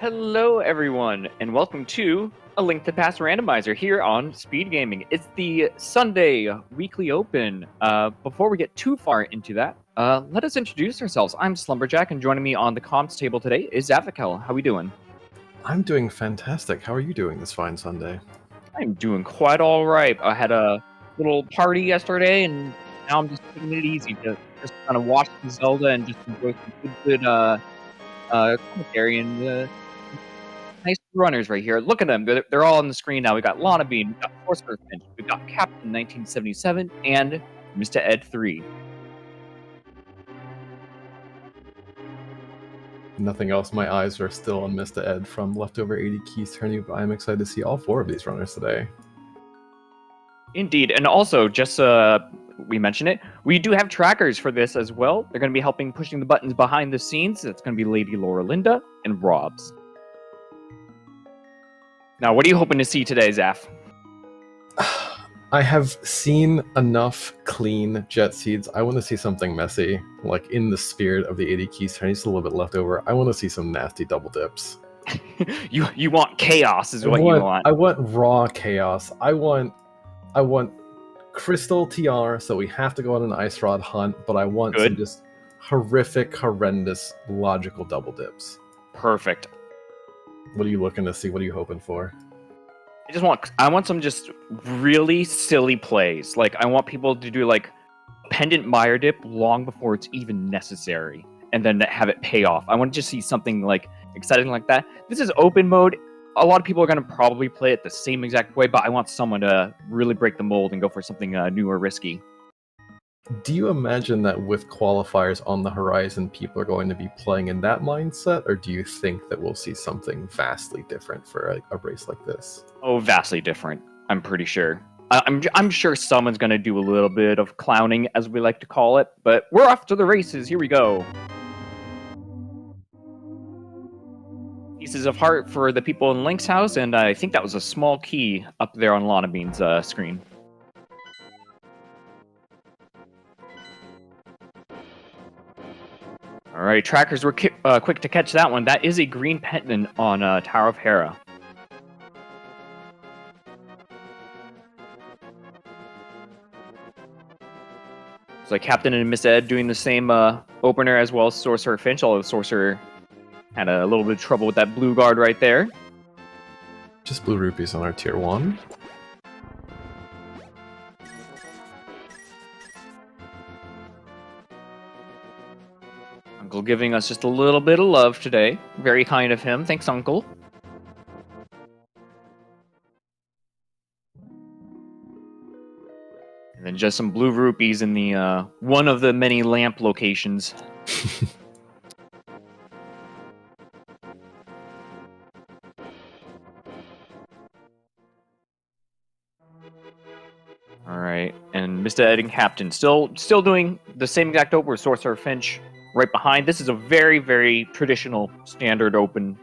Hello, everyone, and welcome to A Link to Past Randomizer here on Speed Gaming. It's the Sunday weekly open. Before we get too far into that, let us introduce ourselves. I'm Slumberjack, and joining me on the comms table today is Zavikel. How we doing? I'm doing fantastic. How are you doing this fine Sunday? I'm doing quite all right. I had a little party yesterday, and now I'm just taking it easy to just kind of watch some Zelda and just enjoy some good commentary and nice runners right here. Look at them. They're all on the screen now. We got Lana Bean, we got Sorcerer Finch, we've got Captain 1977, and Mr. Ed 3. Nothing else. My eyes are still on Mr. Ed from Leftover 80 Keys Tourney, but I'm excited to see all four of these runners today. Indeed. And also, just we mentioned it, we do have trackers for this as well. They're going to be helping pushing the buttons behind the scenes. That's going to be Lady Laura Linda and Rob's. Now, what are you hoping to see today, Zaf? I have seen enough clean jet seeds. I want to see something messy, like in the spirit of the 80 Keys Tourney, just a little bit left over. I want to see some nasty double dips. You want chaos is what you want. I want raw chaos. I want Crystal TR, so we have to go on an Ice Rod hunt, but I want some just horrific, horrendous, logical double dips. Perfect. What are you looking to see? What are you hoping for? I want some just really silly plays. Like, I want people to do like pendant mire dip long before it's even necessary, and then have it pay off. I want to just see something like exciting like that. This is open mode. A lot of people are going to probably play it the same exact way, but I want someone to really break the mold and go for something new or risky. Do you imagine that with qualifiers on the horizon, people are going to be playing in that mindset, or do you think that we'll see something vastly different for a race like this? Oh, vastly different. I'm pretty sure. I'm sure someone's going to do a little bit of clowning, as we like to call it, but we're off to the races. Here we go. Pieces of heart for the people in Link's house, and I think that was a small key up there on Lana Bean's screen. All right, trackers were quick to catch that one. That is a green pendant on Tower of Hera. It's like Captain and Miss Ed doing the same opener as well as Sorcerer Finch, although Sorcerer had a little bit of trouble with that blue guard right there. Just blue rupees on our tier 1. Uncle giving us just a little bit of love today. Very kind of him. Thanks, Uncle. And then just some blue rupees in the one of the many lamp locations. All right, and Mr. Ed and Captain still doing the same exact open with Sorcerer Finch right behind. This is a very, very traditional standard opening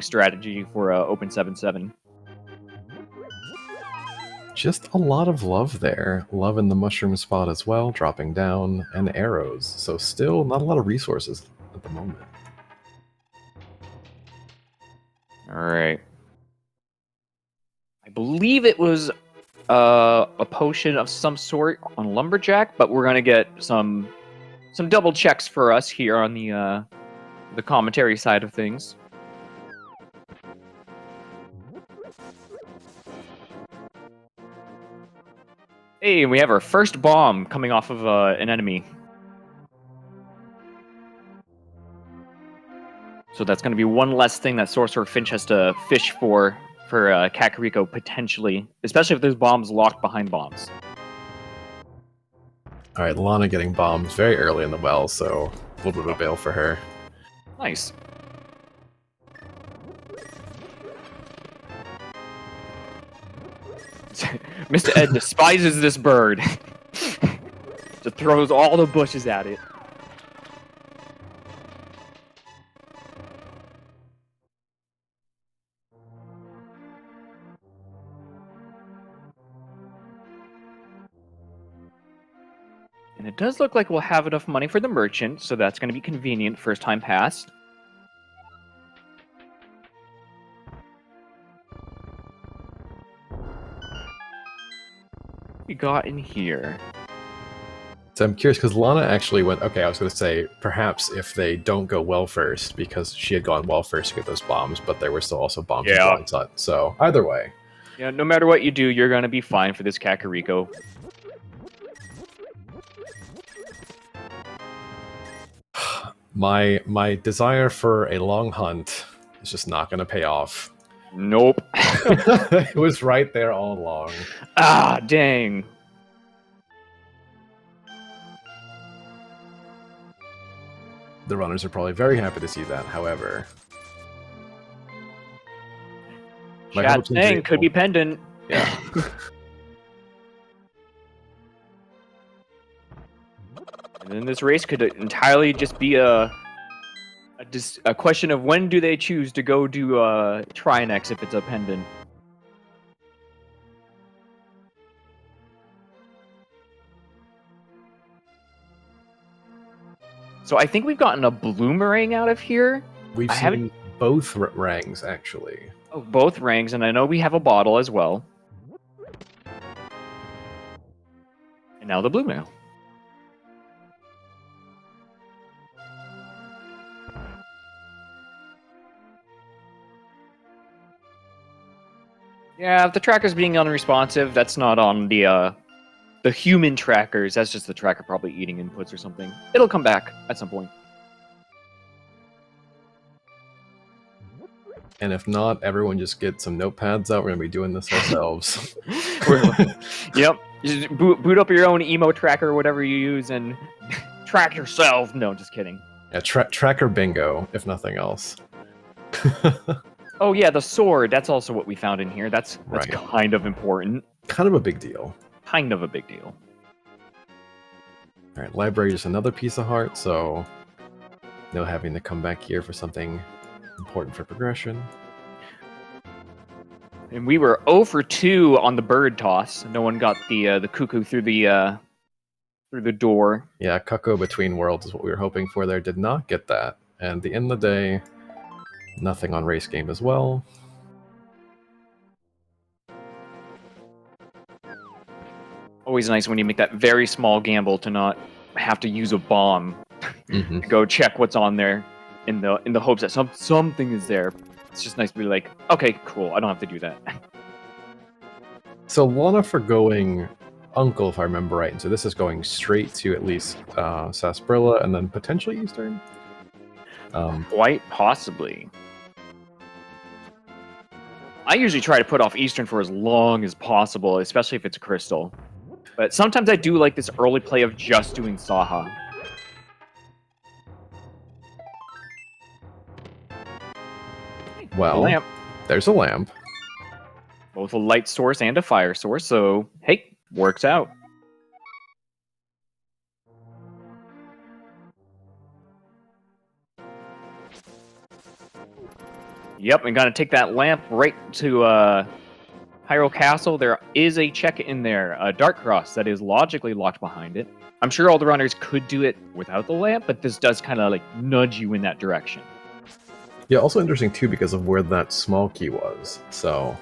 strategy for Open 7-7. Just a lot of love there. Love in the mushroom spot as well, dropping down, and arrows. So still not a lot of resources at the moment. All right. I believe it was a potion of some sort on Lumberjack, but we're gonna get some double checks for us here on the commentary side of things. Hey, we have our first bomb coming off of an enemy. So that's going to be one less thing that Sorcerer Finch has to fish for Kakariko, potentially. Especially if there's bombs locked behind bombs. Alright, Lana getting bombs very early in the well, so a little bit of a bail for her. Nice. Mr. Ed despises this bird. Just throws all the bushes at it. And it does look like we'll have enough money for the merchant, so that's going to be convenient first time pass. we got in here? So I'm curious because Lana actually went. Okay, I was going to say perhaps if they don't go well first, because she had gone well first to get those bombs, but there were still also bombs in blind side. So either way, yeah. No matter what you do, you're gonna be fine for this Kakariko. my desire for a long hunt is just not going to pay off. Nope. It was right there all along. Ah, dang. The runners are probably very happy to see that. However, Chat saying could be pendant. Yeah. And then this race could entirely just be a question of when do they choose to go do Trinex if it's a pendant. So I think we've gotten a bloomerang out of here. We've seen both rangs, actually. Oh, both rangs, and I know we have a bottle as well. And now the bloomerang. Yeah, if the tracker's being unresponsive, that's not on the human trackers. That's just the tracker probably eating inputs or something. It'll come back at some point. And if not, everyone just get some notepads out. We're going to be doing this ourselves. Yep. Just boot up your own emo tracker or whatever you use and track yourself. No, just kidding. Yeah, tracker bingo, if nothing else. Oh yeah, the sword. That's also what we found in here. That's Right. kind of important. Kind of a big deal. Kind of a big deal. All right, library is another piece of heart, so no having to come back here for something important for progression. And we were 0 for 2 on the bird toss. No one got the cuckoo through the door. Yeah, Cuckoo Between Worlds is what we were hoping for there. Did not get that. And at the end of the day, nothing on race game as well. Always nice when you make that very small gamble to not have to use a bomb to go check what's on there in the hopes that something is there. It's just nice to be like, okay, cool, I don't have to do that. So Lana forgoing Uncle, if I remember right, and so this is going straight to at least Sarsaparilla and then potentially Eastern? Quite possibly. I usually try to put off Eastern for as long as possible, especially if it's a crystal. But sometimes I do like this early play of just doing Saha. Well, lamp. There's a lamp. Both a light source and a fire source, so hey, works out. Yep, and gonna take that lamp right to Hyrule Castle. There is a check in there, a Dark Cross that is logically locked behind it. I'm sure all the runners could do it without the lamp, but this does kind of like nudge you in that direction. Yeah, also interesting too because of where that small key was. So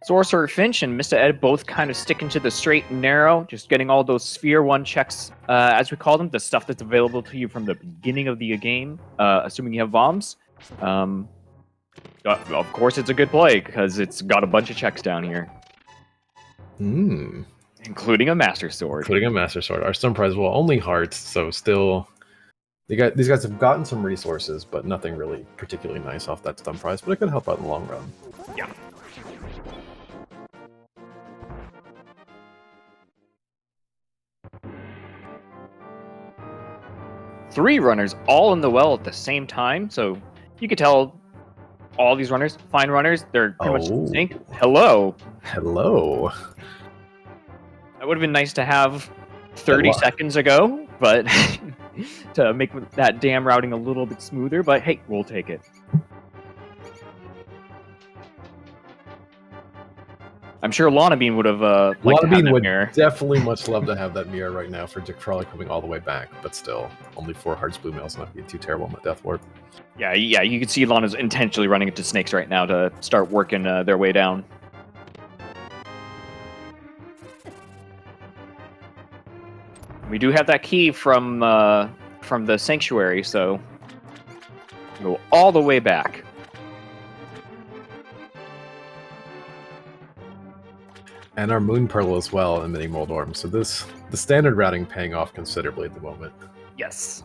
Sorcerer Finch and Mr. Ed both kind of sticking to the straight and narrow, just getting all those Sphere 1 checks, as we call them, the stuff that's available to you from the beginning of the game, assuming you have bombs. Of course, it's a good play, because it's got a bunch of checks down here. Including a Master Sword. Including a Master Sword. Our stun prize, well, only hearts, so still... These guys have gotten some resources, but nothing really particularly nice off that stun prize, but it could help out in the long run. Yeah. Three runners all in the well at the same time, so you could tell all these runners, fine runners, they're pretty much in sync. Hello. Hello. That would have been nice to have 30 seconds ago, but to make that damn routing a little bit smoother, but hey, we'll take it. I'm sure Lana Bean would have liked to have Bean that would mirror. definitely much love to have that mirror right now for Dick Crawley coming all the way back, but still, only 4 hearts blue mail's not being too terrible on the Death Warp. Yeah, you can see Lana's intentionally running into snakes right now to start working their way down. We do have that key from the sanctuary, so go all the way back. And our Moon Pearl as well in Mini Moldorm, so the standard routing paying off considerably at the moment. Yes.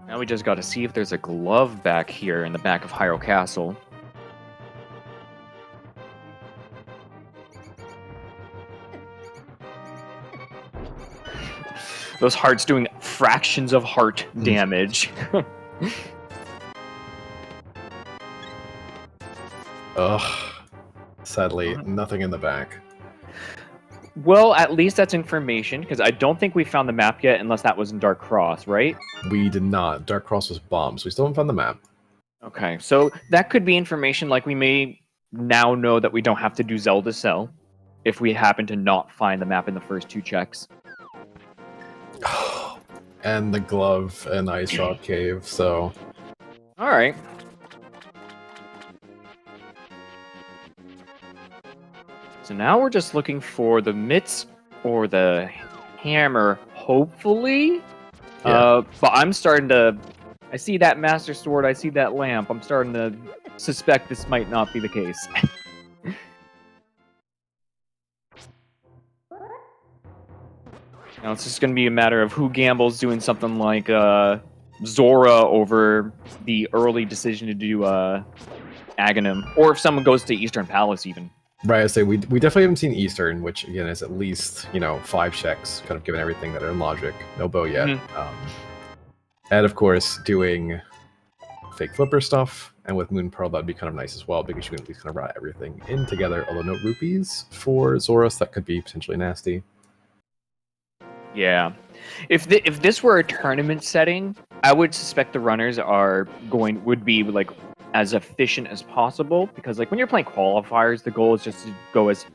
Now we just got to see if there's a glove back here in the back of Hyrule Castle. Those hearts doing fractions of heart damage. Ugh. Sadly, nothing in the back. Well, at least that's information, because I don't think we found the map yet, unless that was in Dark Cross, right? We did not. Dark Cross was bombed, so we still haven't found the map. Okay, so that could be information, like we may now know that we don't have to do Zelda Cell, if we happen to not find the map in the first 2 checks. And the glove and Ice Rock Cave, so... Alright. So now we're just looking for the mitts or the hammer, hopefully. Yeah. But I'm starting to... I see that Master Sword, I see that lamp. I'm starting to suspect this might not be the case. Now it's just going to be a matter of who gambles doing something like Zora over the early decision to do Aghanim. Or if someone goes to Eastern Palace, even. Right, I say we definitely haven't seen Eastern, which again is at least 5 checks, kind of given everything that are in logic. No bow yet, and of course doing fake flipper stuff, and with Moon Pearl that'd be kind of nice as well because you can at least kind of route everything in together. Although no rupees for Zoras, that could be potentially nasty. Yeah, if this were a tournament setting, I would suspect the runners would be like as efficient as possible, because like when you're playing qualifiers, the goal is just to go as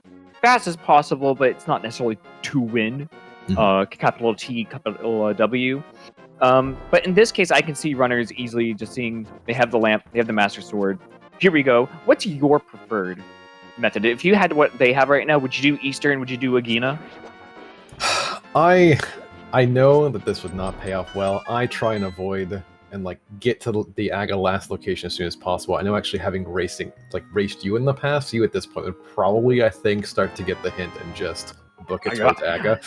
fast as possible, but it's not necessarily to win. Capital T, capital W. But in this case, I can see runners easily just seeing they have the lamp, they have the Master Sword. Here we go. What's your preferred method? If you had what they have right now, would you do Eastern? Would you do Agina? I know that this would not pay off well. I try and avoid and like get to the Aga last location as soon as possible. I know actually having raced you in the past, you at this point would probably, I think, start to get the hint and just book it towards Aga.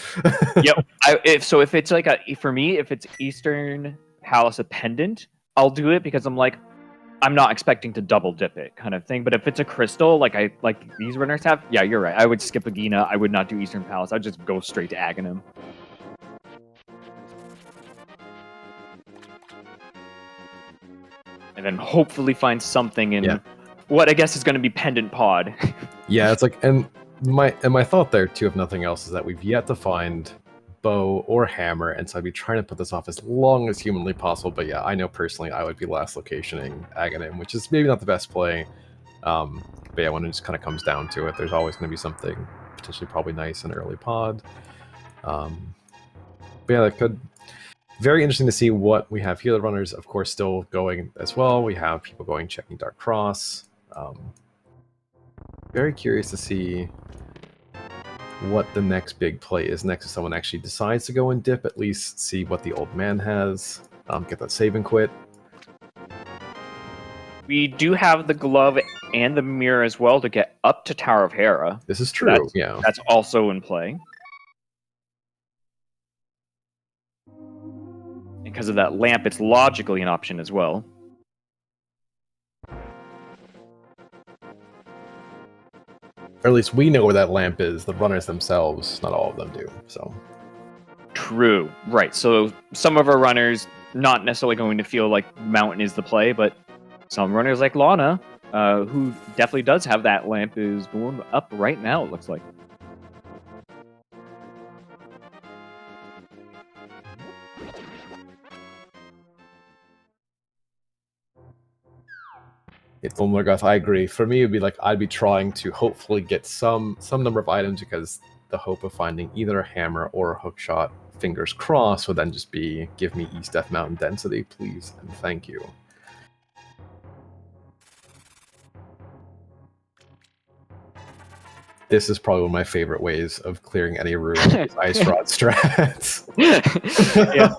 Yep. If it's like for me, if it's Eastern Palace a pendant, I'll do it because I'm not expecting to double dip it kind of thing. But if it's a crystal, like these runners have, yeah, you're right. I would skip Agina. I would not do Eastern Palace. I'd just go straight to Aghanim. And then hopefully find something in what I guess is going to be Pendant Pod. Yeah, it's like, and my thought there too, if nothing else, is that we've yet to find bow or hammer, and so I'd be trying to put this off as long as humanly possible. But yeah, I know personally I would be last locationing Aghanim, which is maybe not the best play. But yeah, when it just kind of comes down to it, there's always going to be something potentially probably nice in early pod. But yeah, that could... Very interesting to see what we have here. The runners, of course, still going as well. We have people going checking Dark Cross. Very curious to see what the next big play is next if someone actually decides to go and dip, at least see what the old man has. Get that save and quit. We do have the glove and the mirror as well to get up to Tower of Hera. This is true, yeah. That's also in play. Because of that lamp, it's logically an option as well. Or at least we know where that lamp is. The runners themselves, not all of them do, so... True. Right, so some of our runners not necessarily going to feel like Mountain is the play, but some runners like Lana, who definitely does have that lamp, is going up right now, it looks like. Oh my gosh, I agree. For me, it'd be like I'd be trying to hopefully get some number of items because the hope of finding either a hammer or a hookshot, fingers crossed, would then just be give me East Death Mountain density, please, and thank you. This is probably one of my favorite ways of clearing any room with ice rod strats. Yeah,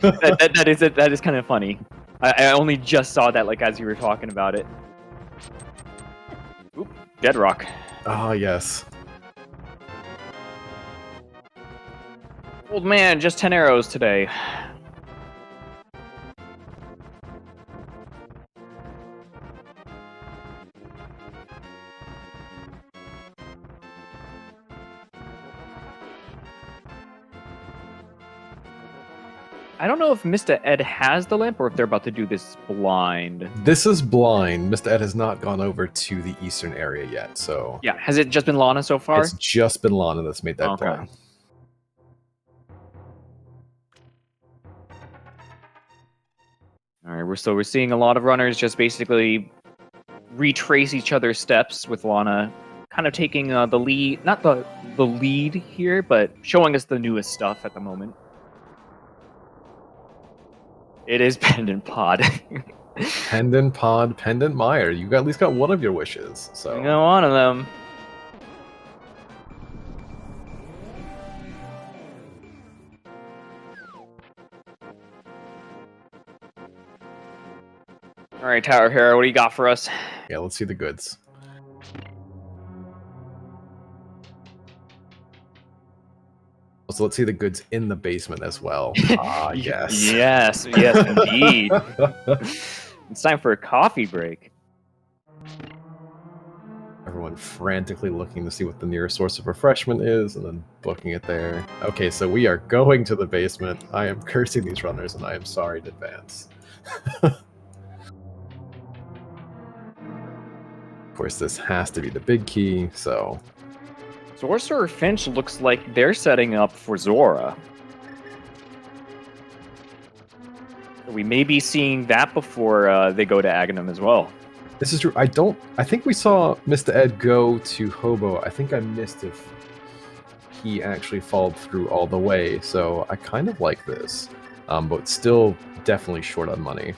that is kind of funny. I only just saw that like as you were talking about it. Oop, dead rock. Ah, yes. Old man, just 10 arrows today. I don't know if Mr. Ed has the lamp or if they're about to do this blind. This is blind. Mr. Ed has not gone over to the eastern area yet, so... Yeah, has it just been Lana so far? It's just been Lana that's made that play. Alright, we're seeing a lot of runners just basically retrace each other's steps, with Lana kind of taking the lead, not the lead here, but showing us the newest stuff at the moment. It is Pendant Pod. Pendant Pod, Pendant Mire. You at least got one of your wishes, so... I got one of them. Alright, Tower Hero, what do you got for us? Yeah, let's see the goods. So let's see the goods in the basement as well. Ah, yes. Yes, indeed. It's time for a coffee break. Everyone frantically looking to see what the nearest source of refreshment is, and then booking it there. Okay, so we are going to the basement. I am cursing these runners, and I am sorry in advance. Of course, this has to be the big key, so... Sorcerer Finch looks like they're setting up for Zora. We may be seeing that before they go to Aghanim as well. This is true. I think we saw Mr. Ed go to Hobo. I think I missed if he actually followed through all the way, so I kind of like this. But still definitely short on money.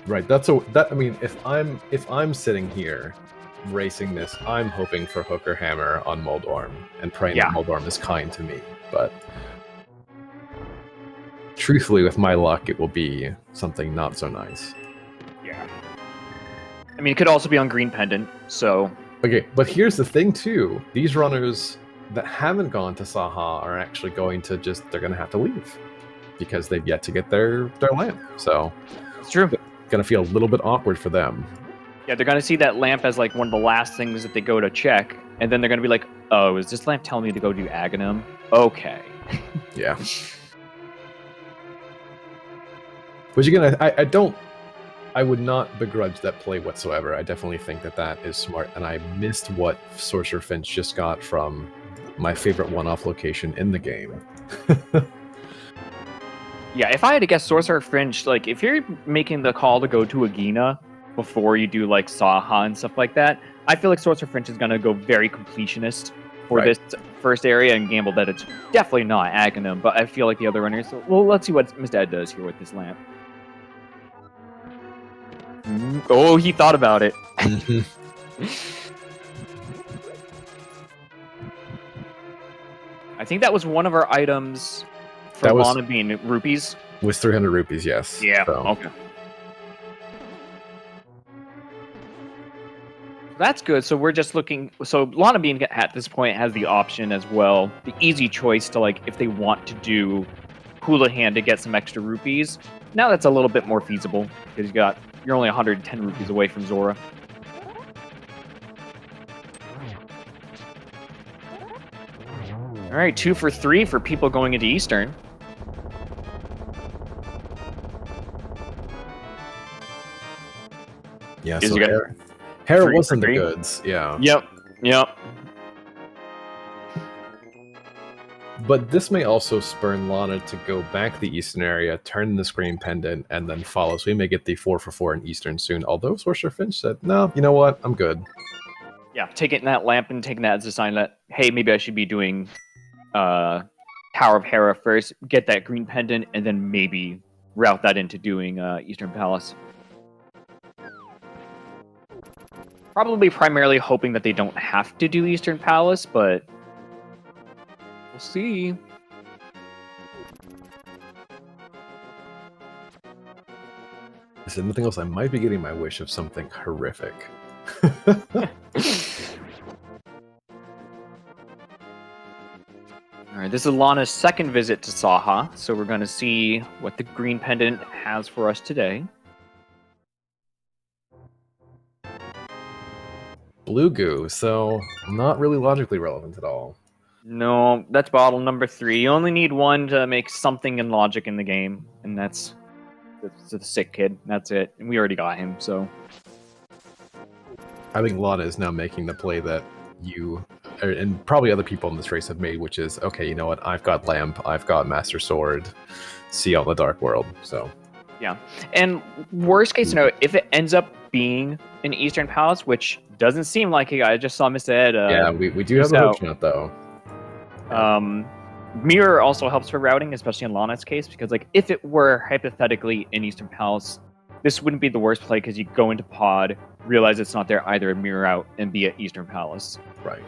Right, I mean, if I'm sitting here racing this, I'm hoping for Hook or Hammer on Moldorm and praying that Moldorm is kind to me. But truthfully, with my luck, it will be something not so nice. Yeah. I mean, it could also be on Green Pendant, so... Okay, but here's the thing, too. These runners that haven't gone to Saha are actually going to they're going to have to leave. Because they've yet to get their lamp, so... It's true. Gonna feel a little bit awkward for them. Yeah, they're gonna see that lamp as like one of the last things that they go to check, and then they're gonna be like, "Oh, is this lamp telling me to go do Aghanim? Okay." Yeah. Which again, I would not begrudge that play whatsoever. I definitely think that is smart, and I missed what Sorcerer Finch just got from my favorite one-off location in the game. Yeah, if I had to guess, Sorcerer Finch, like, if you're making the call to go to Agina before you do, like, Saha and stuff like that, I feel like Sorcerer Finch is going to go very completionist for this first area and gamble that it's definitely not Aghanim, but I feel like the other runners... Well, let's see what Mr. Ed does here with this lamp. Oh, he thought about it. I think that was one of our items... For Lana being rupees? Was 300 rupees, yes. Yeah, so. Okay. That's good. So we're just looking... So Lana Bean at this point has the option as well. The easy choice to, like, if they want to do Houlihan to get some extra rupees. Now that's a little bit more feasible. Because you're only 110 rupees away from Zora. Alright, 2 for 3 for people going into Eastern. Yeah, so Hera wasn't the goods, yeah. Yep. But this may also spurn Lana to go back to the Eastern area, turn the Scream Pendant, and then follow. So we may get the 4-for-4 in Eastern soon. Although Sorcerer Finch said, no, you know what? I'm good. Yeah, taking that lamp and taking that as a sign that, hey, maybe I should be doing Tower of Hera first, get that green pendant, and then maybe route that into doing Eastern Palace. Probably primarily hoping that they don't have to do Eastern Palace, but we'll see. If nothing else, I might be getting my wish of something horrific. Alright, this is Lana's second visit to Saha, so we're going to see what the green pendant has for us today. Blue goo, so not really logically relevant at all. No, that's bottle number 3. You only need one to make something in logic in the game, and that's the sick kid. That's it. And we already got him, so... I think Lana is now making the play that you, and probably other people in this race have made, which is, okay, you know what, I've got Lamp, I've got Master Sword, see all the Dark World, so... Yeah, and worst case scenario, if it ends up being an Eastern Palace, which doesn't seem like it, I just saw Mr. Ed. Yeah, we do have the Hookshot, though. Mirror also helps for routing, especially in Lana's case, because like if it were hypothetically an Eastern Palace, this wouldn't be the worst play because you go into pod, realize it's not there, either mirror out and be at Eastern Palace. Right.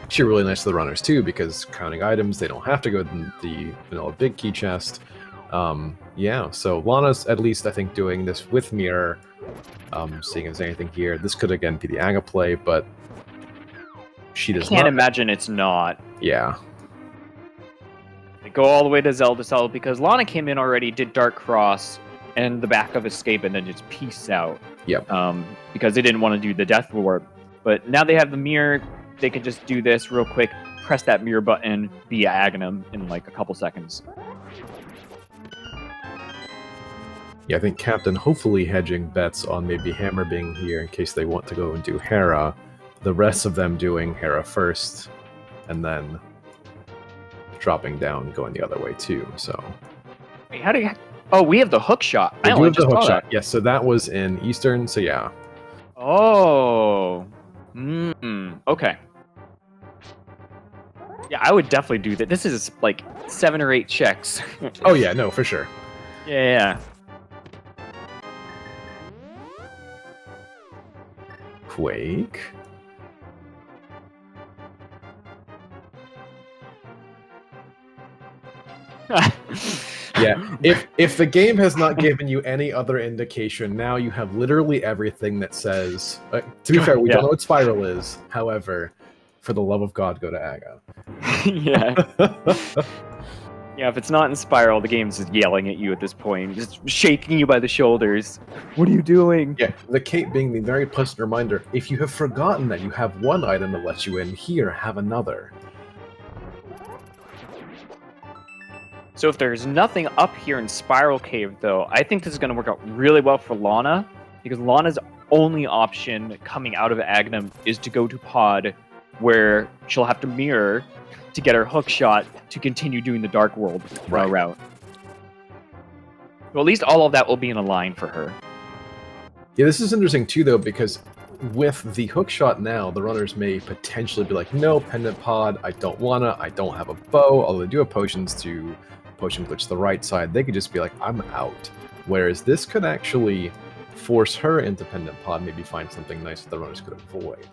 Actually really nice to the runners too, because counting items, they don't have to go to the vanilla big key chest. Yeah, so Lana's at least I think doing this with mirror, seeing if there's anything here. This could again be the Aga play, but she does not. I can't imagine it's not. Yeah. They go all the way to Zelda Cell because Lana came in already, did Dark Cross and the back of Escape, and then just peace out. Yep. Because they didn't want to do the Death Warp. But now they have the mirror. They can just do this real quick, press that mirror button, be Aghanim in like a couple seconds. Yeah, I think Captain hopefully hedging bets on maybe Hammer being here in case they want to go and do Hera. The rest of them doing Hera first, and then dropping down, going the other way too, so... Wait, how do you... Oh, we have the Hookshot. We do have the Hookshot. Yes, so that was in Eastern, so yeah. Oh... okay. Yeah, I would definitely do that. This is like 7 or 8 checks. Oh yeah, no, for sure. Yeah. Quake. Yeah, if the game has not given you any other indication, now you have literally everything that says... to be fair, we don't know what Spiral is. However, for the love of God, go to Aga. Yeah. Yeah, if it's not in Spiral, the game's just yelling at you at this point, just shaking you by the shoulders. What are you doing? Yeah, the cape being the very pleasant reminder, if you have forgotten that you have one item that lets you in, here, have another. So if there's nothing up here in Spiral Cave, though, I think this is going to work out really well for Lana, because Lana's only option coming out of Aghanim is to go to Pod, where she'll have to mirror to get her Hookshot to continue doing the Dark World route. Well, at least all of that will be in a line for her. Yeah, this is interesting too, though, because with the Hookshot now, the runners may potentially be like, no, Pendant Pod, I don't have a bow, although they do have potions to potion glitch the right side. They could just be like, I'm out. Whereas this could actually force her into Pendant Pod, maybe find something nice that the runners could avoid.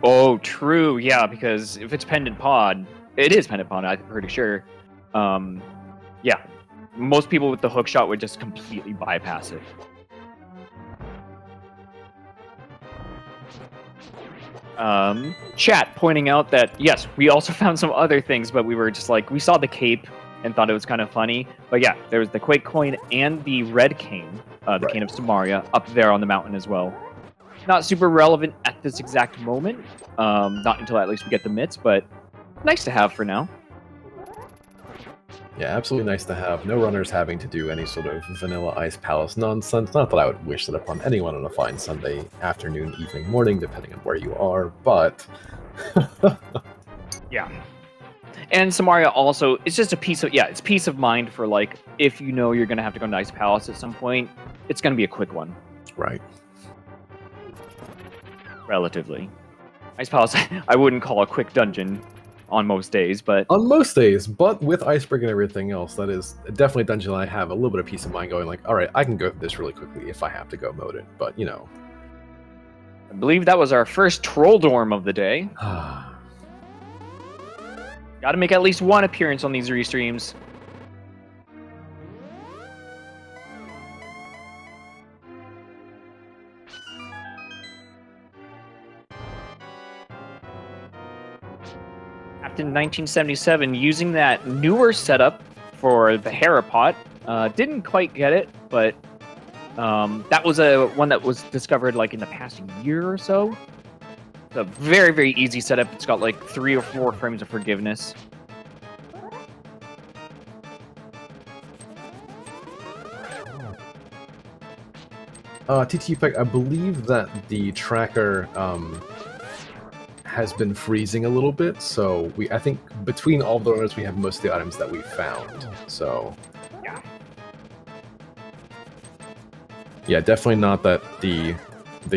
Oh, true, yeah, because if it's Pendant Pod, it is Pendant Pod, I'm pretty sure. Yeah, most people with the Hookshot would just completely bypass it. Chat pointing out that, yes, we also found some other things, but we were just like, we saw the cape and thought it was kind of funny. But yeah, there was the Quake coin and the red cane, the cane of Samaria, up there on the mountain as well. Not super relevant at this exact moment, not until at least we get the mitts, but nice to have for now. Yeah, absolutely nice to have. No runners having to do any sort of vanilla Ice Palace nonsense. Not that I would wish that upon anyone on a fine Sunday afternoon, evening, morning, depending on where you are, but... Yeah. And Samaria also, it's just a piece of, it's peace of mind for, like, if you know you're going to have to go to Ice Palace at some point, it's going to be a quick one. Right. Relatively. Ice Palace, I wouldn't call a quick dungeon on most days, but... On most days, but with Iceberg and everything else, that is definitely a dungeon I have a little bit of peace of mind going like, alright, I can go through this really quickly if I have to go mode it, but, you know. I believe that was our first Troll Dorm of the day. Gotta make at least one appearance on these restreams. Captain 1977 using that newer setup for the Hera pot. Didn't quite get it, but that was one that was discovered like in the past year or so. It's a very, very easy setup. It's got like 3 or 4 frames of forgiveness. TTPEG, I believe that the tracker has been freezing a little bit, so I think between all the runners we have most of the items that we found, so... Yeah, definitely not that the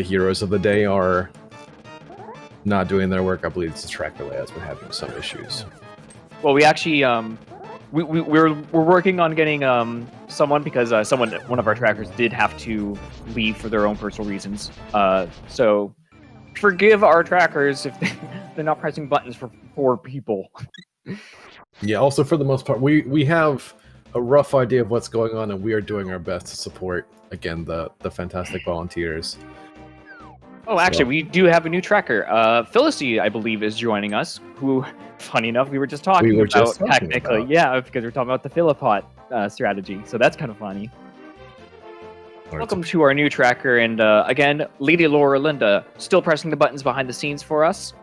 heroes of the day are not doing their work. I believe it's the tracker layout's been having some issues. Well, we actually we're working on getting someone, because one of our trackers did have to leave for their own personal reasons. So forgive our trackers if they're not pressing buttons for 4 people. Yeah, also for the most part, we have a rough idea of what's going on, and we are doing our best to support, again, the fantastic volunteers. Oh, actually, we do have a new tracker. Felicity, I believe, is joining us, who, funny enough, we were just talking about technically. Yeah, because we're talking about the Philipot strategy, so that's kind of funny. Welcome to our new tracker, and again, Lady Laura Linda, still pressing the buttons behind the scenes for us,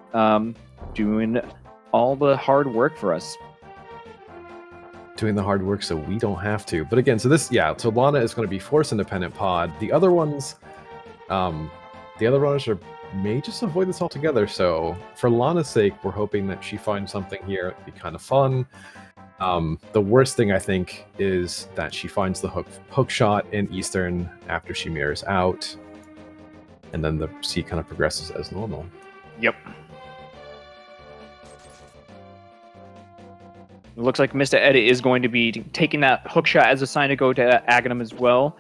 doing all the hard work for us. Doing the hard work so we don't have to. But again, so Lana is going to be Force Independent Pod. The other ones, the other runners may just avoid this altogether, so for Lana's sake, we're hoping that she finds something here. It'd be kind of fun. The worst thing, I think, is that she finds the Hookshot in Eastern after she mirrors out, and then the sea kind of progresses as normal. Yep. It looks like Mr. Edit is going to be taking that Hookshot as a sign to go to Aghanim as well.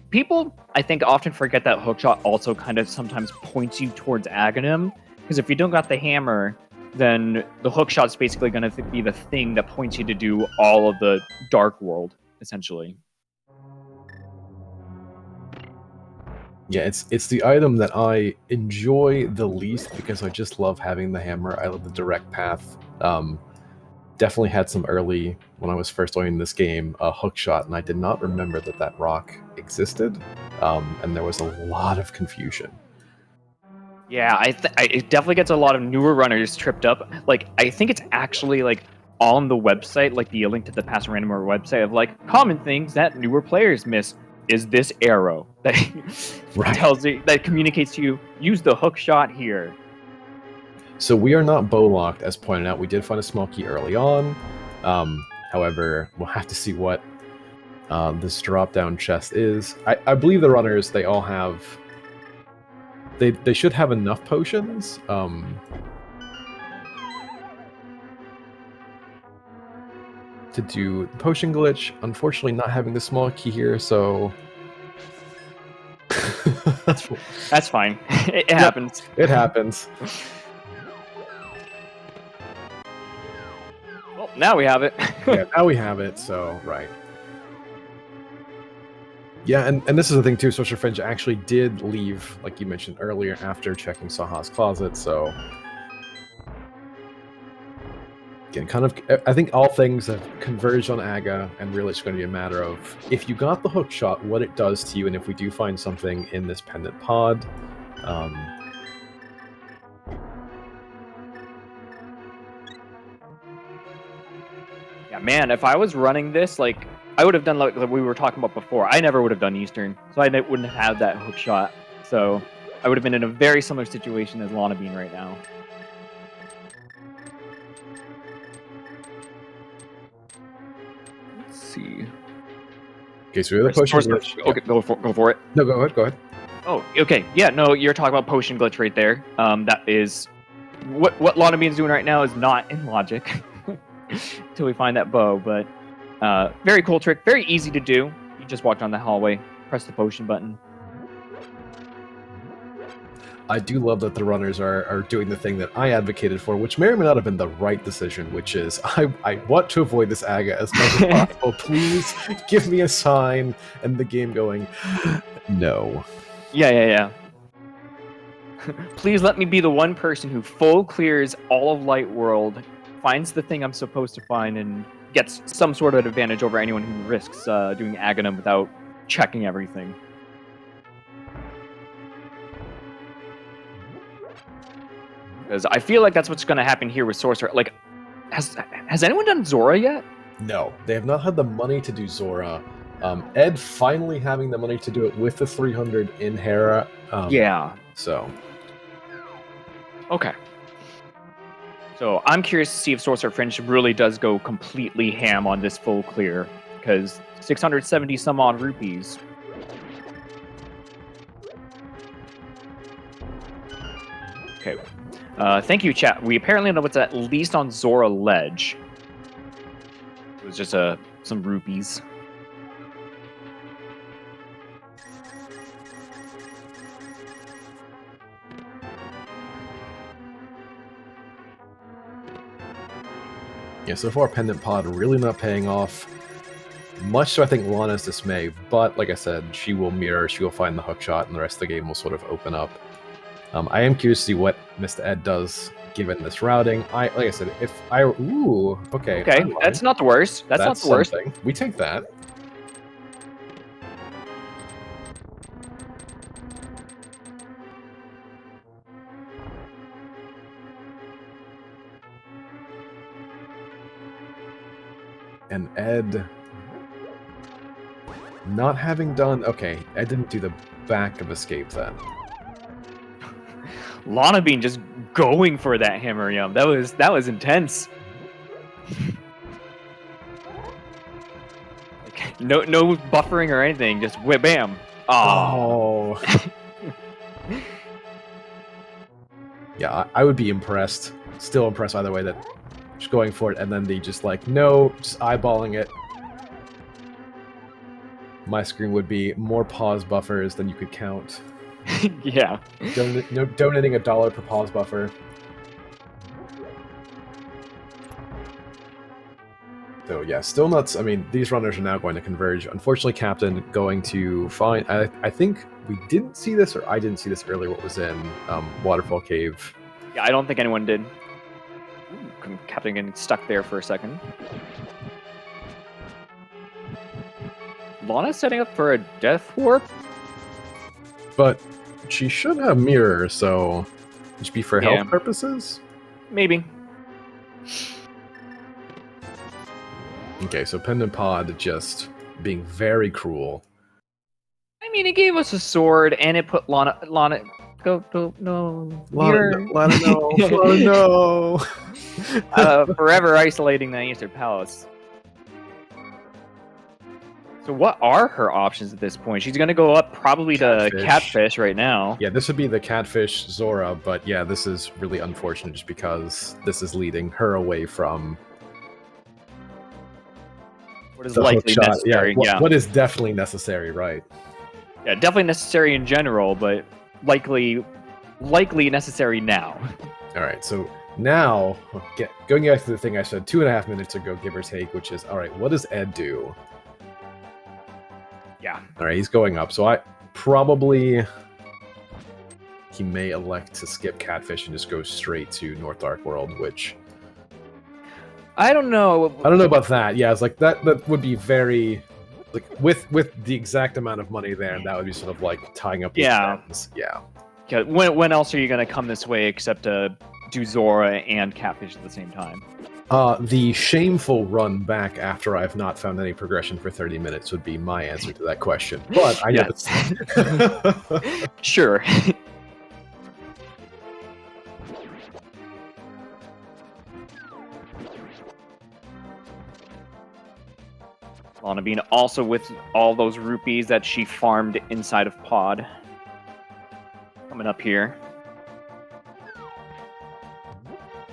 People, I think, often forget that Hookshot also kind of sometimes points you towards Aghanim, because if you don't got the hammer, then the Hookshot's basically going to be the thing that points you to do all of the Dark World, essentially. Yeah, it's the item that I enjoy the least, because I just love having the hammer. I love the direct path. Definitely had some early, when I was first learning this game, a Hookshot, and I did not remember that rock existed, and there was a lot of confusion. Yeah, it definitely gets a lot of newer runners tripped up. Like, I think it's actually, like, on the website, like the link to the Past Randomizer website of, like, common things that newer players miss is this arrow that tells you, that communicates to you, use the Hookshot here. So we are not bow locked, as pointed out. We did find a small key early on. However, we'll have to see what this drop-down chest is. I believe the runners, they all have... They should have enough potions. To do the potion glitch. Unfortunately, not having the small key here, so... That's fine. It happens. It happens. Well, now we have it. Yeah, now we have it, so, right. Yeah, and this is the thing too, Social Fringe actually did leave, like you mentioned earlier, after checking Saha's closet, so... Again, kind of, I think all things have converged on Aga, and really it's going to be a matter of, if you got the Hookshot, what it does to you, and if we do find something in this pendant pod, Man, if I was running this, like, I would have done like we were talking about before. I never would have done Eastern, so I wouldn't have had that hook shot. So I would have been in a very similar situation as Lana Bean right now. Let's see. Okay, so we have the potion glitch. Okay, go for it. No, go ahead. Oh, okay. Yeah, no, you're talking about potion glitch right there. That is what Lana Bean's doing right now is not in logic until we find that bow. But very cool trick, very easy to do. You just walk down the hallway, press the potion button. I do love that the runners are doing the thing that I advocated for, which may or may not have been the right decision, which is I want to avoid this Aga as much as possible. Please give me a sign, and the game going, no. Yeah. Please let me be the one person who full clears all of Light World, finds the thing I'm supposed to find, and gets some sort of advantage over anyone who risks doing Aghanim without checking everything. Because I feel like that's what's going to happen here with Sorcerer. Like, has anyone done Zora yet? No, they have not had the money to do Zora. Ed finally having the money to do it with the 300 in Hera. Yeah. So. Okay. So I'm curious to see if Sorcerer Fringe really does go completely ham on this full clear. Because 670 some odd rupees. Okay. Thank you, chat. We apparently know what's at least on Zora Ledge. It was just some rupees. Yeah, so far Pendant Pod really not paying off. Much to I think Lana's dismay, but like I said, she will mirror, she will find the hookshot, and the rest of the game will sort of open up. I am curious to see what Mr. Ed does given this routing. Like I said, if I ooh, okay. Okay, that's not the worst. That's not the worst. Something. We take that. And Ed not having done okay, Ed didn't do the back of escape then. Lana Bean just going for that hammer yum. That was intense. Like, no buffering or anything. Just whip bam. Oh. Yeah, I would be impressed. Still impressed either way that just going for it and then they just like no, just eyeballing it. My screen would be more pause buffers than you could count. Yeah. Donating $1 per pause buffer. So yeah, still nuts. I mean, these runners are now going to converge. Unfortunately, Captain going to find... I think we didn't see this, or I didn't see this earlier, what was in Waterfall Cave. Yeah, I don't think anyone did. Ooh, Captain getting stuck there for a second. Lana's setting up for a death warp? But she should have mirror, so just be for health purposes? Maybe. Okay, so Pendant Pod just being very cruel. I mean, it gave us a sword, and it put Lana go no. Lana no. Forever isolating the Eastern Palace. So what are her options at this point? She's going to go up probably to Catfish right now. Yeah, this would be the Catfish Zora, but yeah, this is really unfortunate just because this is leading her away from what is likely necessary. Yeah, what is definitely necessary, right? Yeah, definitely necessary in general, but likely necessary now. All right, so now going back to the thing I said 2.5 minutes ago, give or take, which is all right. What does Ed do? Yeah. All right, he's going up. So he may elect to skip Catfish and just go straight to North Dark World, which I don't know. I don't know about that. Yeah, it's like that would be very like with the exact amount of money there, that would be sort of like tying up his ends. Yeah. When else are you going to come this way except to do Zora and Catfish at the same time? The shameful run back after I've not found any progression for 30 minutes would be my answer to that question. But I know Yes. Sure. Lana Bean also with all those rupees that she farmed inside of Pod. Coming up here.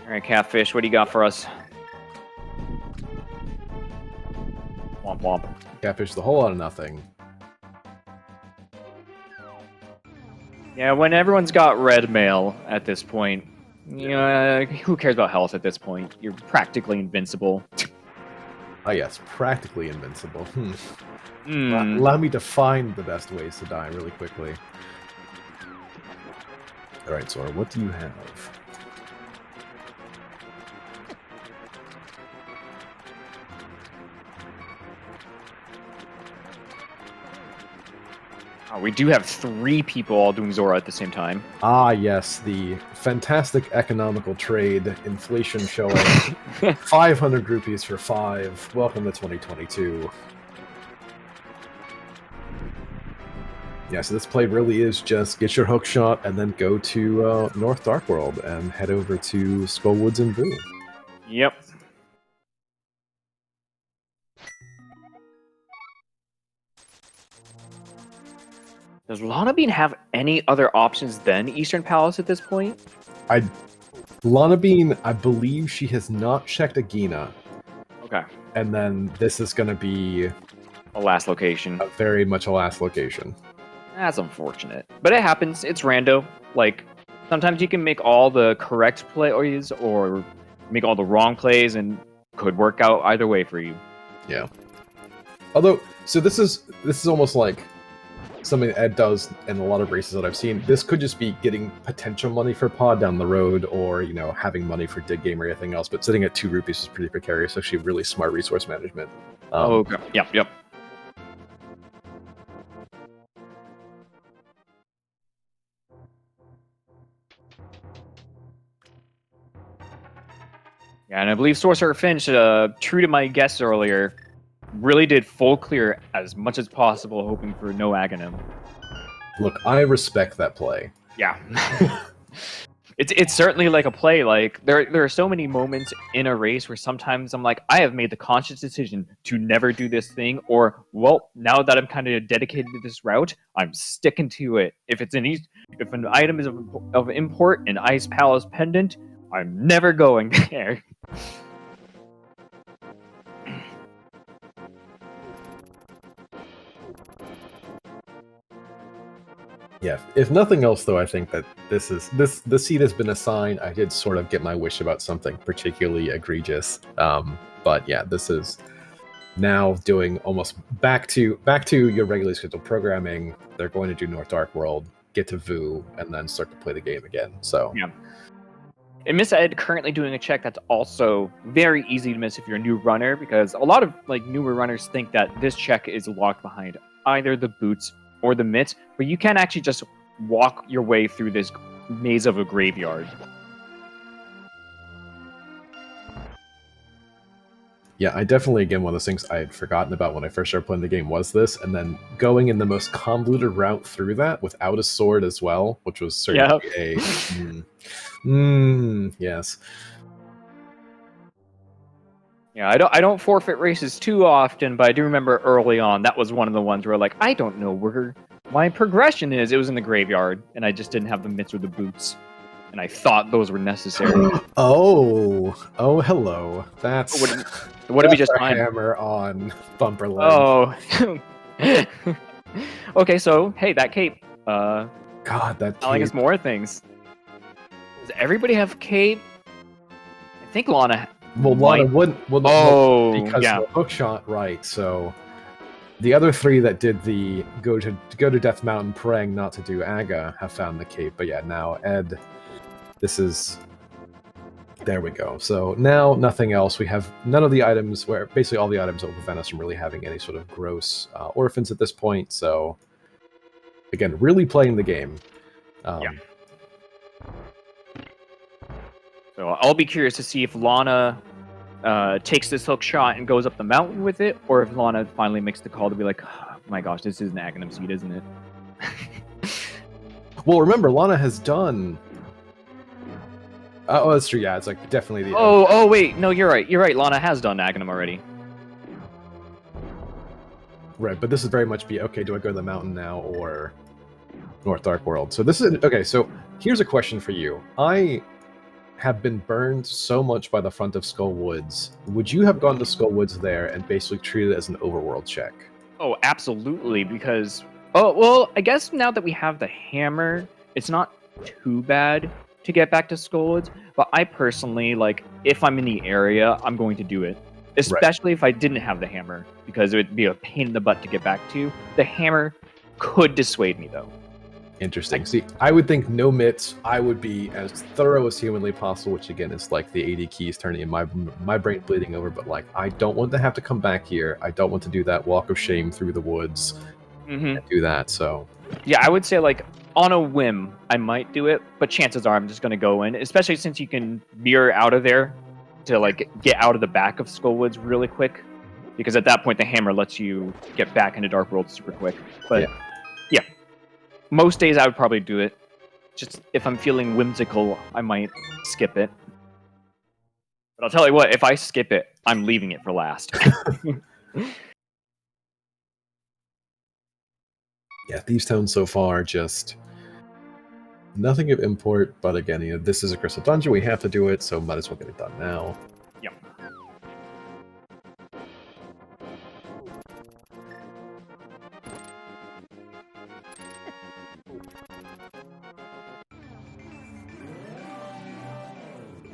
Alright, Catfish, what do you got for us? Womp womp. Catfish the whole lot of nothing. Yeah, when everyone's got red mail at this point, you know, who cares about health at this point? You're practically invincible. Ah, yes, practically invincible. Allow me to find the best ways to die really quickly. Alright, Zora, what do you have? Oh, we do have 3 people all doing Zora at the same time. Ah, yes, the fantastic economical trade, inflation showing 500 rupees for 5. Welcome to 2022. Yeah, so this play really is just get your Hookshot and then go to North Dark World and head over to Skullwoods and Vu. Yep. Does Lana Bean have any other options than Eastern Palace at this point? Lana Bean, I believe she has not checked Agina. Okay. And then this is going to be A last location. very much a last location. That's unfortunate. But it happens. It's rando. Like, sometimes you can make all the correct plays or make all the wrong plays and could work out either way for you. Yeah. Although, so this is almost like something that Ed does in a lot of races that I've seen. This could just be getting potential money for Pod down the road, or, you know, having money for Dig Game or anything else. But sitting at 2 rupees is pretty precarious. Actually, really smart resource management. Okay. Yep. Yeah, and I believe Sorcerer Finch, true to my guess earlier, really did full clear as much as possible, hoping for no Aghanim. Look, I respect that play. Yeah. It's certainly like a play. Like there are so many moments in a race where sometimes I'm like, I have made the conscious decision to never do this thing, or well, now that I'm kind of dedicated to this route, I'm sticking to it. If an item is of import, an Ice Palace pendant, I'm never going there. Yeah, if nothing else, though, I think that the seat has been a sign. I did sort of get my wish about something particularly egregious. But yeah, this is now doing almost back to your regularly scheduled programming. They're going to do North Dark World, get to Vu, and then start to play the game again. So yeah. And Miss Ed currently doing a check that's also very easy to miss if you're a new runner, because a lot of like newer runners think that this check is locked behind either the boots or the mitts, but you can actually just walk your way through this maze of a graveyard. yeah, I definitely, again, one of those things I had forgotten about when I first started playing the game was this, and then going in the most convoluted route through that without a sword as well, which was certainly yes. Yeah, I don't forfeit races too often, but I do remember early on that was one of the ones where like I don't know where my progression is. It was in the graveyard, and I just didn't have the mitts or the boots, and I thought those were necessary. Oh, hello. That's what did we just a find? hammer on bumper leg. Oh. Okay, so hey, that cape. God, that telling cape. us more things. Does everybody have cape? I think Lana. Well, Lana wouldn't. Well, because yeah. of the Hookshot, right? So the other 3 that did the go to Death Mountain praying not to do Aga have found the cape. But yeah, now Ed, this is. There we go. So now nothing else. We have none of the items where basically all the items that will prevent us from really having any sort of gross orphans at this point. So again, really playing the game. Yeah. So I'll be curious to see if Lana takes this hook shot and goes up the mountain with it, or if Lana finally makes the call to be like, oh my gosh, this is an Aghanim seed, isn't it? Well, remember, Lana has done. Oh, that's true. Yeah, it's like definitely the. Oh, wait, no, you're right. You're right. Lana has done Aghanim already. Right, but this is very much be okay. Do I go to the mountain now or North Dark World? So this is okay. So here's a question for you. I have been burned so much by the front of Skull Woods. Would you have gone to Skull Woods there and basically treated it as an overworld check? Oh, absolutely. Because well, I guess now that we have the hammer, it's not too bad to get back to Skullwoods. But I personally, like, if I'm in the area, I'm going to do it. Especially if I didn't have the hammer, because it would be a pain in the butt to get back to. The hammer could dissuade me, though. Interesting. See, I would think no mitts. I would be as thorough as humanly possible, which again is like the 80 keys turning in my brain bleeding over. But like, I don't want to have to come back here. I don't want to do that walk of shame through the woods and do that. So yeah, I would say like on a whim, I might do it, but chances are I'm just going to go in, especially since you can mirror out of there to like get out of the back of Skullwoods really quick, because at that point the hammer lets you get back into Dark World super quick. But yeah, most days I would probably do it. Just if I'm feeling whimsical, I might skip it. But I'll tell you what, if I skip it, I'm leaving it for last. yeah, Thieves Town so far just nothing of import. But again, you know, this is a crystal dungeon. We have to do it, so might as well get it done now. Yep.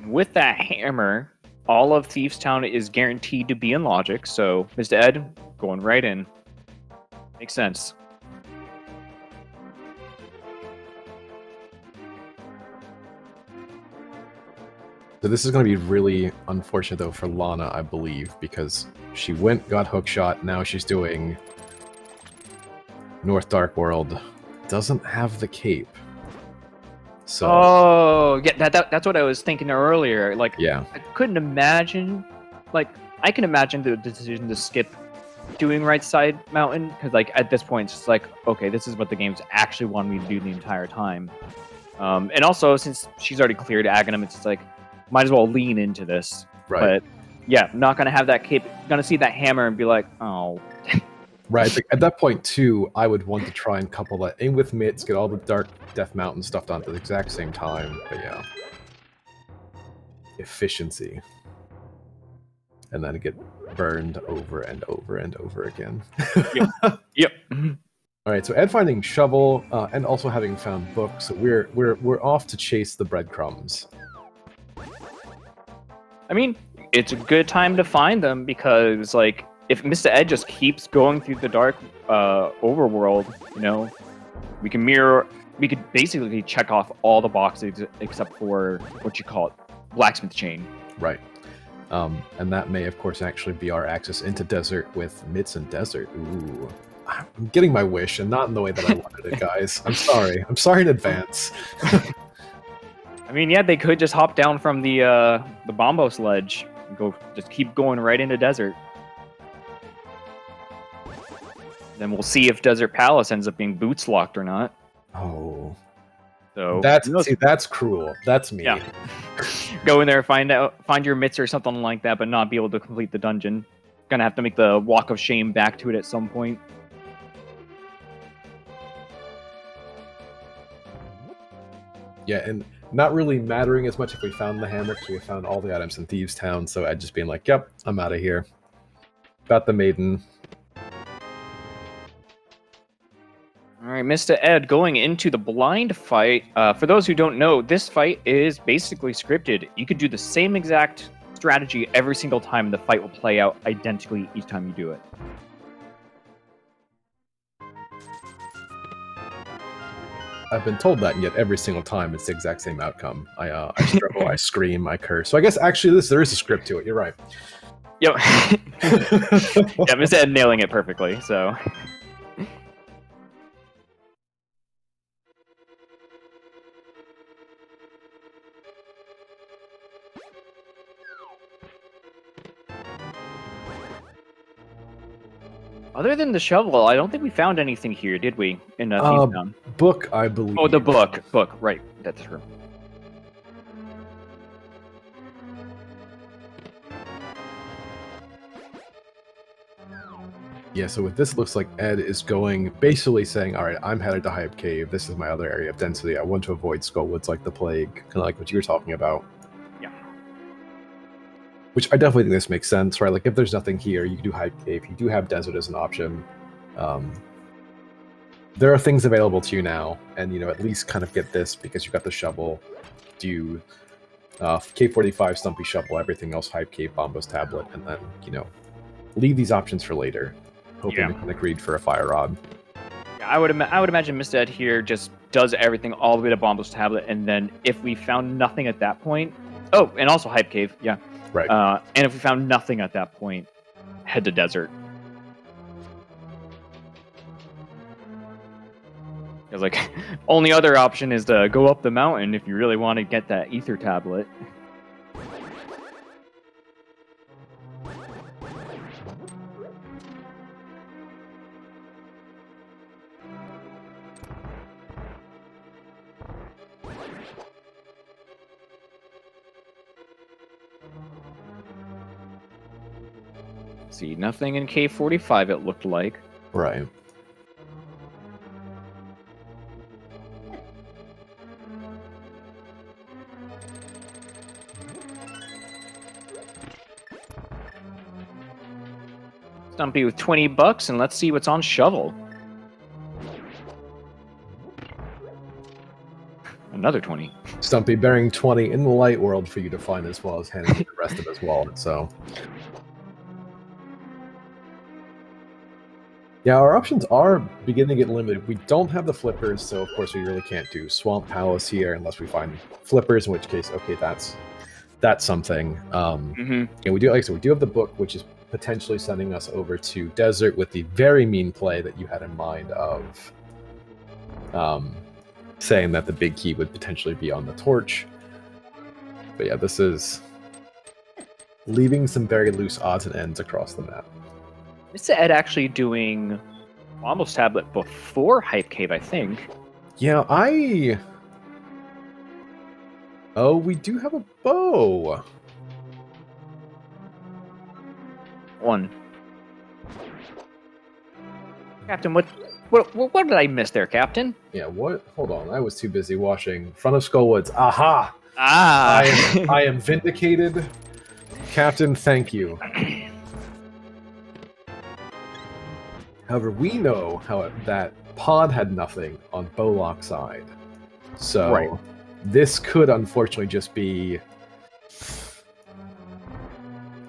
With that hammer, all of Thieves Town is guaranteed to be in logic, so Mr. Ed, going right in. Makes sense. So this is going to be really unfortunate, though, for Lana, I believe, because she went, got Hookshot, now she's doing North Dark World. Doesn't have the cape. So, oh, yeah, that's what I was thinking earlier. Like, yeah. I couldn't imagine, like, I can imagine the decision to skip doing right side mountain, because, like, at this point, it's just like, okay, this is what the game's actually wanted me to do the entire time. And also, since she's already cleared Aghanim, it's just like, might as well lean into this. Right. But, yeah, not going to have that cape, going to see that hammer and be like, oh. Right, like at that point, too, I would want to try and couple that in with mitts, get all the Dark Death Mountain stuff done at the exact same time, but yeah. Efficiency. And then get burned over and over and over again. Yep. Alright, so Ed finding shovel, and also having found books, so we're off to chase the breadcrumbs. I mean, it's a good time to find them, because, like, if Mr. Ed just keeps going through the dark overworld, you know, we could basically check off all the boxes except for what you call it, blacksmith chain. Right. And that may, of course, actually be our access into desert with mitts and desert. Ooh. I'm getting my wish, and not in the way that I wanted it, guys. I'm sorry. I'm sorry in advance. I mean, yeah, they could just hop down from the Bombo sledge and just keep going right into desert. Then we'll see if Desert Palace ends up being boots locked or not. Oh, so that's cruel. That's me. Yeah. Go in there, find your mitts or something like that, but not be able to complete the dungeon. Gonna have to make the walk of shame back to it at some point. Yeah, and not really mattering as much if we found the hammer, because we found all the items in Thieves Town. So I'd just being like, "Yep, I'm out of here." Got the maiden. All right, Mr. Ed, going into the blind fight. For those who don't know, this fight is basically scripted. You could do the same exact strategy every single time, and the fight will play out identically each time you do it. I've been told that, and yet every single time it's the exact same outcome. I struggle, I scream, I curse. So I guess actually there is a script to it. You're right. Yep. Yeah, Mr. Ed nailing it perfectly. So. Other than the shovel, I don't think we found anything here, did we? In Thieves Town. Book, I believe. Oh, the book. Book, right. That's true. Yeah, so what this looks like, Ed is going, basically saying, all right, I'm headed to Hype Cave. This is my other area of density. I want to avoid Skullwoods like the plague, kind of like what you were talking about. Yeah. Which I definitely think this makes sense, right? Like, if there's nothing here, you can do Hype Cave. You do have Desert as an option. There are things available to you now, and, you know, at least kind of get this because you've got the shovel. Do K45, Stumpy Shovel, everything else, Hype Cave, Bombo's Tablet, and then, you know, leave these options for later. Hoping to kind of greed for a Fire Rod. Yeah, I would imagine Mr. Ed here just does everything all the way to Bombo's Tablet, and then if we found nothing at that point... Oh, and also Hype Cave, yeah. Right. And if we found nothing at that point, head to Desert. Because, like, only other option is to go up the mountain if you really want to get that Ether Tablet. See, nothing in K45 it looked like. Right. Stumpy with $20, and let's see what's on Shovel. Another 20. Stumpy bearing 20 in the light world for you to find, as well as handing the rest of his wallet, so... Yeah, our options are beginning to get limited. We don't have the flippers, so of course we really can't do Swamp Palace here unless we find flippers, in which case, okay, that's something. And we do, like I said, we do have the book, which is potentially sending us over to Desert with the very mean play that you had in mind of saying that the big key would potentially be on the torch. But yeah, this is leaving some very loose odds and ends across the map. Mr. Ed actually doing Bombo's Tablet before Hype Cave, I think. Yeah, Oh, we do have a bow! One. Captain, what did I miss there, Captain? Yeah, what? Hold on, I was too busy watching Front of Skullwoods. Aha! Ah! I am vindicated. Captain, thank you. However, we know how that pod had nothing on Bowlock's side. So, this could unfortunately just be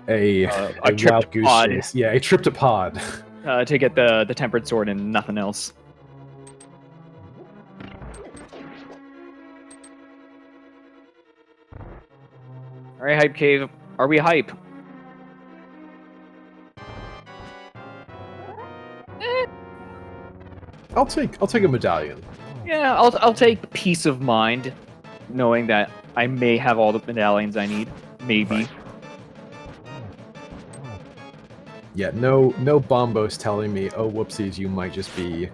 a trip wild to goose pod. chase. Yeah, a trip to pod. To get the Tempered Sword and nothing else. Alright, Hype Cave. Are we hype? I'll take a medallion. Yeah, I'll take peace of mind, knowing that I may have all the medallions I need. Maybe. Right. Yeah, no bombos telling me, oh whoopsies, you might just be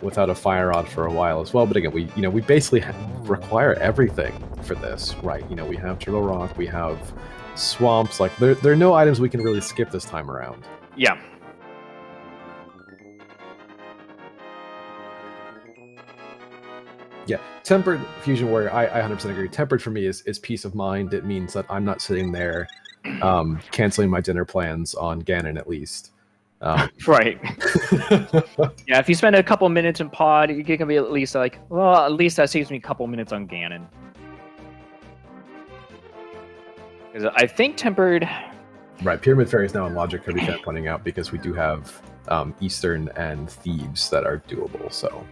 without a fire rod for a while as well. But again, we basically require everything for this, right? You know, we have Turtle Rock, we have swamps. Like there are no items we can really skip this time around. Yeah. Yeah, Tempered Fusion Warrior, I 100% agree. Tempered for me is peace of mind. It means that I'm not sitting there canceling my dinner plans on Ganon, at least. Right. Yeah, if you spend a couple minutes in pod, you can be at least like, well, at least that saves me a couple minutes on Ganon. Because I think Tempered... Right, Pyramid Fairy is now in Logic, Kirby Fan pointing out, because we do have Eastern and Thieves that are doable, so...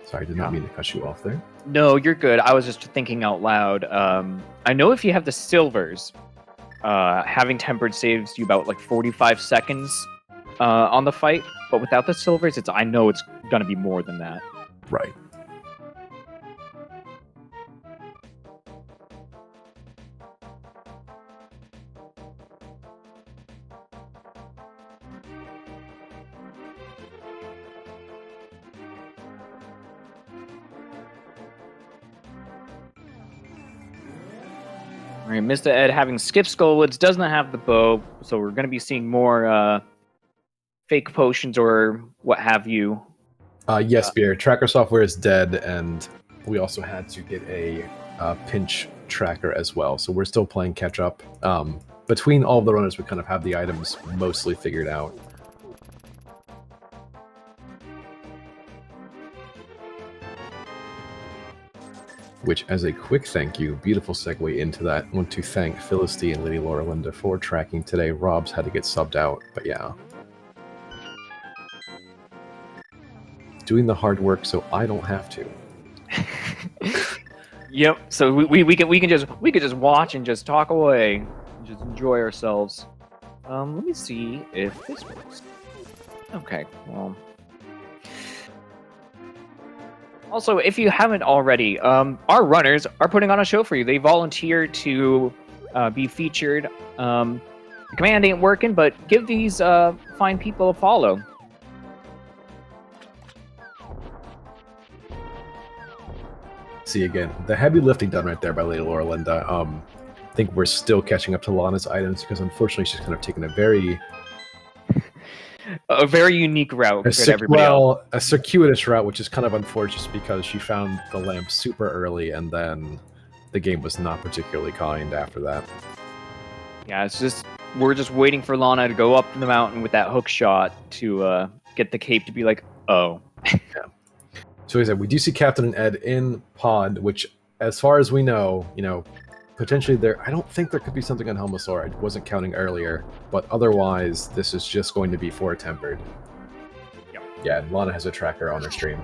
Sorry, I did not mean to cut you off there. No, you're good. I was just thinking out loud. I know if you have the silvers, having Tempered saves you about like 45 seconds on the fight, but without the silvers, I know it's going to be more than that. Right. All right, Mr. Ed having skipped Skullwoods, does not have the bow, so we're going to be seeing more fake potions or what have you. Yes, Beer. Tracker software is dead, and we also had to get a pinch tracker as well. So we're still playing catch up. Between all the runners, we kind of have the items mostly figured out. Which, as a quick thank you, beautiful segue into that, I want to thank Philistine and Lady Laura Linda for tracking today. Rob's had to get subbed out, but yeah. Doing the hard work so I don't have to. Yep. So we can just watch and just talk away, and just enjoy ourselves. Let me see if this works. Okay. Well. Also, if you haven't already, our runners are putting on a show for you. They volunteered to be featured. The command ain't working, but give these fine people a follow. See, again, the heavy lifting done right there by Lady Laura Linda. I think we're still catching up to Lana's items because unfortunately she's kind of taken a very unique route compared to everybody else. A circuitous route, which is kind of unfortunate because she found the lamp super early and then the game was not particularly kind after that. Yeah, it's just we're just waiting for Lana to go up the mountain with that hook shot to get the cape to be like, oh. Yeah. So as I said, we do see Captain and Ed in pod, which, as far as we know, potentially there. I don't think there could be something on Helmosaur. I wasn't counting earlier, but otherwise, this is just going to be four-tempered. Yep. Yeah, and Lana has a tracker on her stream.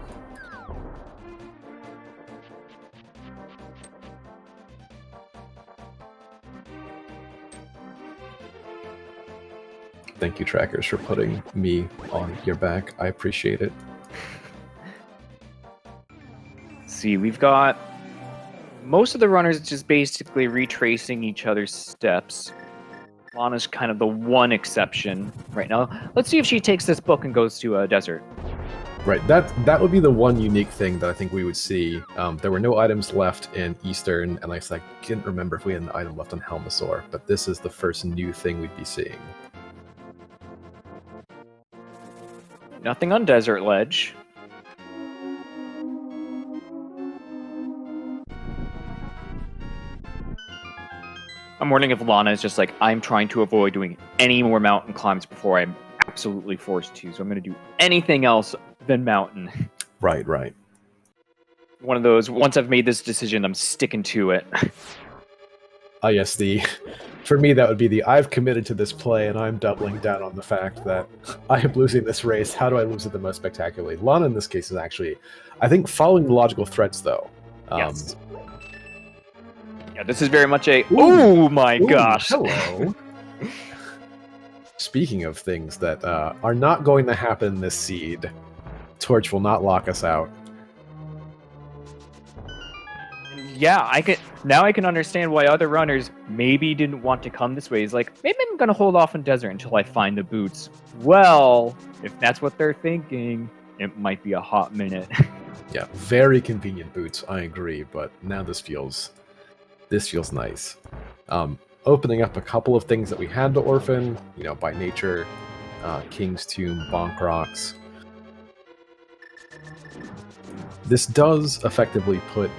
Thank you, trackers, for putting me on your back. I appreciate it. See, we've got most of the runners just basically retracing each other's steps. Lana's kind of the one exception right now. Let's see if she takes this book and goes to a desert. Right, that would be the one unique thing that I think we would see. There were no items left in Eastern, and I didn't remember if we had an item left on Helmosaur, but this is the first new thing we'd be seeing. Nothing on Desert Ledge. I'm wondering if Lana is just like, I'm trying to avoid doing any more mountain climbs before I'm absolutely forced to, so I'm going to do anything else than mountain. Right. One of those, once I've made this decision, I'm sticking to it. Yes, for me, that would be I've committed to this play, and I'm doubling down on the fact that I am losing this race. How do I lose it the most spectacularly? Lana, in this case, is actually, I think, following the logical threads, though. Yes. Yeah, this is very much a, oh my gosh. Hello. Speaking of things that are not going to happen this seed, Torch will not lock us out. Yeah, I can understand why other runners maybe didn't want to come this way. It's like, maybe I'm going to hold off in desert until I find the boots. Well, if that's what they're thinking, it might be a hot minute. Yeah, very convenient boots, I agree, but now this feels nice. Opening up a couple of things that we had to orphan, by nature, King's Tomb, Bonk Rocks. This does effectively put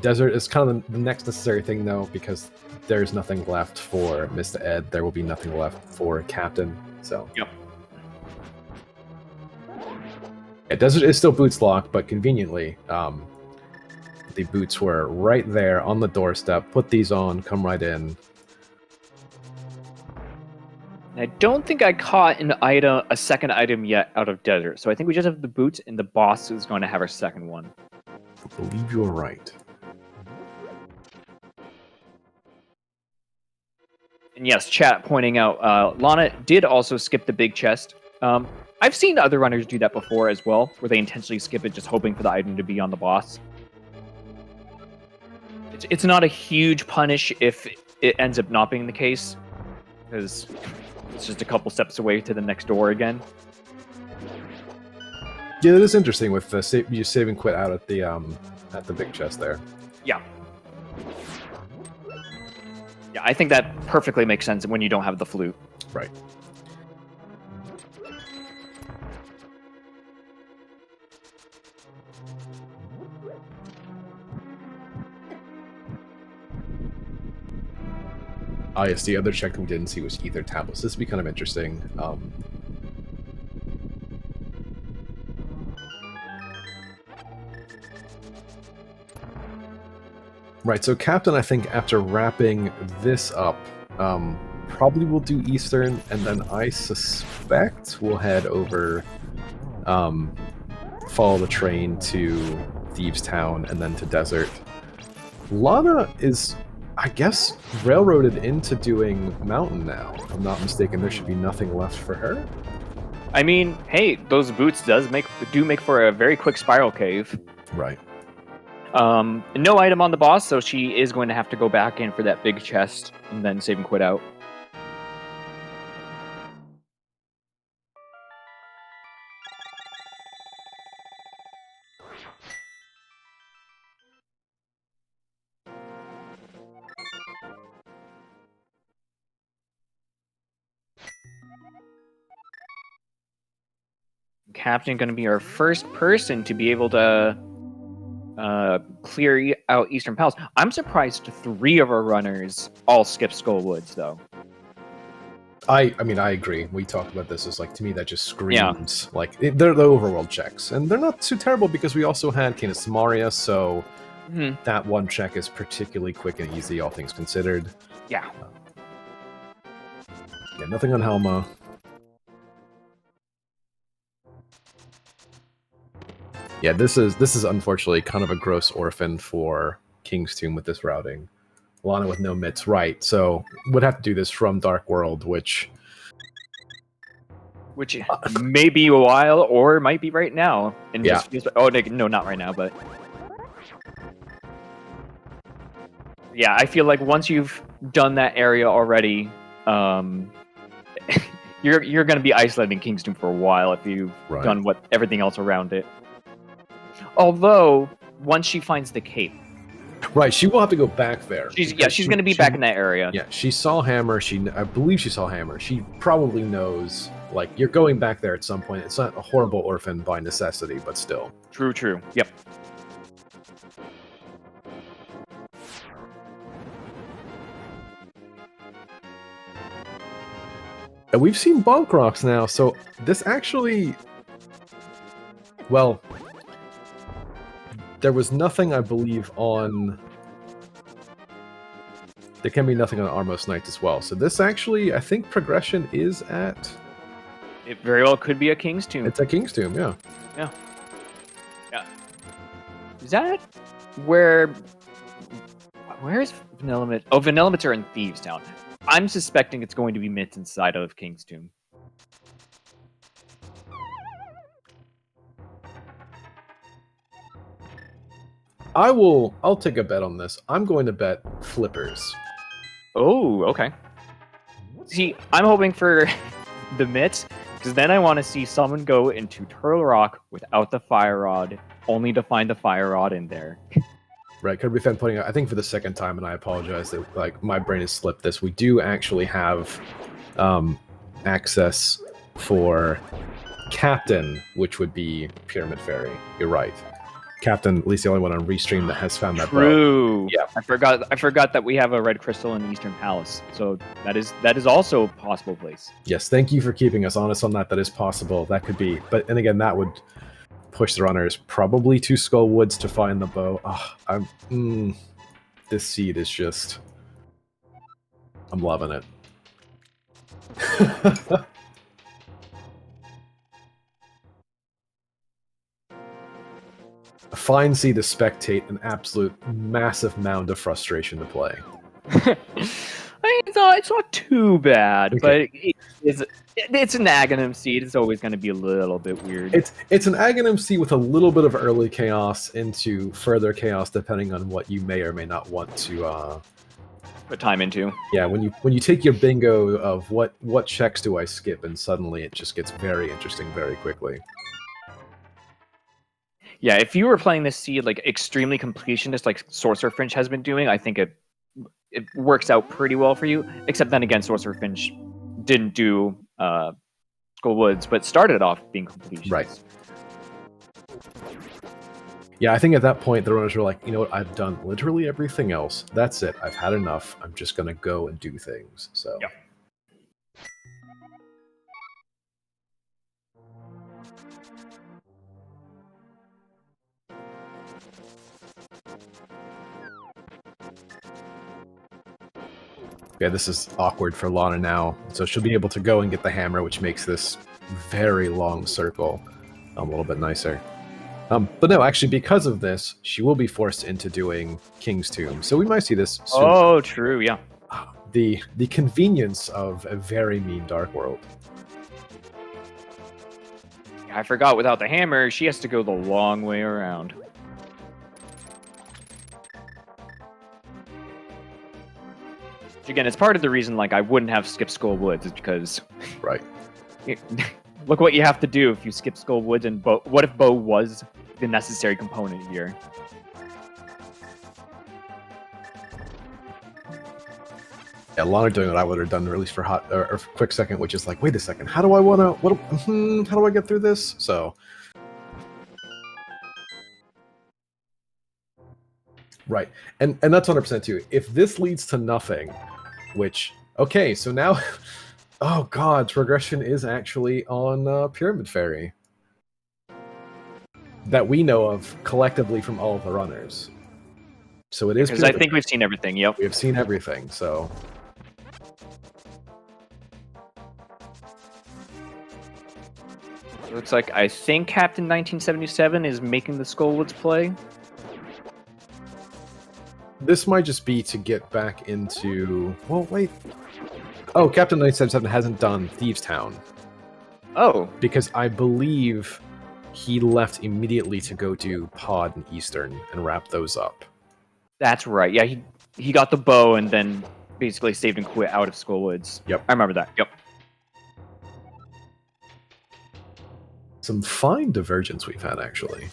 Desert is kind of the next necessary thing, though, because there's nothing left for Mr. Ed. There will be nothing left for Captain, so... Yep. Yeah, Desert is still boots locked, but conveniently, the boots were right there on the doorstep. Put these on, come right in. I don't think I caught a second item yet out of Desert, so I think we just have the boots, and the boss is going to have our second one. I believe you are right. And yes, chat pointing out, Lana did also skip the big chest. I've seen other runners do that before as well, where they intentionally skip it just hoping for the item to be on the boss. It's not a huge punish if it ends up not being the case, because it's just a couple steps away to the next door again. Yeah, that is interesting with you saving quit out at the big chest there. Yeah. Yeah, I think that perfectly makes sense when you don't have the flute. Right. Yes, the other check we didn't see was ether tablets. This would be kind of interesting. Right, so Captain, I think, after wrapping this up, probably will do Eastern, and then I suspect we'll head over, follow the train to Thieves Town, and then to Desert. Lana is, I guess, railroaded into doing Mountain now. If I'm not mistaken, there should be nothing left for her. I mean, hey, those boots do make for a very quick spiral cave. Right. No item on the boss, so she is going to have to go back in for that big chest and then save and quit out. Captain going to be our first person to be able to clear out Eastern Palace. I'm surprised 3 of our runners all skip Skull Woods, though. I mean, I agree. We talked about this as, like, to me, that just screams, like, they're the overworld checks. And they're not too terrible because we also had Canis Samaria, so that one check is particularly quick and easy, all things considered. Yeah. Yeah, nothing on Helma. Yeah, this is unfortunately kind of a gross orphan for King's Tomb with this routing. Lana with no mitts, right? So would have to do this from Dark World, which may be a while or might be right now. And yeah. No, not right now, but yeah, I feel like once you've done that area already, you're going to be isolated in King's Tomb for a while if you've done everything else around it. Although once she finds the cape. Right, she will have to go back there. She's going to be back in that area. Yeah, she saw Hammer. I believe she saw Hammer. She probably knows, like, you're going back there at some point. It's not a horrible orphan by necessity, but still. True. Yep. And we've seen Bonk Rocks now, so this actually... Well... There was nothing, I believe, on... There can be nothing on Armos Knights as well. So this actually, I think progression is at... It very well could be a King's Tomb. It's a King's Tomb, yeah. Yeah. Is that where... Where's Vanilla Mitts? Oh, Vanilla Mitts are in Thieves Town. I'm suspecting it's going to be Mitts inside of King's Tomb. I'll take a bet on this. I'm going to bet Flippers. Oh, okay. See, I'm hoping for the Mitts, because then I want to see someone go into Turtle Rock without the Fire Rod, only to find the Fire Rod in there. Right, Kirby Fan putting out, I think for the second time, and I apologize that, like, my brain has slipped this, we do actually have access for Captain, which would be Pyramid Fairy. You're right. Captain, at least the only one on Restream that has found that bow. True. Yeah, I forgot that we have a red crystal in Eastern Palace, so that is also a possible place. Yes, thank you for keeping us honest on that. That is possible. That could be, but and again, that would push the runners probably to Skull Woods to find the bow. Oh, this seed is just, I'm loving it. A fine seed to spectate, an absolute massive mound of frustration to play. It's not too bad, okay. But it's an Aghanim seed. It's always going to be a little bit weird. It's an Aghanim seed with a little bit of early chaos into further chaos, depending on what you may or may not want to put time into. Yeah, when you take your bingo of what checks do I skip, and suddenly it just gets very interesting very quickly. Yeah, if you were playing this seed like extremely completionist, like Sorcerer Fringe has been doing, I think it works out pretty well for you. Except then again, Sorcerer Finch didn't do Skull Woods, but started off being completions. Right. Yeah, I think at that point the runners were like, you know what, I've done literally everything else. That's it. I've had enough. I'm just gonna go and do things. So. Yeah. Yeah, this is awkward for Lana now. So she'll be able to go and get the hammer, which makes this very long circle a little bit nicer. But no, actually, because of this, she will be forced into doing King's Tomb. So we might see this soon. Oh, true, yeah. The convenience of a very mean Dark World. I forgot, without the hammer, she has to go the long way around. Again, it's part of the reason like I wouldn't have skipped Skull Woods, is because Right. Look what you have to do if you skip Skull Woods, and what if Bow was the necessary component here? Yeah, Lana doing what I would have done, or at least for a quick second, which is like, wait a second, how do I want to? How do I get through this? So. Right, and that's 100% too. If this leads to nothing, which okay, so now, oh god, progression is actually on Pyramid Fairy that we know of collectively from all of the runners. So it is because I think we've seen everything. Yep, we've seen everything. So looks like I think Captain 1977 is making the Skullwoods play. This might just be to get back into... Well, wait. Oh, Captain 977 hasn't done Thieves Town. Oh. Because I believe he left immediately to go do Pod and Eastern and wrap those up. That's right. Yeah, he got the bow and then basically saved and quit out of Skullwoods. Yep. I remember that. Yep. Some fine divergence we've had, actually.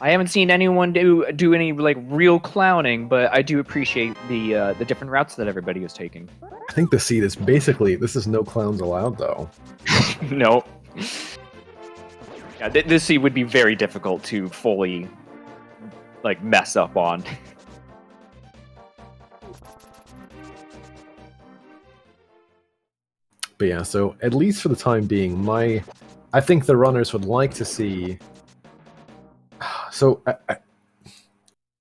I haven't seen anyone do any like real clowning, but I do appreciate the different routes that everybody is taking. I think the seed is basically, this is no clowns allowed, though. No. Yeah, this seed would be very difficult to fully like mess up on. But yeah, so at least for the time being, I think the runners would like to see. So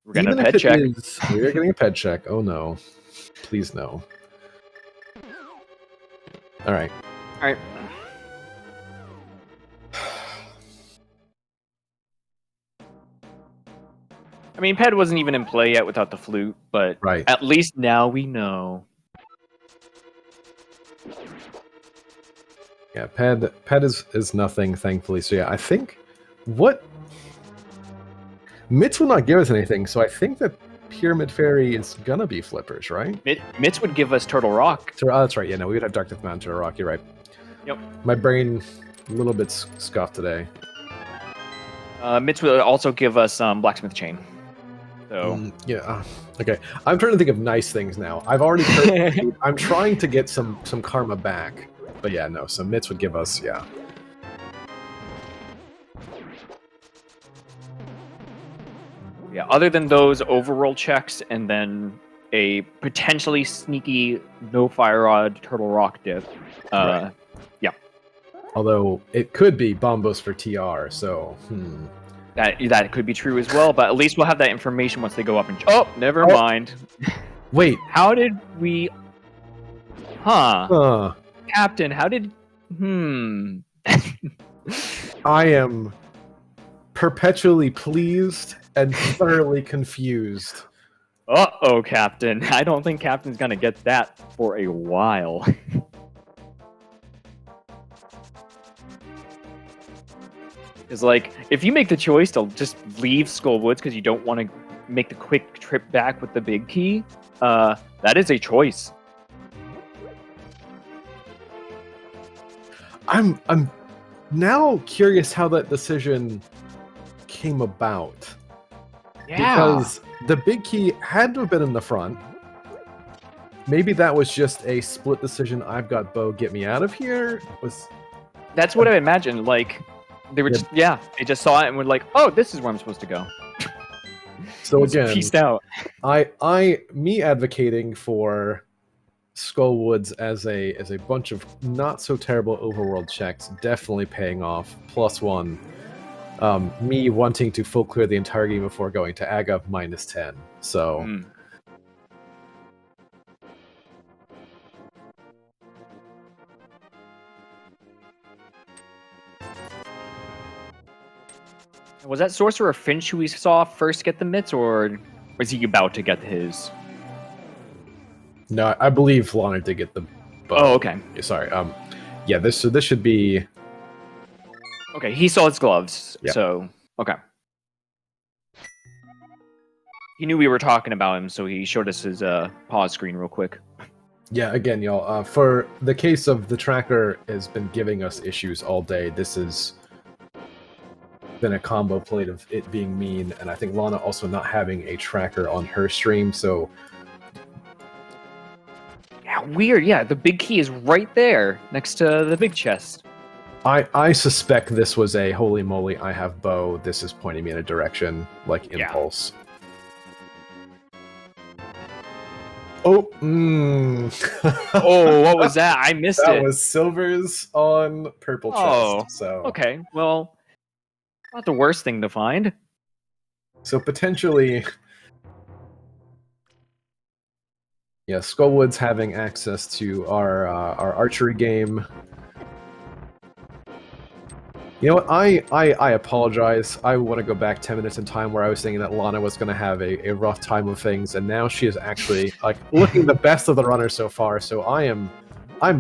we're getting a ped check. We're getting a ped check. Oh no, please no. All right. All right. I mean, ped wasn't even in play yet without the flute, but right. At least now we know. Yeah, ped is nothing, thankfully. So yeah, I think what Mitz will not give us anything, so I think that Pyramid Fairy is gonna be flippers, right? Mitz would give us Turtle Rock. So, that's right. Yeah, no, we would have Dark Death Mountain, Turtle Rock. You're right. Yep. My brain a little bit scuffed today. Mitz would also give us Blacksmith Chain. So yeah. Okay. I'm trying to think of nice things now. I've already heard. I'm trying to get some karma back. But yeah, no. So Mitz would give us, yeah. Yeah, other than those overroll checks and then a potentially sneaky no fire rod Turtle Rock dip. Right. Yeah. Although it could be Bombos for TR, so That could be true as well, but at least we'll have that information once they go up and never mind. Wait. How did we Captain, how did I am perpetually pleased and thoroughly confused. Uh-oh, Captain. I don't think Captain's gonna get that for a while. Because, like, if you make the choice to just leave Skullwoods because you don't want to make the quick trip back with the big key, that is a choice. I'm now curious how that decision came about. Yeah. Because the big key had to have been in the front. Maybe that was just a split decision. I've got Bo, get me out of here. That's what I imagined. Like, they were just, they just saw it and were like, oh, this is where I'm supposed to go. So again, pieced out. Me advocating for Skullwoods as a bunch of not so terrible overworld checks, definitely paying off. +1. Me wanting to full clear the entire game before going to Aga -10. So. Was that Sorcerer Finch who we saw first get the mitts, or was he about to get his? No, I believe Lana did get the bow. Oh, okay. Sorry. Yeah. This should be. Okay, he saw his gloves. Yeah. So okay. He knew we were talking about him, so he showed us his pause screen real quick. Yeah. Again, y'all. For the case of the tracker has been giving us issues all day. This has been a combo plate of it being mean, and I think Lana also not having a tracker on her stream. So. Yeah, weird. Yeah, the big key is right there next to the big chest. I suspect this was a holy moly, I have bow. This is pointing me in a direction, like impulse. Oh, Oh, what was that? I missed it. That was silvers on purple chest. So okay, well, not the worst thing to find. So potentially, yeah, Skullwoods having access to our archery game. You know what? I apologize. I want to go back 10 minutes in time where I was thinking that Lana was going to have a rough time of things, and now she is actually like looking the best of the runners so far. So I'm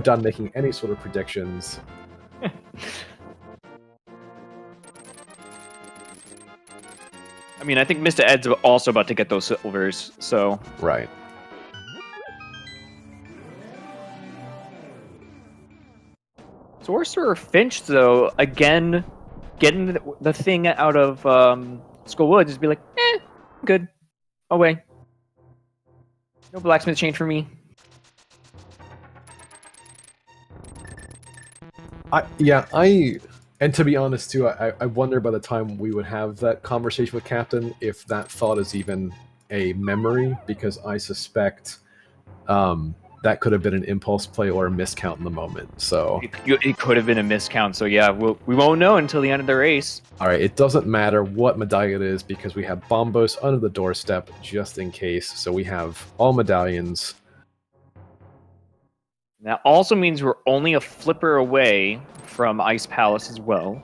done making any sort of predictions. I mean, I think Mr. Ed's also about to get those silvers, so right. Sorcerer Finch, though, again, getting the thing out of Skullwoods, just be like, good. Away. No blacksmith chain for me. And to be honest too, I wonder by the time we would have that conversation with Captain if that thought is even a memory, because I suspect that could have been an impulse play or a miscount in the moment. So it could have been a miscount. So yeah, we won't know until the end of the race. All right, it doesn't matter what medallion it is because we have Bombos under the doorstep just in case. So we have all medallions. That also means we're only a flipper away from Ice Palace as well.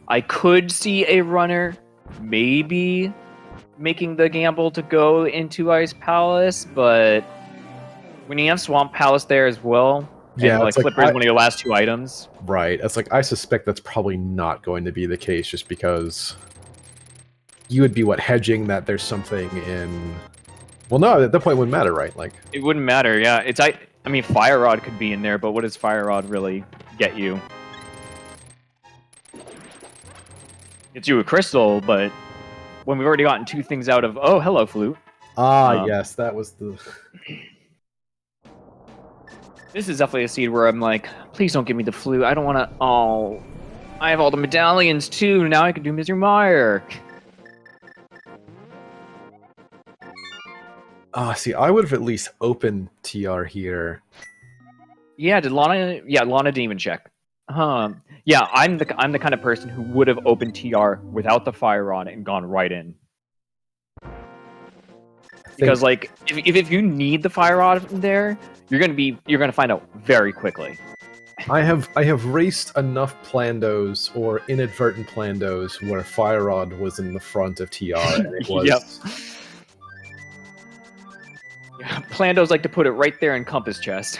I could see a runner maybe making the gamble to go into Ice Palace, but when you have Swamp Palace there as well, yeah, and like Flipper is one of your last two items. Right. It's like I suspect that's probably not going to be the case just because you would be hedging that there's something in. Well, no, at that point it wouldn't matter, right? Like it wouldn't matter, yeah. I mean, Fire Rod could be in there, but what does Fire Rod really get you? Gets you a crystal, but when we've already gotten two things out of, oh, hello, Flute. Yes, that was the. This is definitely a seed where I'm like, please don't give me the Flute. I don't want to. Oh, I have all the medallions too. Now I can do Mr. Meyer. See, I would have at least opened TR here. Yeah, did Lana? Yeah, Lana didn't even check. Yeah, I'm the kind of person who would have opened TR without the Fire Rod and gone right in. Because like, if you need the Fire Rod in there, you're gonna find out very quickly. I have raced enough Plandos or inadvertent Plandos where Fire Rod was in the front of TR and it was. Yep. Plandos like to put it right there in Compass Chest.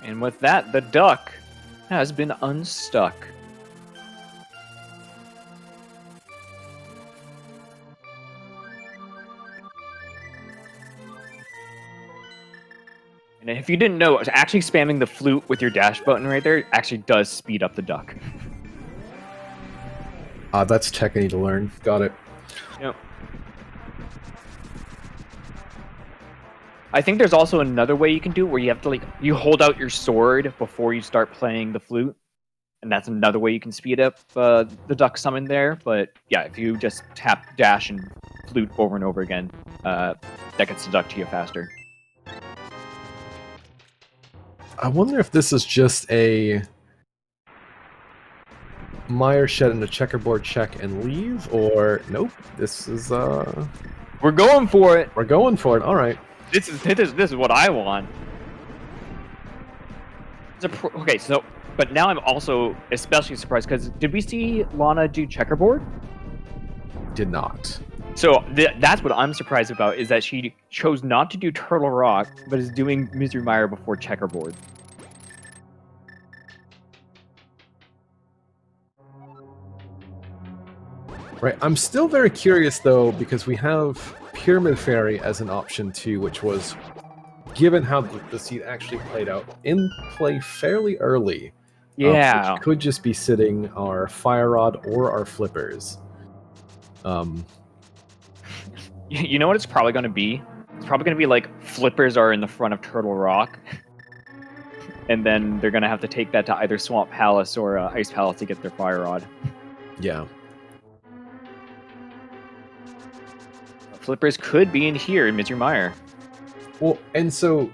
And with that, the duck has been unstuck. if you didn't know, actually spamming the flute with your dash button right there actually does speed up the duck. That's tech I need to learn. Got it. Yep. I think there's also another way you can do it where you have to you hold out your sword before you start playing the flute, and that's another way you can speed up the duck summon there. But yeah, if you just tap dash and flute over and over again, that gets the duck to you faster. I wonder if this is just a Meyer shed and a checkerboard check and leave, or nope. This is We're going for it. We're going for it. All right. This is what I want. Okay, so but now I'm also especially surprised because did we see Lana do checkerboard? Did not. So that's what I'm surprised about is that she chose not to do Turtle Rock, but is doing Misery Mire before checkerboard. Right. I'm still very curious though because we have Pyramid Fairy as an option too, which was, given how the seed actually played out, in play fairly early. Yeah. Which could just be sitting our Fire Rod or our Flippers. You know what it's probably going to be? It's probably going to be like Flippers are in the front of Turtle Rock. And then they're going to have to take that to either Swamp Palace or Ice Palace to get their Fire Rod. Yeah. Flippers could be in here in Misery Mire. Well, and so,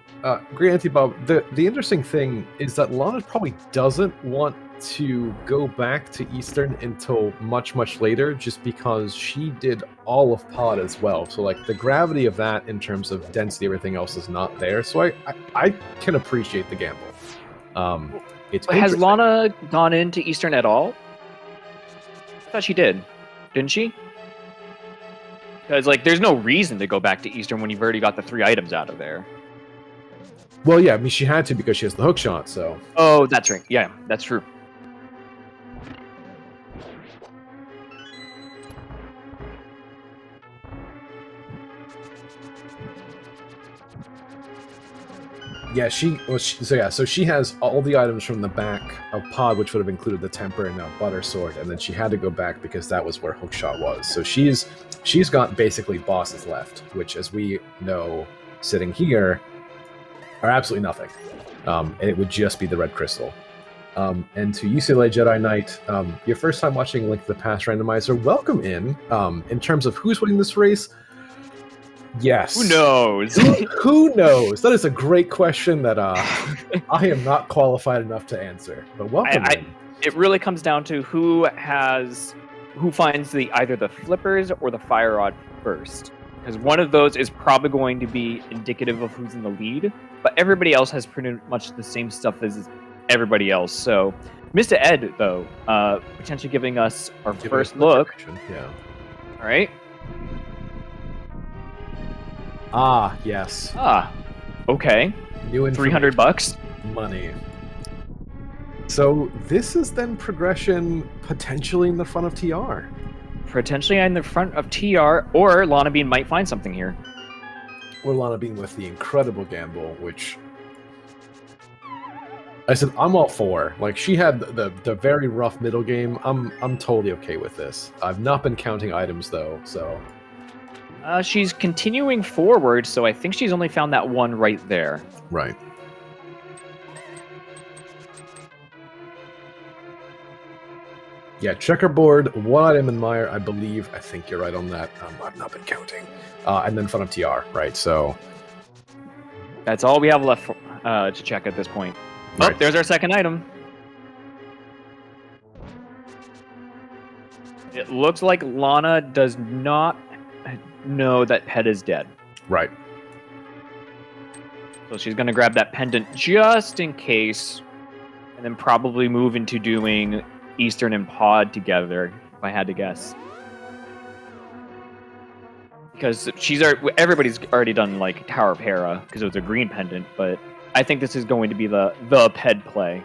Great Anti-Bob, the interesting thing is that Lana probably doesn't want to go back to Eastern until much, much later, just because she did all of Pod as well. So, like, the gravity of that in terms of density, everything else is not there. So I can appreciate the gamble. Has Lana gone into Eastern at all? I thought she did. Didn't she? Because, like, there's no reason to go back to Eastern when you've already got the 3 items out of there. Well, yeah, I mean, she had to because she has the Hookshot, so... Oh, that's right. Yeah, that's true. Yeah, so she has all the items from the back of Pod, which would have included the Temper and Butter Sword, and then she had to go back because that was where Hookshot was. So she's got basically bosses left, which, as we know, sitting here, are absolutely nothing. And it would just be the Red Crystal. And to UCLA Jedi Knight, your first time watching Link to the Past Randomizer, welcome in. In terms of who's winning this race, yes. Who knows? Who knows? That is a great question that I am not qualified enough to answer. But welcome in. It really comes down to who finds either the Flippers or the Fire Rod first. Because one of those is probably going to be indicative of who's in the lead, but everybody else has pretty much the same stuff as everybody else. So, Mr. Ed, though, potentially giving us our first look. Yeah. All right. Ah, yes. Ah, okay. New $300. Money. So this is then progression potentially in the front of TR. Potentially in the front of TR, or Lana Bean might find something here. Or Lana Bean with the incredible gamble, which I said I'm all for. Like, she had the very rough middle game. I'm totally okay with this. I've not been counting items though, so. She's continuing forward, so I think she's only found that one right there. Right. Yeah, checkerboard, 1 item in Mire, I believe. I think you're right on that. I've not been counting. And then front of TR, right? So that's all we have left to check at this point. Right. Oh, there's our second item. It looks like Lana does not know that Pet is dead. Right. So she's going to grab that pendant just in case, and then probably move into doing Eastern and Pod together, if I had to guess. Because everybody's already done like Tower of Hera because it was a green pendant, but I think this is going to be the Ped play.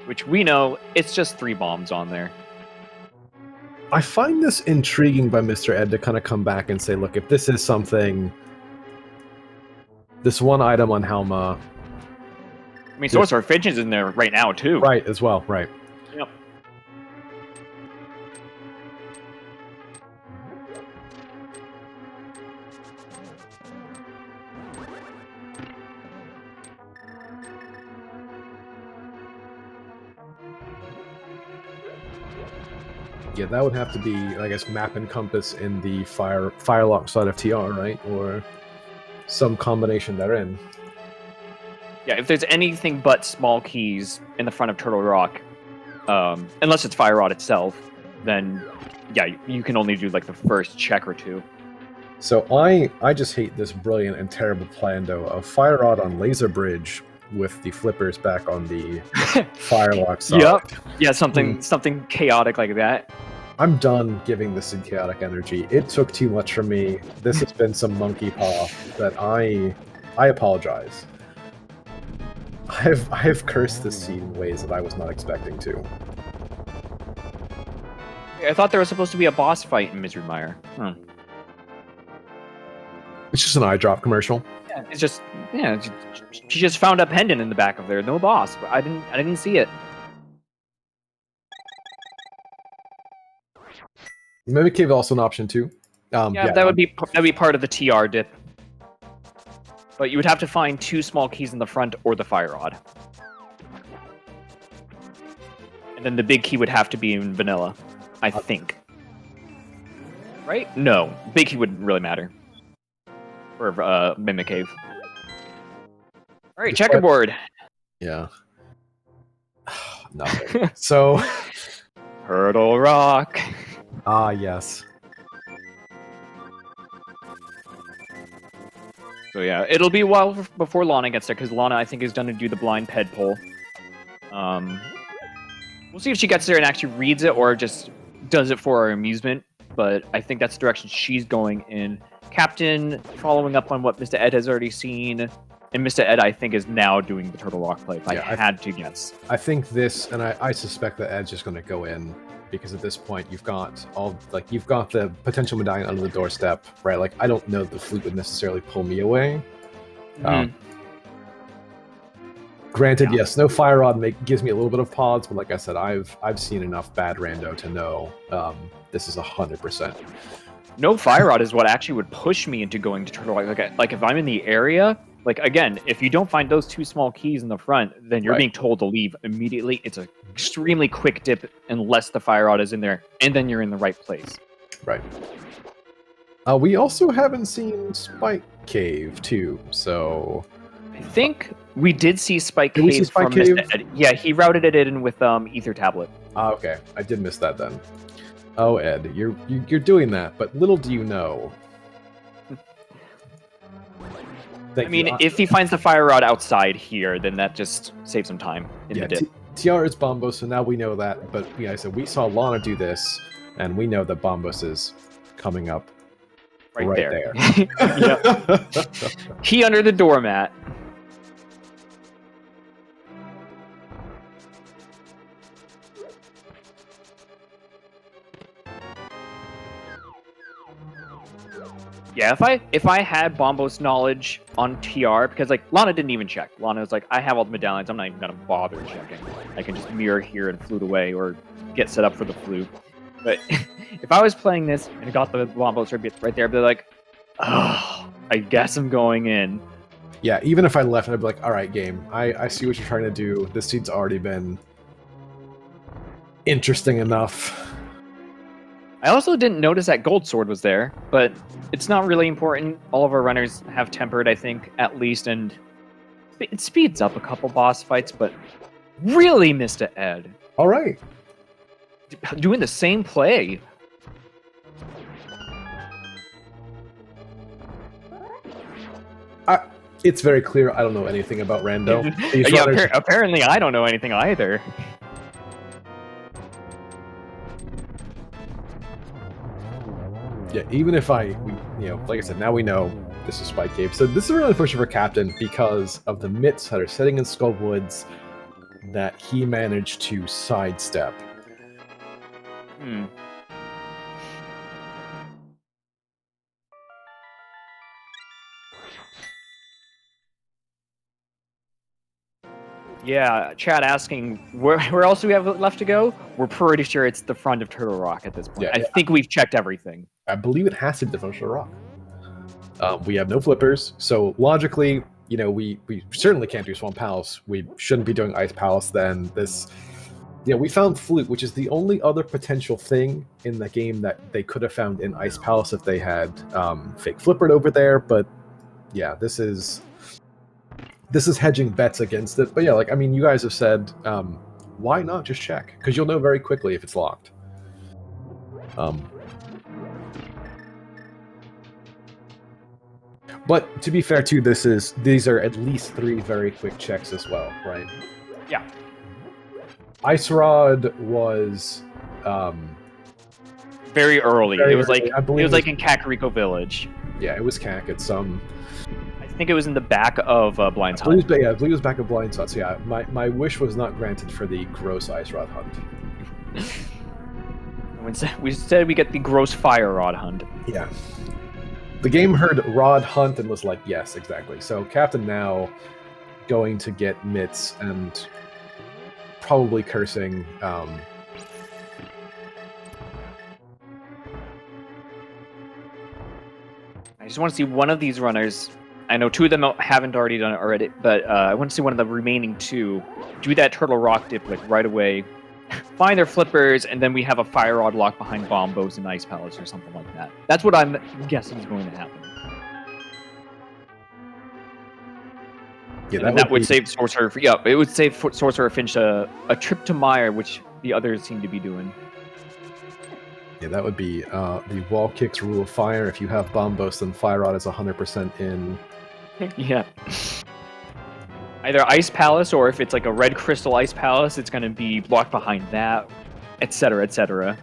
Which we know, it's just 3 bombs on there. I find this intriguing by Mr. Ed to kind of come back and say, look, if this is something This one item on Halma. I mean, Sorcerer Finch is in there right now, too. Right, as well, right. Yep. Yeah, that would have to be, I guess, map and compass in the Firelock side of TR, right? Or some combination therein. Yeah, if there's anything but small keys in the front of Turtle Rock, unless it's Fire Rod itself, then yeah, you can only do like the first check or two. So I just hate this brilliant and terrible plan, though, of Fire Rod on Laser Bridge with the flippers back on the Firelock side. Yep. Yeah, something chaotic like that. I'm done giving this in chaotic energy. It took too much from me. This has been some monkey paw that I apologize. I've cursed this seed in ways that I was not expecting to. I thought there was supposed to be a boss fight in Misery Mire. It's just an eye drop commercial. Yeah, it's just she just found a pendant in the back of there. No boss. I didn't see it. Mimic Cave also an option too. Yeah, that'd be part of the TR dip. But you would have to find 2 small keys in the front or the Fire Rod. And then the big key would have to be in vanilla, I think. Right? No, big key wouldn't really matter. For Mimic Cave. Alright, checkerboard. Yeah. Nothing. So Turtle Rock. Ah, yes. So yeah, it'll be a while before Lana gets there, because Lana, I think, is going to do the blind ped pull. We'll see if she gets there and actually reads it, or just does it for our amusement, but I think that's the direction she's going in. Captain, following up on what Mr. Ed has already seen, and Mr. Ed, I think, is now doing the Turtle Rock play, if I had to guess. I think this, and I suspect that Ed's just going to go in, because at this point you've got the potential medallion under the doorstep, right? Like, I don't know that the flute would necessarily pull me away. Granted, yes, no Fire Rod gives me a little bit of pause, but like I said, I've seen enough bad rando to know this is 100%. No Fire Rod is what actually would push me into going to Turtle Rock. Like if I'm in the area, like again, if you don't find those 2 small keys in the front, then you're being told to leave immediately. It's an extremely quick dip unless the Fire Rod is in there, and then you're in the right place. Right. We also haven't seen Spike Cave too, so I think we did see Spike Cave from Mr. Ed. Yeah, he routed it in with Ether Tablet. Okay, I did miss that then. Oh, Ed, you're doing that, but little do you know. I mean, if he finds the Fire Rod outside here, then that just saves some time in the dip. TR is Bombos, so now we know that. But yeah, I said we saw Lana do this, and we know that Bombos is coming up right there. Key under the doormat. Yeah, if I had Bombos knowledge on TR, because like Lana didn't even check. Lana was like, I have all the medallions, I'm not even gonna bother checking. I can just mirror here and flute away, or get set up for the flute. But if I was playing this and I got the Bombos right there, I'd be like, oh, I guess I'm going in. Yeah, even if I left, I'd be like, all right, game. I see what you're trying to do. This seed's already been interesting enough. I also didn't notice that Gold Sword was there, but it's not really important. All of our runners have Tempered, I think, at least, and it speeds up a couple boss fights, but really, Mr. Ed. All right. Doing the same play. It's very clear I don't know anything about rando. Yeah, apparently I don't know anything either. Yeah, even if like I said, now we know this is Spike Cave. So this is really unfortunate for Captain because of the mitts that are sitting in Skull Woods that he managed to sidestep. Yeah, Chad asking where else do we have left to go? We're pretty sure it's the front of Turtle Rock at this point. Yeah, I think we've checked everything. I believe it has to be the front of Turtle Rock. We have no flippers, so logically, you know, we certainly can't do Swamp Palace. We shouldn't be doing Ice Palace then. This, yeah, we found Flute, which is the only other potential thing in the game that they could have found in Ice Palace if they had fake flippered over there. But yeah, this is hedging bets against it. But yeah, like, I mean, you guys have said, why not just check? Because you'll know very quickly if it's locked. But to be fair too, these are at least 3 very quick checks as well, right? Yeah. Ice Rod was very early. Very it was early. like it was like in Kakariko Village. Yeah, it was Kak. It's I think it was in the back of Blind's Hut. Yeah, I believe it was back of Blind's Hut. So yeah, my wish was not granted for the gross Ice Rod hunt. We said we get the gross Fire Rod hunt. Yeah. The game heard Rod Hunt and was like, yes, exactly. So Captain now going to get mitts and probably cursing. I just want to see one of these runners. I know 2 of them haven't already done it already, but I want to see one of the remaining 2 do that Turtle Rock dip like right away, find their flippers, and then we have a Fire Rod lock behind Bombos and Ice Palace or something like that. That's what I'm guessing is going to happen. Yeah, that would save Sorcerer. Yeah, it would save Sorcerer Finch a trip to Mire, which the others seem to be doing. Yeah, that would be the Wall Kicks Rule of Fire. If you have Bombos, then Fire Rod is 100% in. Yeah. Either Ice Palace, or if it's like a Red Crystal Ice Palace, it's going to be blocked behind that, etc., etc.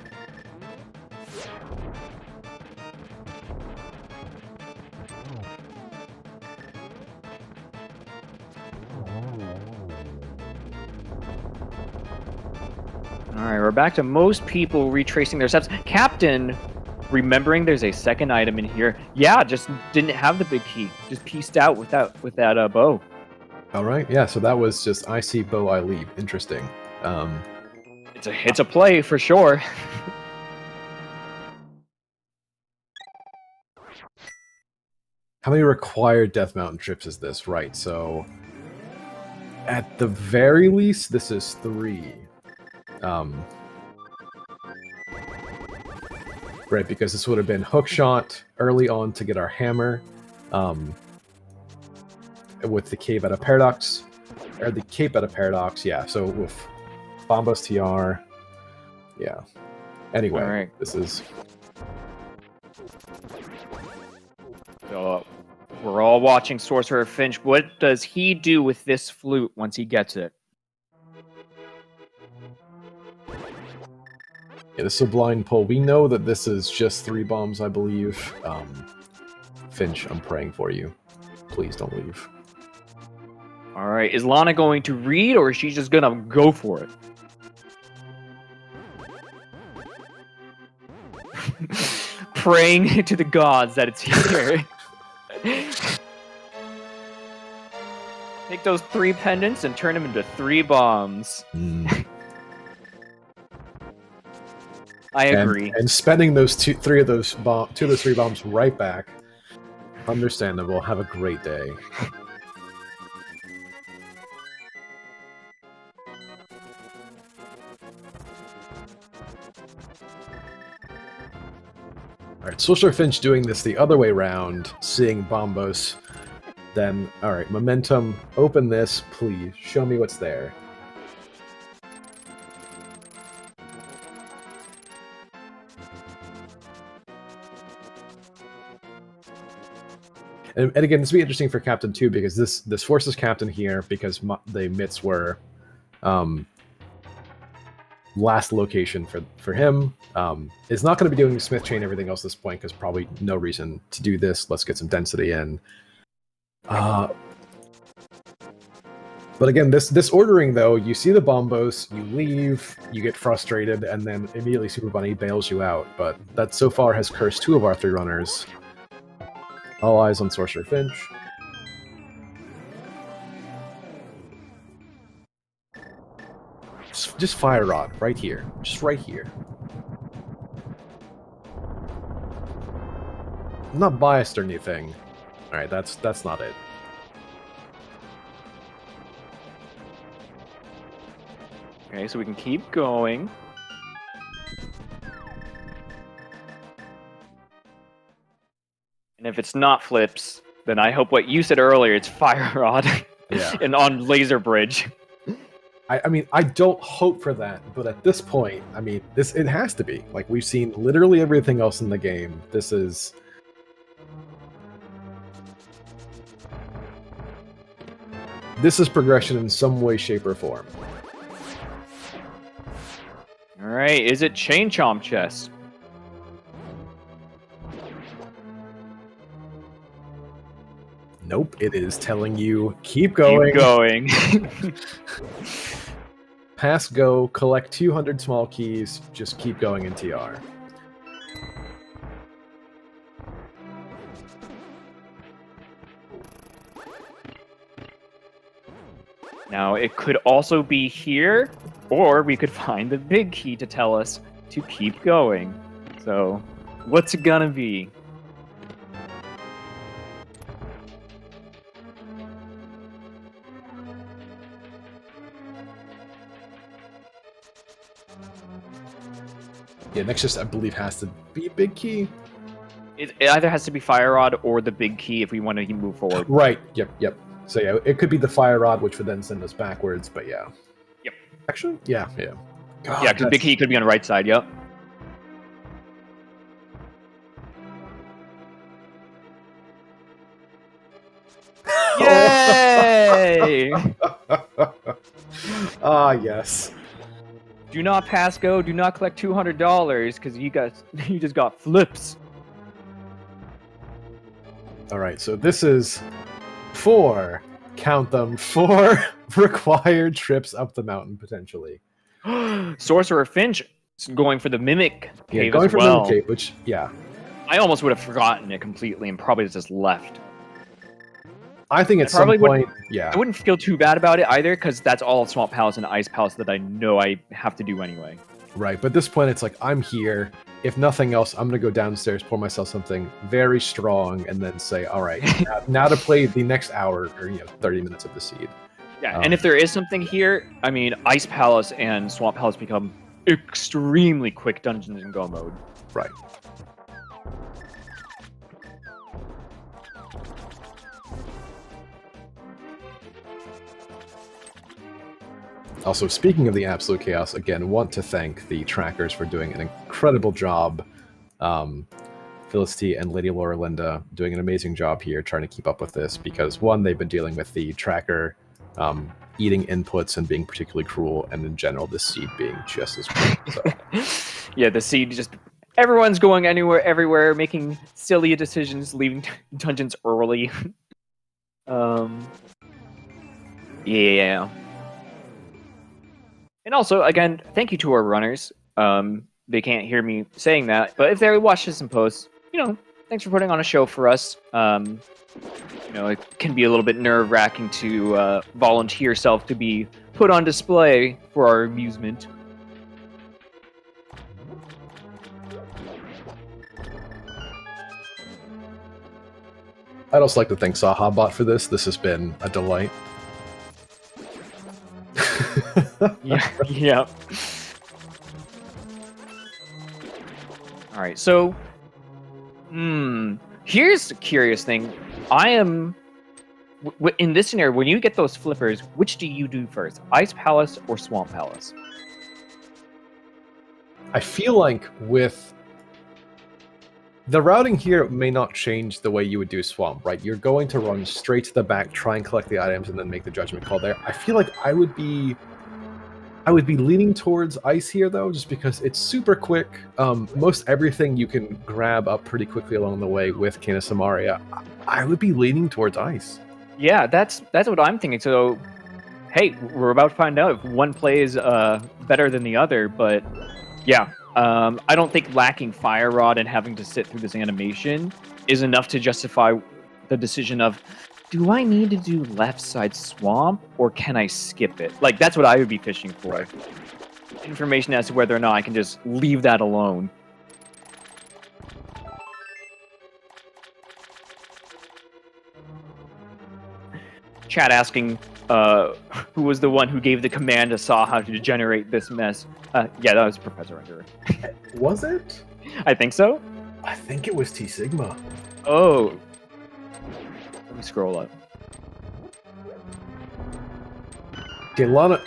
Alright, we're back to most people retracing their steps. Captain, remembering there's a second item in here. Yeah, just didn't have the big key. Just pieced out with that bow. Alright, yeah, so that was just I see bow, I leave. Interesting. It's a play for sure. How many required Death Mountain trips is this? Right, so at the very least, this is 3. Right, because this would have been Hookshot early on to get our hammer, with the cave at a paradox, or the cape at a paradox, yeah. So with Bombos TR, yeah. Anyway, right. This is. So we're all watching Sorcerer Finch. What does he do with this flute once he gets it? Yeah, this is a blind pull. We know that this is just 3 bombs, I believe. Finch, I'm praying for you. Please don't leave. All right, is Lana going to read, or is she just gonna go for it? Praying to the gods that it's here. Take those 3 pendants and turn them into 3 bombs. I agree. And spending those 2 of those 3 bombs right back. Understandable. Have a great day. Alright, Sorcerer Finch doing this the other way around, seeing Bombos. Then, alright, Momentum, open this, please. Show me what's there. And again, this will be interesting for Captain too, because this forces Captain here, because the mitts were last location for him. Is not going to be doing Smith Chain everything else at this point, because probably no reason to do this. Let's get some density in. But again, this ordering though, you see the Bombos, you leave, you get frustrated, and then immediately Super Bunny bails you out. But that so far has cursed 2 of our 3 runners. All eyes on Sorcerer Finch. Just Fire Rod right here. Just right here. I'm not biased or anything. Alright, that's not it. Okay, so we can keep going. And if it's not flips, then I hope what you said earlier, it's Fire Rod. Yeah. And on Laser Bridge. I mean, I don't hope for that, but at this point, I mean, it has to be. Like, we've seen literally everything else in the game. This is... This is progression in some way, shape, or form. Alright, is it Chain Chomp Chess? Nope, it is telling you, keep going. Keep going. Pass go, collect 200 small keys, just keep going in TR. Now, it could also be here, or we could find the big key to tell us to keep going. So, what's it gonna be? Yeah, next just, I believe, has to be a big key. It either has to be Fire Rod or the big key if we want to move forward. Right, yep. So yeah, it could be the Fire Rod, which would then send us backwards, but yeah. Yep. Actually, yeah. God, Yeah, because the big key could be on the right side, yep. Yay! Ah, yes. Do not pass go, do not collect $200, because you just got flips. Alright, so this is 4, count them, 4 required trips up the mountain, potentially. Sorcerer Finch is going for the Mimic Yeah, Cave going as for well. Mimic Cave, which, yeah. I almost would have forgotten it completely and probably just left. I think at some point, yeah. I wouldn't feel too bad about it either, because that's all Swamp Palace and Ice Palace that I know I have to do anyway. Right, but at this point, it's like, I'm here. If nothing else, I'm going to go downstairs, pour myself something very strong, and then say, all right, now to play the next hour, or 30 minutes of the seed. Yeah, and if there is something here, I mean, Ice Palace and Swamp Palace become extremely quick Dungeons and Go mode. Right. Also, speaking of the absolute chaos, again, want to thank the trackers for doing an incredible job. Felicity and Lady Laura Linda doing an amazing job here trying to keep up with this because, one, they've been dealing with the tracker eating inputs and being particularly cruel, and in general, the seed being just as cruel. So. Yeah, the seed just... Everyone's going everywhere, making silly decisions, leaving dungeons early. Yeah. And also, again, thank you to our runners. They can't hear me saying that, but if they watch this in post, thanks for putting on a show for us. It can be a little bit nerve-wracking to volunteer yourself to be put on display for our amusement. I'd also like to thank SahaBot for this. This has been a delight. Yeah. All right, so here's a curious thing. I am in this scenario, when you get those flippers, which do you do first, Ice Palace or Swamp Palace? I feel like with the routing here, it may not change the way you would do Swamp, right? You're going to run straight to the back, try and collect the items, and then make the judgment call there. I feel like I would be leaning towards Ice here, though, just because it's super quick. Most everything you can grab up pretty quickly along the way with Cane of Samaria. I would be leaning towards Ice. Yeah, that's what I'm thinking. So, hey, we're about to find out if one play is better than the other, but yeah. I don't think lacking Fire Rod and having to sit through this animation is enough to justify the decision of, do I need to do left side swamp, or can I skip it? Like, that's what I would be fishing for. Right. Information as to whether or not I can just leave that alone. Chat asking who was the one who gave the command to Saw to generate this mess. Yeah, that was Professor Under. Was it? I think so. I think it was T Sigma. Oh. Let me scroll up. Okay, Lana.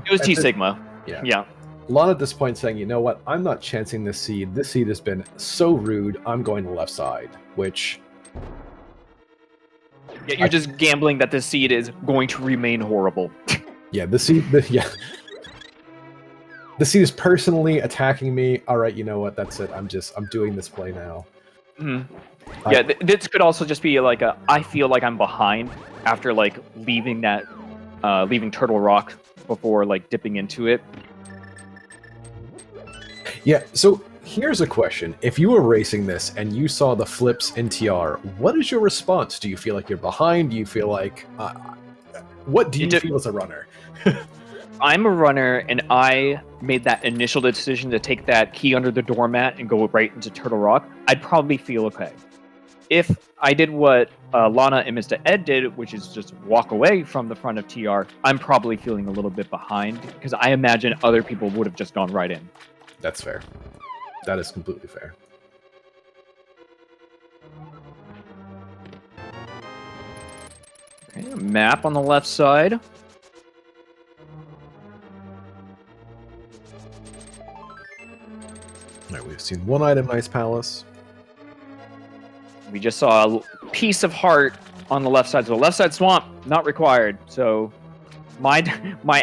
It was T Sigma. Yeah. Lana at this point saying, you know what? I'm not chancing this seed. This seed has been so rude. I'm going to left side, which. Yeah, you're just gambling that this seed is going to remain horrible. Yeah, the seed is personally attacking me. All right, you know what? That's it. I'm doing this play now. Mm-hmm. Yeah, this could also just be like I feel like I'm behind after like leaving Turtle Rock before like dipping into it. Yeah, so here's a question. If you were racing this and you saw the flips in TR, what is your response? Do you feel like you're behind? Do you feel like... what do you feel as a runner? I'm a runner, and I made that initial decision to take that key under the doormat and go right into Turtle Rock. I'd probably feel okay. If I did what Lana and Mr. Ed did, which is just walk away from the front of TR, I'm probably feeling a little bit behind, because I imagine other people would have just gone right in. That's fair. That is completely fair. Okay, a map on the left side. Alright, we've seen one item, Ice Palace. We just saw a piece of heart on the left side. So left side swamp, not required. So my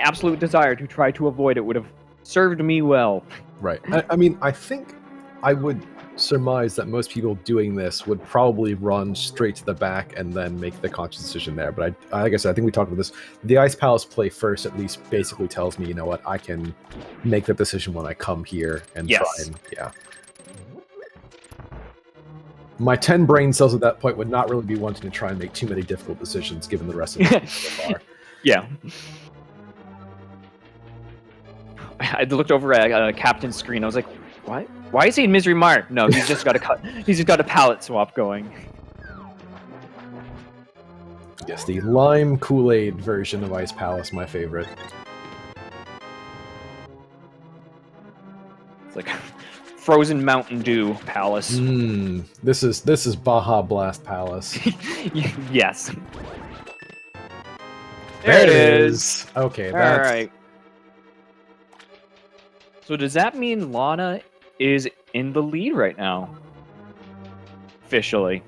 absolute desire to try to avoid it would have served me well. Right. I mean, I think I would surmise that most people doing this would probably run straight to the back and then make the conscious decision there. But like I said, I think we talked about this. The Ice Palace play first at least basically tells me, you know what, I can make that decision when I come here and try and, yeah. My 10 brain cells at that point would not really be wanting to try and make too many difficult decisions given the rest of the so far. Yeah. I looked over at Captain's screen. I was like, "What? Why is he in Misery Mire?" No, he's just got he's just got a palette swap going. Yes, the lime Kool-Aid version of Ice Palace, my favorite. It's like frozen Mountain Dew Palace. This is Baja Blast Palace. Yes. There it is. Okay, that's... All right. So does that mean Lana is in the lead right now? Officially.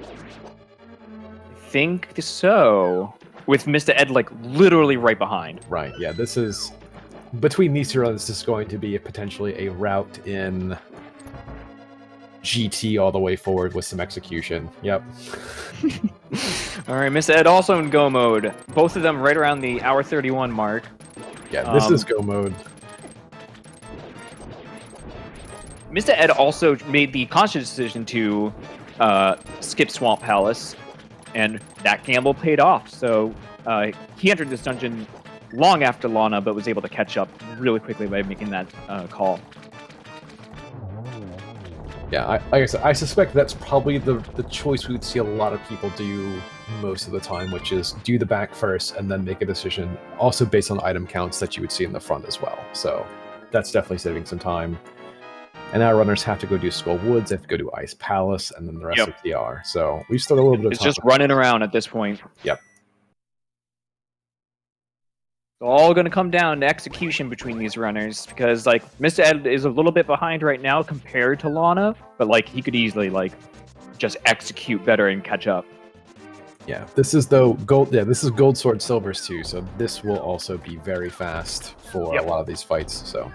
I think so. With Mr. Ed, like, literally right behind. Right, yeah, this is... Between these two runs, this is going to be potentially a route in GT all the way forward with some execution. Yep. All right, Mr. Ed also in go mode. Both of them right around the hour 31 mark. Yeah, this is go mode. Mr. Ed also made the conscious decision to skip Swamp Palace, and that gamble paid off. So he entered this dungeon long after Lana, but was able to catch up really quickly by making that call. Yeah, like I said, I suspect that's probably the choice we would see a lot of people do most of the time, which is do the back first and then make a decision, also based on item counts that you would see in the front as well. So that's definitely saving some time. And our runners have to go do Skull Woods, they have to go do Ice Palace, and then the rest of TR. So we still got a little bit of time. It's just running around at this point. Yep. It's all going to come down to execution between these runners, because like Mr. Ed is a little bit behind right now compared to Lana, but like he could easily like just execute better and catch up. Yeah, this is though gold. Yeah, this is Gold Sword Silvers too, so this will also be very fast for a lot of these fights. So.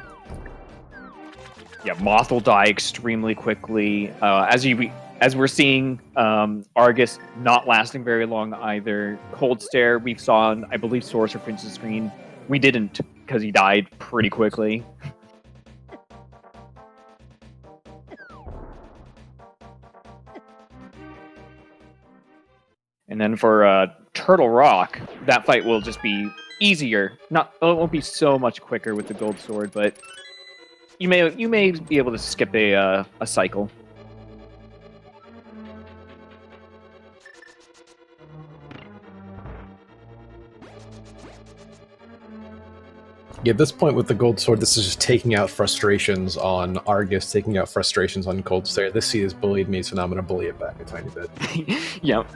Yeah, Moth will die extremely quickly. As we're seeing, Argus not lasting very long either. Cold Stare we saw on, I believe, Sorcerer Prince's screen. We didn't, because he died pretty quickly. And And then for Turtle Rock, that fight will just be easier. It won't be so much quicker with the gold sword, but you may be able to skip a cycle. Yeah, at this point with the gold sword, this is just taking out frustrations on Argus, taking out frustrations on Cold Stare. This seed has bullied me, so now I'm going to bully it back a tiny bit. Yep.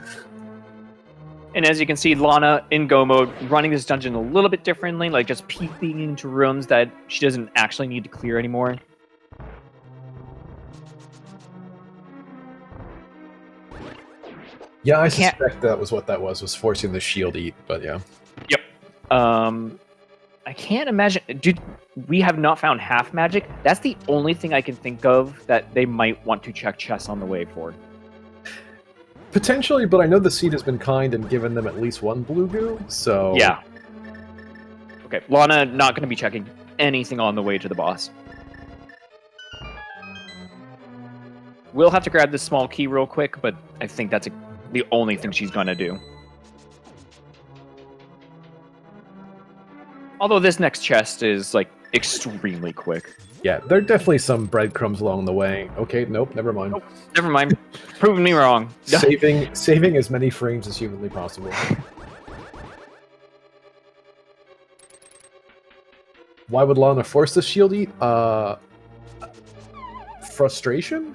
And as you can see, Lana, in Go mode, running this dungeon a little bit differently, like just peeking into rooms that she doesn't actually need to clear anymore. Yeah, I suspect that was what that was forcing the shield eat, but yeah. Yep. I can't imagine... Dude, we have not found half magic. That's the only thing I can think of that they might want to check chests on the way for. Potentially, but I know the seed has been kind and given them at least one blue goo, so... Yeah. Okay, Lana not going to be checking anything on the way to the boss. We'll have to grab this small key real quick, but I think that's the only thing she's going to do. Although this next chest is, like, extremely quick. Yeah, there are definitely some breadcrumbs along the way. Okay, nope, never mind. Nope, never mind. Proving me wrong. saving as many frames as humanly possible. Why would Lana force the shield eat? Frustration?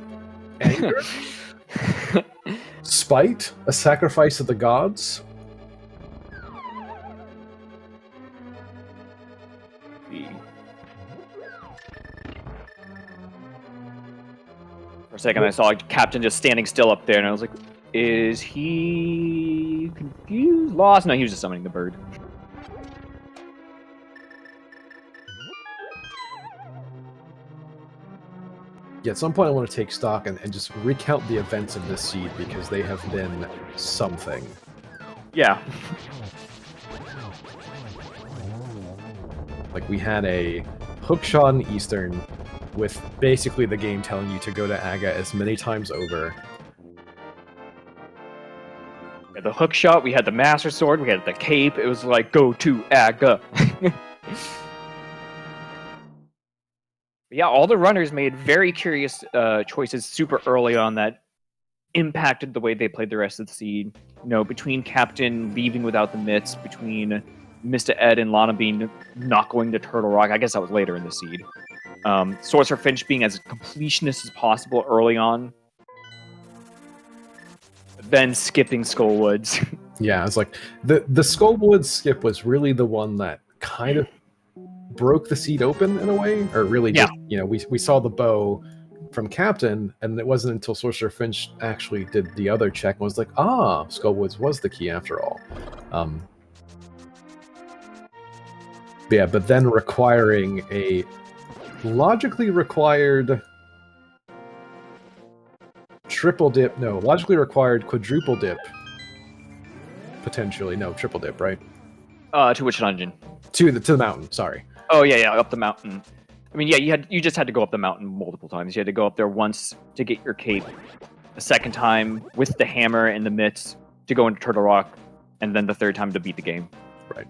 Anger? Spite? A sacrifice of the gods? For a second, I saw Captain just standing still up there, and I was like, is he confused? Lost? No, he was just summoning the bird. Yeah, at some point I want to take stock and just recount the events of this seed, because they have been something. Yeah. Like, we had a Hookshot in Eastern, with basically the game telling you to go to Aga as many times over. We had the Hookshot, we had the Master Sword, we had the Cape. It was like, go to Aga. Yeah, all the runners made very curious choices super early on that impacted the way they played the rest of the seed. You know, between Captain leaving without the mitts, between Mr. Ed and Lana being not going to Turtle Rock. I guess that was later in the seed. Sorcerer Finch being as completionist as possible early on. Then skipping Skullwoods. Yeah, it's like the Skullwoods skip was really the one that kind of broke the seed open in a way, or really just, you know, we saw the bow from Captain, and it wasn't until Sorcerer Finch actually did the other check and was like, ah, Skullwoods was the key after all. Yeah, but then requiring a logically required triple dip, no, logically required quadruple dip, potentially, no, triple dip, right? To which dungeon? To the mountain, sorry. Oh yeah, up the mountain. I mean, yeah, you just had to go up the mountain multiple times. You had to go up there once to get your cape, a second time with the hammer and the mitts to go into Turtle Rock, and then the third time to beat the game. Right.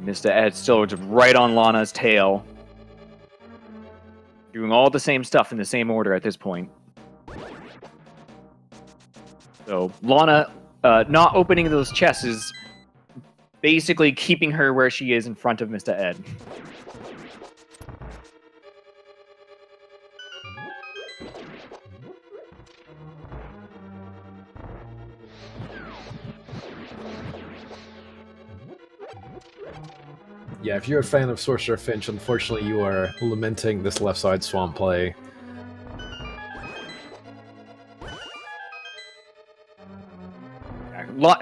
Mr. Ed still just right on Lana's tail. Doing all the same stuff in the same order at this point. So Lana not opening those chests is basically keeping her where she is in front of Mr. Ed. Yeah, if you're a fan of Sorcerer Finch, unfortunately you are lamenting this left side swamp play.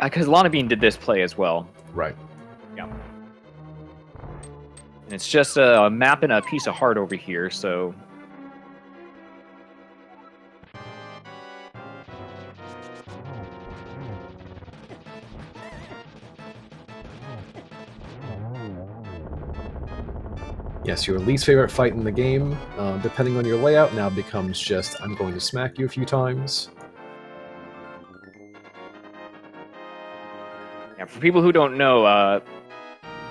Because Lana Bean did this play as well. Right. Yeah. And it's just a map and a piece of heart over here, so... Yes, your least favorite fight in the game, depending on your layout, now becomes just, I'm going to smack you a few times. Yeah, for people who don't know,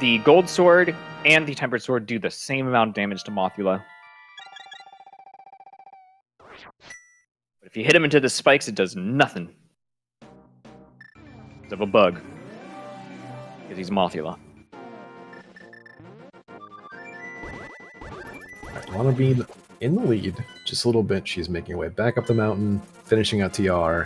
the gold sword and the tempered sword do the same amount of damage to Mothula. But if you hit him into the spikes, it does nothing. Because of a bug. Because he's Mothula. Lana Bean in the lead, just a little bit. She's making her way back up the mountain, finishing out TR.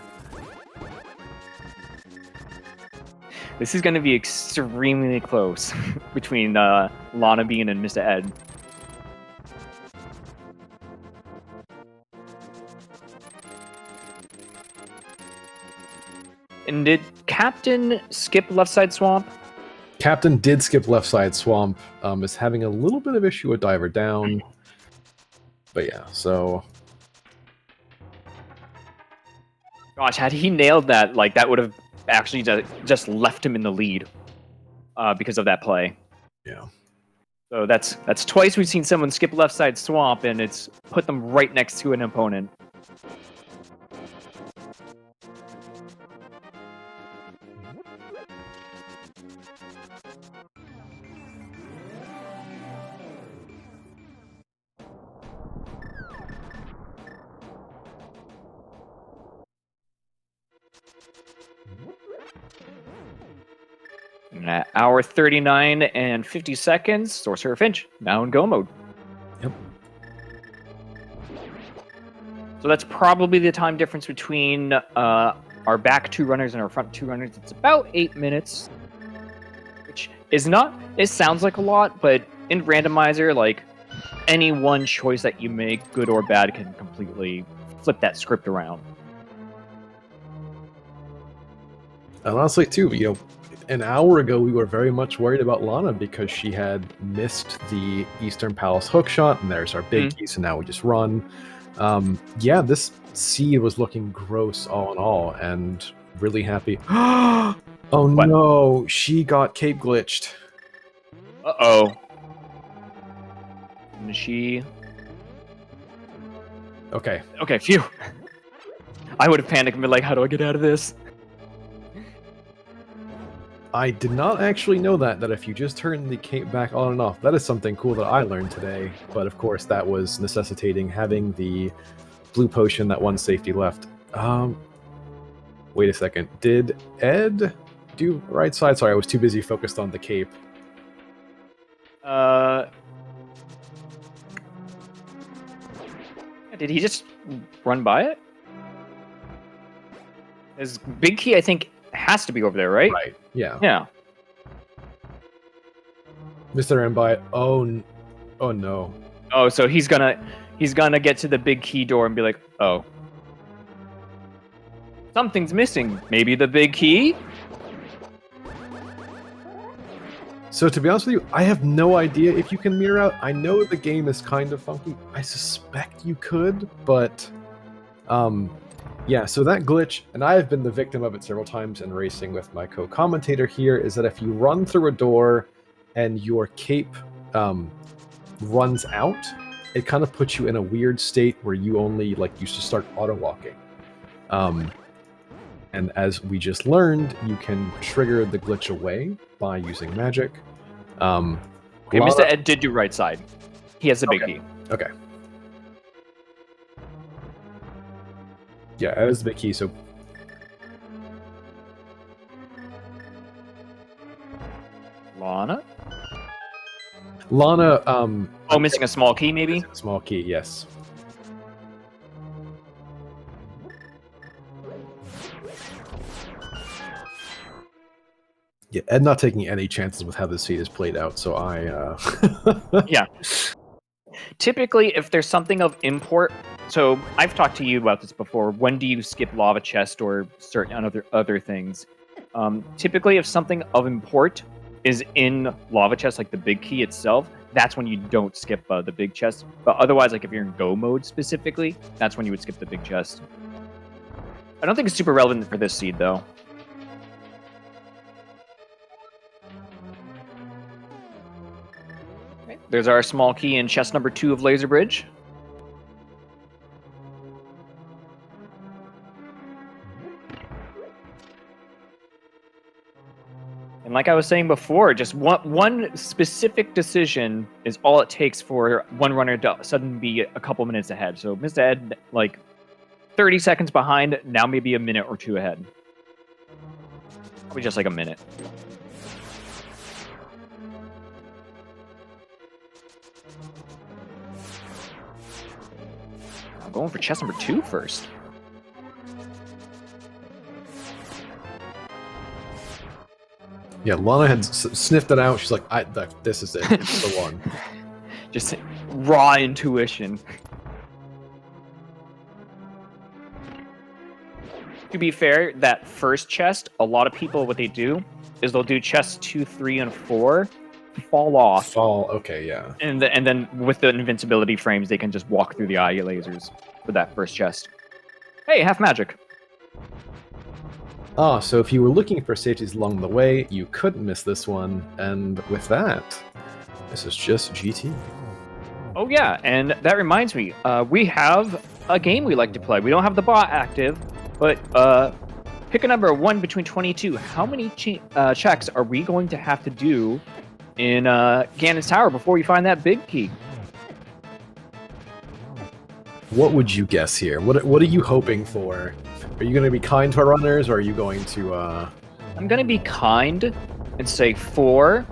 This is going to be extremely close between Lana Bean and Mr. Ed. And did Captain skip left side swamp? Captain did skip left side swamp, is having a little bit of issue with diver down. But yeah, so... Gosh, had he nailed that, like, that would have actually just left him in the lead because of that play. Yeah. So that's twice we've seen someone skip left side swamp, and it's put them right next to an opponent. At hour 39 and 50 seconds, Sorcerer Finch, now in go mode. Yep. So that's probably the time difference between our back two runners and our front two runners. It's about 8 minutes, which is not, it sounds like a lot, but in Randomizer, like, any one choice that you make, good or bad, can completely flip that script around. And honestly, too, you know, an hour ago, we were very much worried about Lana because she had missed the Eastern Palace hookshot, and there's our big key, so now we just run. Yeah, this seed was looking gross all in all, and really happy. Oh what? No, she got cape glitched. Uh-oh. And she... Okay. Okay, phew. I would have panicked and been like, how do I get out of this? I did not actually know that if you just turn the cape back on and off, that is something cool that I learned today. But of course, that was necessitating having the blue potion, that one safety left. Wait a second. Did Ed do right side? Sorry, I was too busy focused on the cape. Did he just run by it? His big key, I think, has to be over there, right? Right. Yeah. Yeah. Mr. M by it. Oh no. Oh, so he's gonna get to the big key door and be like, oh, something's missing. Maybe the big key? So to be honest with you, I have no idea if you can mirror out. I know the game is kind of funky. I suspect you could, but yeah, so that glitch, and I have been the victim of it several times in racing with my co-commentator here, is that if you run through a door and your cape runs out, it kind of puts you in a weird state where you only used to start auto-walking. And as we just learned, you can trigger the glitch away by using magic. Okay, Mr. Ed did do right side. He has the big key. Okay. Yeah, that is the big key, so... Lana? Lana, oh, missing a small key, maybe? Small key, yes. Yeah, Ed not taking any chances with how this seed is played out, so I, Yeah. Typically, if there's something of import... So, I've talked to you about this before. When do you skip lava chest or certain other things? Typically, if something of import is in lava chest, like the big key itself, that's when you don't skip the big chest. But otherwise, like if you're in go mode specifically, that's when you would skip the big chest. I don't think it's super relevant for this seed, though. Okay, there's our small key in chest number 2 of Laser Bridge. And like I was saying before, just one specific decision is all it takes for one runner to suddenly be a couple minutes ahead. So Mr. Ed, like 30 seconds behind, now maybe a minute or 2 ahead. Probably just like a minute. I'm going for chest number 2 first. Yeah, Lana had sniffed it out. She's like, this is it. It's the one. Just raw intuition. To be fair, that first chest, a lot of people, what they do is they'll do chests 2, 3, and 4, fall off. Okay, yeah. And then with the invincibility frames, they can just walk through the eye lasers for that first chest. Hey, half magic. So if you were looking for safeties along the way, you couldn't miss this one. And with that, this is just GT. Oh yeah, and that reminds me, we have a game we like to play. We don't have the bot active, but pick a number 1 between 22. How many checks are we going to have to do in Ganon's Tower before we find that big key? What would you guess here? What are you hoping for? Are you going to be kind to our runners, or are you going to... I'm going to be kind and say 4,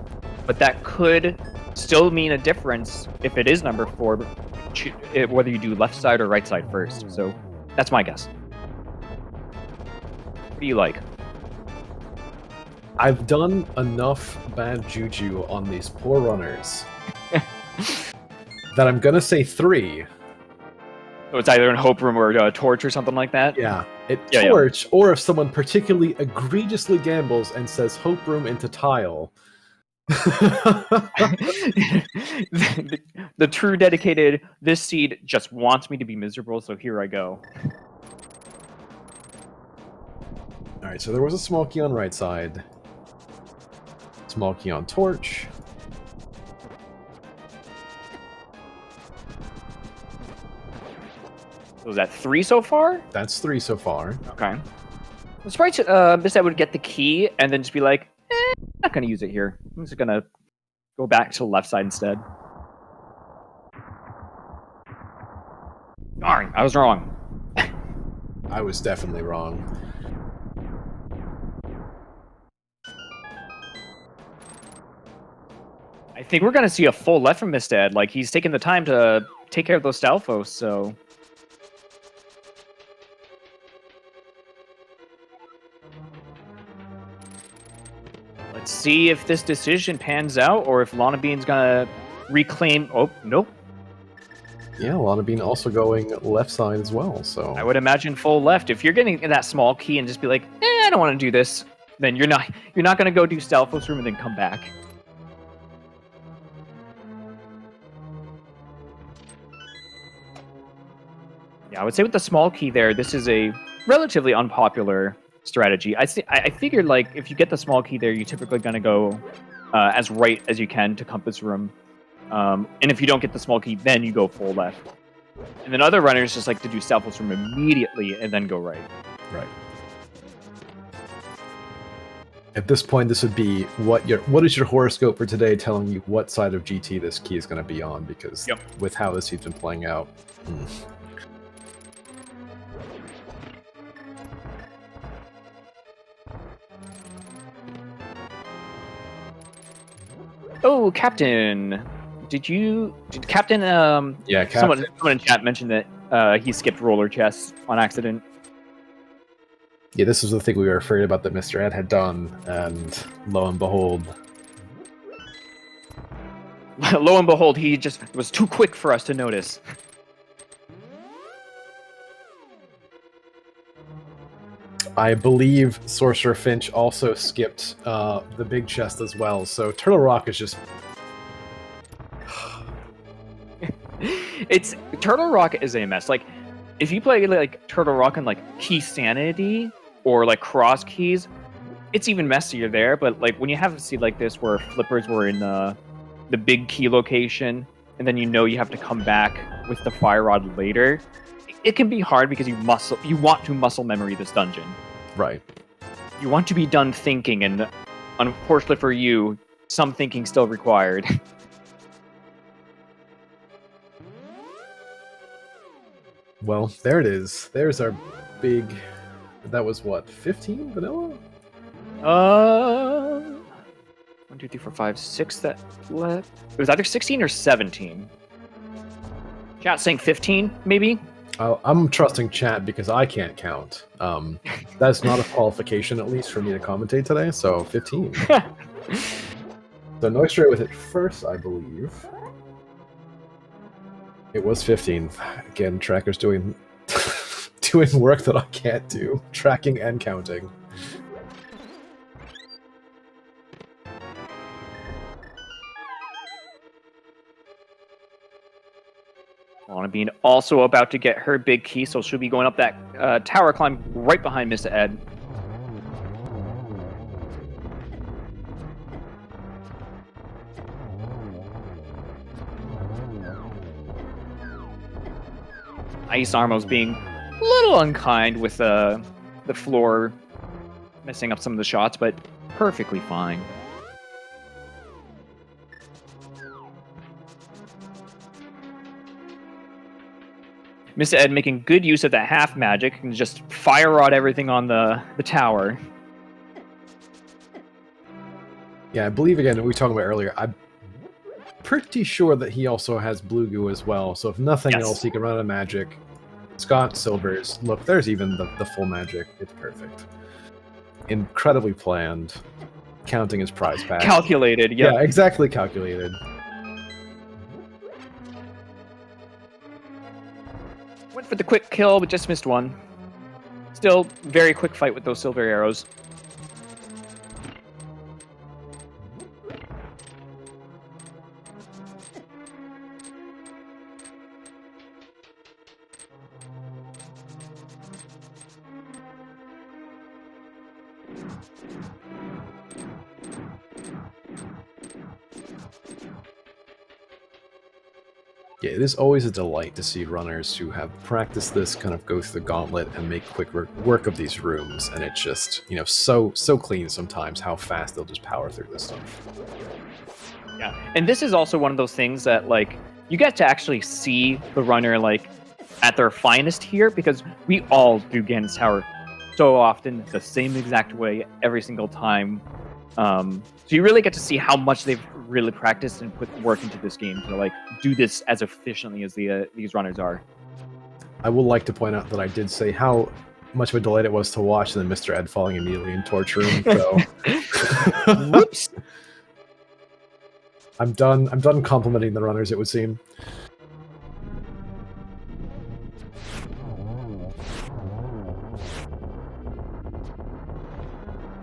but that could still mean a difference if it is number 4, whether you do left side or right side first. So that's my guess. What do you like? I've done enough bad juju on these poor runners that I'm going to say 3. So it's either in Hope Room or a Torch or something like that? Yeah. Torch, yeah. Or if someone particularly egregiously gambles and says Hope Room into Tile. the true dedicated, this seed just wants me to be miserable, so here I go. Alright, so there was a small key on right side. Small key on Torch. So is that 3 so far? That's 3 so far. Okay. I'm surprised Miss Ed would get the key and then just be like, I'm not going to use it here. I'm just going to go back to the left side instead. Darn, I was wrong. I was definitely wrong. I think we're going to see a full left from Miss Ed. Like, he's taking the time to take care of those Stalfos, so... Let's see if this decision pans out, or if Lana Bean's gonna reclaim... Oh, nope. Yeah, Lana Bean also going left side as well, so... I would imagine full left. If you're getting that small key and just be like, I don't want to do this, then you're not gonna go do Stalfos Room and then come back. Yeah, I would say with the small key there, this is a relatively unpopular strategy. I figured, like, if you get the small key there, you're typically going to go as right as you can to Compass Room. And if you don't get the small key, then you go full left. And then other runners just like to do Stalfos Room immediately and then go right. Right. At this point, this would be what is your horoscope for today telling you what side of GT this key is going to be on, because with how this seed's been playing out... Oh, Captain! Did Captain? Yeah, Captain. Someone in chat mentioned that he skipped roller chess on accident. Yeah, this was the thing we were afraid about that Mr. Ed had done, and lo and behold. Lo and behold, he just was too quick for us to notice. I believe Sorcerer Finch also skipped the big chest as well, so Turtle Rock is just... Turtle Rock is a mess. Like, if you play like Turtle Rock and like Key Sanity or like Cross Keys, it's even messier there. But like when you have a seed like this where flippers were in the big key location, and then you have to come back with the fire rod later, it can be hard because you want to muscle memory this dungeon. Right. You want to be done thinking, and unfortunately for you, some thinking still required. Well, there it is. There's our big... That was what, 15 vanilla? 1, 2, 3, 4, 5, 6 that left. It was either 16 or 17. Chat saying 15, maybe? I'm trusting chat because I can't count. That's not a qualification, at least, for me to commentate today, so 15. So Noistray with it first, I believe. It was 15. Again, tracker's doing doing work that I can't do. Tracking and counting. Lana Bean also about to get her big key, so she'll be going up that tower climb right behind Mr. Ed. Ice Armo's being a little unkind with the floor messing up some of the shots, but perfectly fine. Mr. Ed making good use of that half magic and just fire rod everything on the tower. Yeah, I believe, again, we were talking about earlier, I'm pretty sure that he also has blue goo as well, so if nothing else, he can run out of magic. Scott Silvers, look, there's even the full magic. It's perfect. Incredibly planned. Counting his prize pack. Calculated, yep. Yeah, exactly calculated. Went for the quick kill, but just missed one. Still, very quick fight with those silver arrows. Yeah, it is always a delight to see runners who have practiced this kind of go through the gauntlet and make quick work of these rooms, and it's just, you know, so clean sometimes how fast they'll just power through this stuff. Yeah, and this is also one of those things that, like, you get to actually see the runner, like, at their finest here, because we all do Ganon's Tower so often the same exact way every single time. So you really get to see how much they've really practiced and put work into this game to, like, do this as efficiently as these runners are. I would like to point out that I did say how much of a delight it was to watch, and then Mr. Ed falling immediately in Torch Room, so... Whoops! I'm done complimenting the runners, it would seem.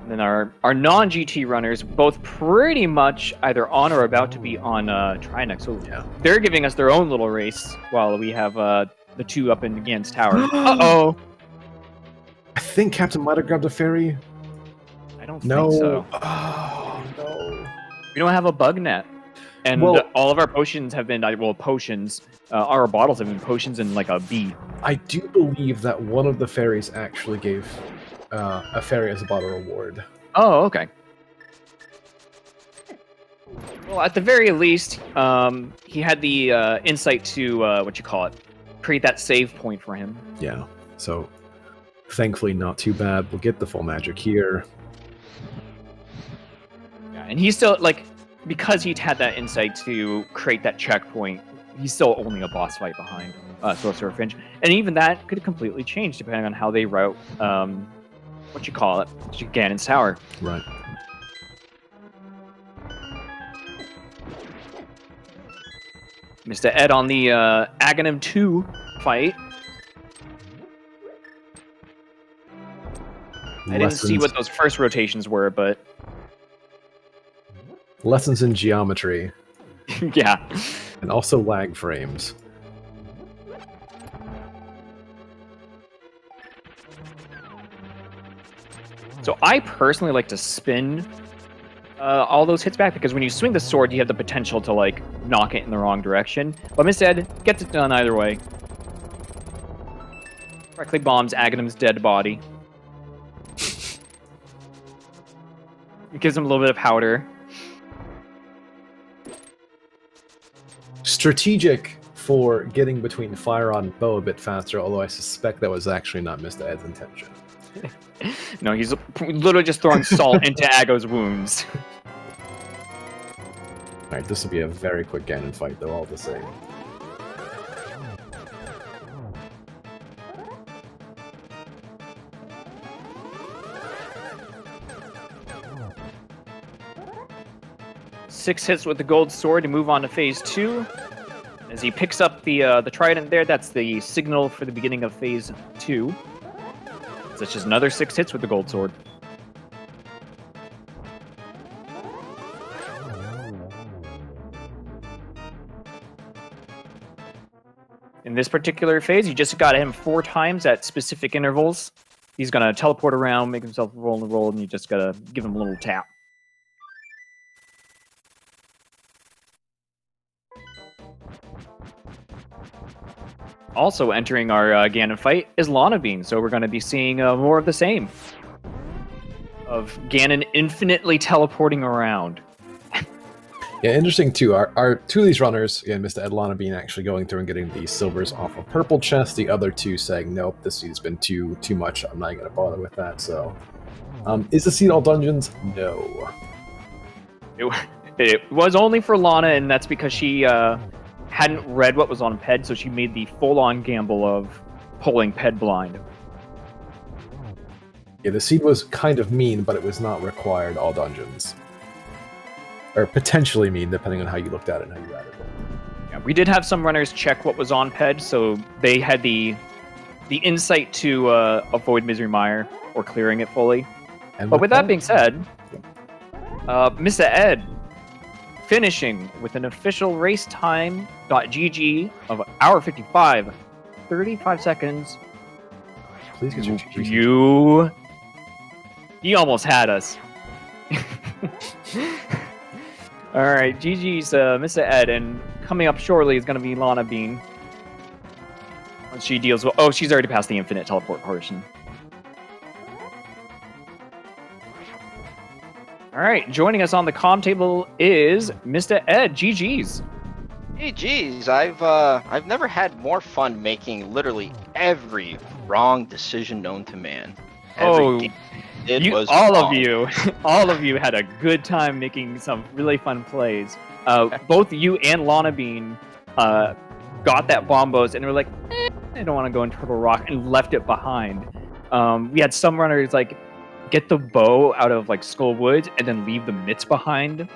And then our non-GT runners, both pretty much either on or about to be on Trinex. So Yeah. they're giving us their own little race while we have the two up in Ganon's Tower. Uh-oh! I think Captain might have grabbed a fairy. I don't think so. Oh, no. We don't have a bug net. And all of our potions have been, potions, our bottles have been potions and like a bee. I do believe that one of the fairies actually gave a fairy as a bottle reward. Oh, okay. Well, at the very least, he had the insight to, create that save point for him. Yeah, so thankfully not too bad. We'll get the full magic here. Yeah, and he's still, like, because he'd had that insight to create that checkpoint, he's still only a boss fight behind Sorcerer Finch. And even that could completely change depending on how they route, Ganon's Tower. Right. Mr. Ed on the Aghanim 2 fight. I didn't see what those first rotations were, but... Lessons in geometry. Yeah. And also lag frames. So I personally like to spin all those hits back, because when you swing the sword, you have the potential to, like, knock it in the wrong direction. But instead, gets it done either way. Correctly bombs Aghanim's dead body. It gives him a little bit of powder. Strategic for getting between fire on bow a bit faster, although I suspect that was actually not Mr. Ed's intention. No, he's literally just throwing salt into Aggo's wounds. Alright, this will be a very quick Ganon fight, though, all the same. Six hits with the gold sword to move on to phase 2. As he picks up the trident there, that's the signal for the beginning of phase 2. So it's just another 6 hits with the gold sword. In this particular phase, you just got him 4 times at specific intervals. He's going to teleport around, make himself roll and roll, and you just got to give him a little tap. Also entering our Ganon fight is Lana Bean, so we're going to be seeing more of the same. Of Ganon infinitely teleporting around. Yeah, interesting too. Our 2 of these runners, again, Mr. Ed, Lana Bean, actually going through and getting the silvers off of purple chest. The other 2 saying, nope, this seed's been too much. I'm not going to bother with that. So, is the seed all dungeons? No. It was only for Lana, and that's because she hadn't read what was on Ped, so she made the full-on gamble of pulling Ped blind. Yeah, the seed was kind of mean, but it was not required all dungeons. Or potentially mean, depending on how you looked at it and how you added it. Yeah, we did have some runners check what was on Ped, so they had the insight to avoid Misery Mire or clearing it fully. And but with that being said, Mr. Ed finishing with an official race time.gg of hour 55, 35 seconds. Please get your GG. He almost had us. Alright, GG's Mr. Ed, and coming up shortly is going to be Lana Bean. Once she deals with... Oh, she's already passed the infinite teleport portion. Alright, joining us on the comm table is Mr. Ed. GG's. Hey, geez, I've never had more fun making literally every wrong decision known to man. All wrong. of you had a good time making some really fun plays. Both you and Lana Bean got that bombos and were like, I don't want to go in Turtle Rock, and left it behind. We had some runners like get the bow out of like Skull Woods and then leave the mitts behind.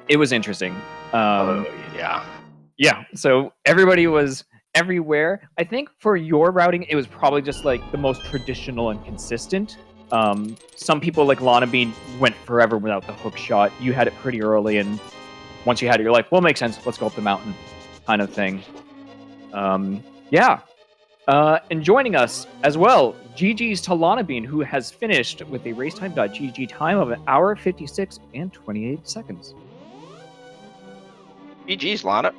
It was interesting. Yeah. Yeah, so everybody was everywhere. I think for your routing, it was probably just like the most traditional and consistent. Some people like Lana Bean went forever without the hook shot. You had it pretty early, and once you had it, you're like, well, makes sense. Let's go up the mountain kind of thing. Yeah. And joining us as well, GG's to Lana Bean, who has finished with a racetime.gg time of 1 hour 56 and 28 seconds. GG's, Lana.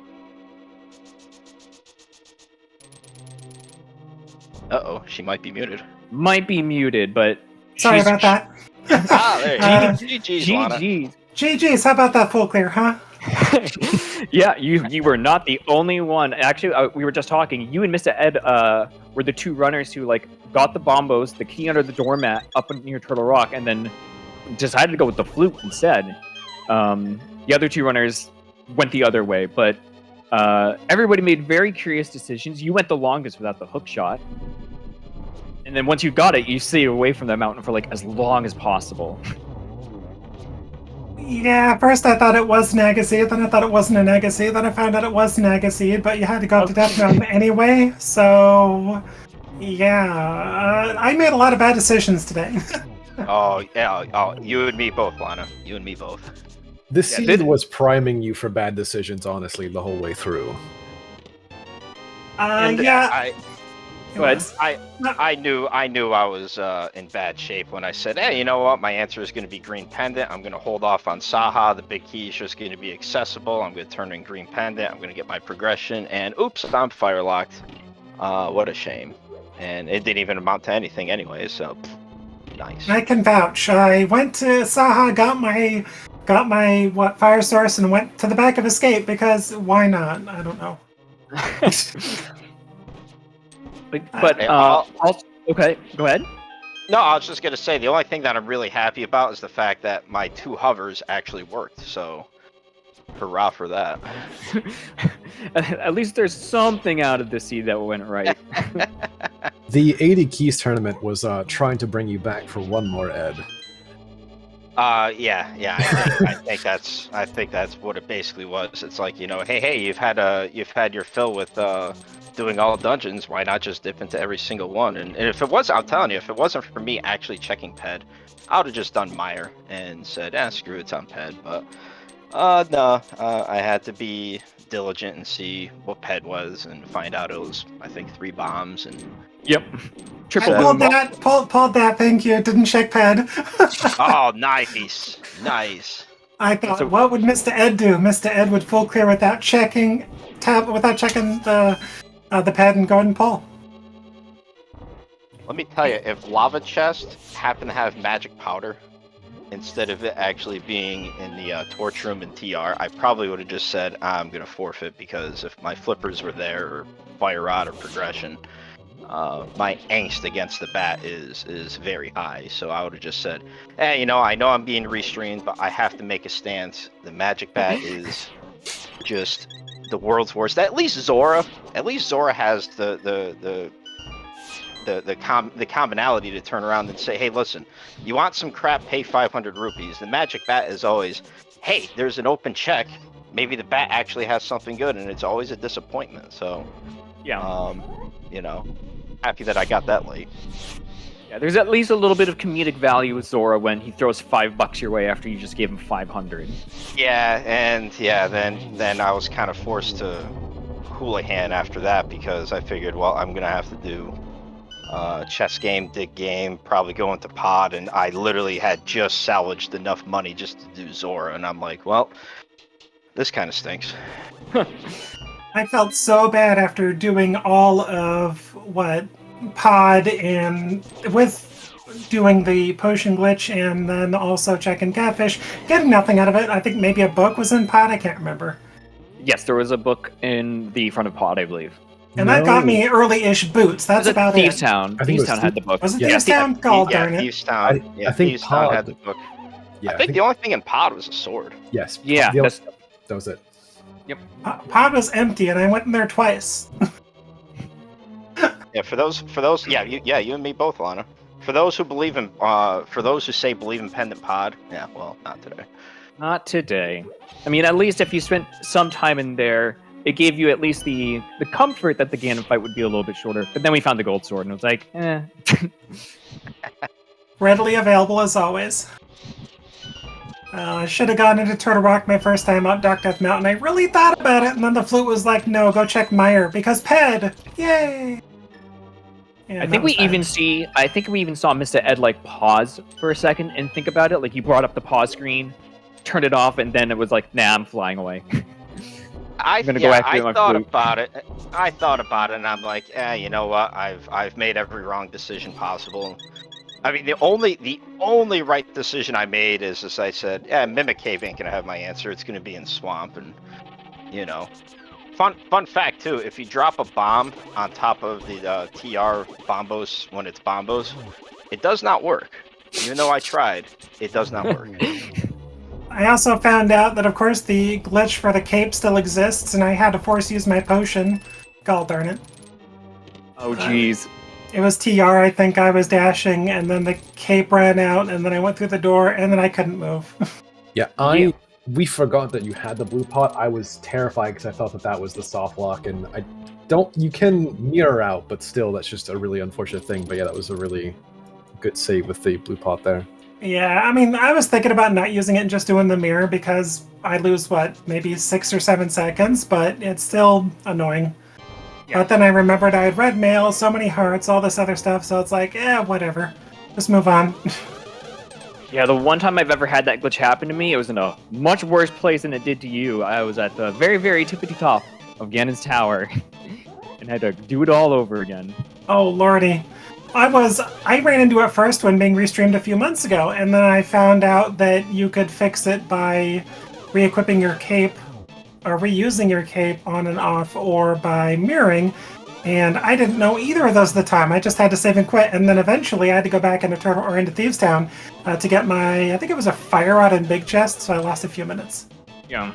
Uh-oh, she might be muted. Might be muted, but... Sorry about that. There you go. GG's, Lana. GG's, how about that full clear, huh? Yeah, you were not the only one. Actually, we were just talking. You and Mr. Ed were the 2 runners who like got the bombos, the key under the doormat up near Turtle Rock, and then decided to go with the flute instead. The other 2 runners went the other way, but everybody made very curious decisions. You went the longest without the hook shot. And then once you got it, you stayed away from the mountain for like as long as possible. Yeah, first I thought it was Nagaseed, then I thought it wasn't a Nagaseed, then I found out it was Nagaseed, but you had to go to Death Mountain anyway, so... Yeah, I made a lot of bad decisions today. Oh, yeah, you and me both, Lana. You and me both. This seed was priming you for bad decisions, honestly, the whole way through. Yeah. Go ahead. was. I knew I was in bad shape when I said, hey, you know what? My answer is going to be green pendant. I'm going to hold off on Saha. The big key is just going to be accessible. I'm going to turn in green pendant. I'm going to get my progression. And oops, I'm fire locked. What a shame. And it didn't even amount to anything anyway. So nice. I can vouch. I went to Saha, got my fire source, and went to the back of Escape because why not? I don't know. But also, okay, go ahead. No, I was just going to say, the only thing that I'm really happy about is the fact that my 2 hovers actually worked. So hurrah for that. At least there's something out of the seed that went right. The 80 Keys tournament was trying to bring you back for one more, Ed. Yeah. I think that's what it basically was. It's like, hey, you've had your fill with doing all dungeons. Why not just dip into every single one? And if it was, I'm telling you, if it wasn't for me actually checking Ped, I would have just done Meyer and said, screw it, it's on Ped. But no, I had to be diligent and see what Ped was and find out it was, I think, 3 bombs and. Yep. I pulled that. Thank you. Didn't check Ped. Oh, nice. I thought, what would Mr. Ed do? Mr. Ed would full clear without checking the pad and go ahead and pull. Let me tell you, if Lava Chest happened to have magic powder instead of it actually being in the torch room and TR, I probably would have just said, I'm going to forfeit, because if my flippers were there, or fire rod or progression, my angst against the bat is very high. So I would have just said, hey, I know I'm being restreamed, but I have to make a stance. The magic bat is just the world's worst. At least Zora has the commonality to turn around and say, hey, listen, you want some crap, pay 500 rupees. The magic bat is always, hey, there's an open check. Maybe the bat actually has something good, and it's always a disappointment. So, yeah, happy that I got that late. Yeah, there's at least a little bit of comedic value with Zora when he throws $5 your way after you just gave him 500. Yeah, and then I was kind of forced to Houlihan after that, because I figured, well, I'm gonna have to do chess game, dig game, probably go into pod, and I literally had just salvaged enough money just to do Zora, and I'm like, well, this kind of stinks. I felt so bad after doing all of pod and with doing the potion glitch and then also checking catfish, getting nothing out of it. I think maybe a book was in pod. I can't remember. Yes, there was a book in the front of pod, I believe. And that got me early-ish boots. That's about Thieves it. Town. Thieves Town had the book. Was it Thieves Town? God darn it. Thieves Town. I think Thieves Town pod had the book. Yeah, I think the only thing in pod was a sword. Yes. Yeah, that was it. Pod was empty, and I went in there twice. Yeah, for those, you and me both, Lana. For those who believe in, for those who say believe in pendant pod, yeah, well, not today. Not today. I mean, at least if you spent some time in there, it gave you at least the comfort that the Ganon fight would be a little bit shorter. But then we found the gold sword, and it was like, eh. Readily available as always. I should have gone into Turtle Rock my first time up Dark Death Mountain. I really thought about it, and then the flute was like, no, go check Meyer, because Ped! Yay! Yeah, I think we even saw Mr. Ed like pause for a second and think about it. Like he brought up the pause screen, turned it off, and then it was like, nah, I'm flying away. I thought about it. I thought about it, and I'm like, you know what? I've made every wrong decision possible. I mean, the only right decision I made is, as I said, Mimic Cave ain't gonna have my answer. It's gonna be in Swamp, and Fun fact too: if you drop a bomb on top of the TR bombos when it's bombos, it does not work. Even though I tried, it does not work. I also found out that, of course, the glitch for the cape still exists, and I had to force use my potion. God darn it. Oh, jeez. It was TR, I think I was dashing, and then the cape ran out, and then I went through the door, and then I couldn't move. We forgot that you had the blue pot. I was terrified because I thought that was the soft lock, and you can mirror out, but still, that's just a really unfortunate thing. But yeah, that was a really good save with the blue pot there. Yeah, I mean, I was thinking about not using it and just doing the mirror because I lose, maybe 6 or 7 seconds, but it's still annoying. Yeah. But then I remembered I had red mail, so many hearts, all this other stuff, so it's like, whatever. Just move on. Yeah, the one time I've ever had that glitch happen to me, it was in a much worse place than it did to you. I was at the very, very tippity top of Ganon's tower and had to do it all over again. Oh, lordy. I ran into it first when being restreamed a few months ago, and then I found out that you could fix it by re-equipping your cape or reusing your cape on and off, or by mirroring. And I didn't know either of those at the time. I just had to save and quit, and then eventually I had to go back into into Thieves Town to get my, I think it was a fire rod and big chest, so I lost a few minutes. Yeah.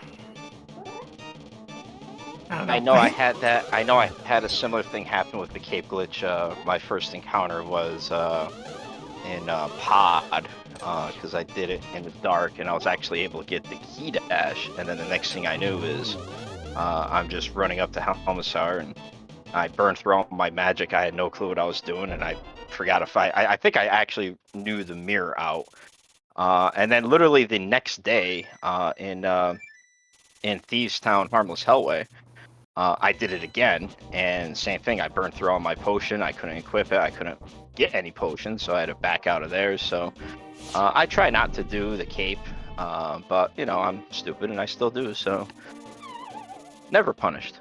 I know I had that. I know I had a similar thing happen with the cape glitch. My first encounter was in Pod, because I did it in the dark, and I was actually able to get the key dash. And then the next thing I knew is I'm just running up to Helmisar, and I burned through all my magic. I had no clue what I was doing, and I forgot if I think I actually knew the mirror out. And then literally the next day in Thieves Town, Harmless Hellway, I did it again, and same thing. I burned through all my potion. I couldn't equip it. I couldn't get any potions, so I had to back out of there. So I try not to do the cape, but you know, I'm stupid and I still do. So never punished.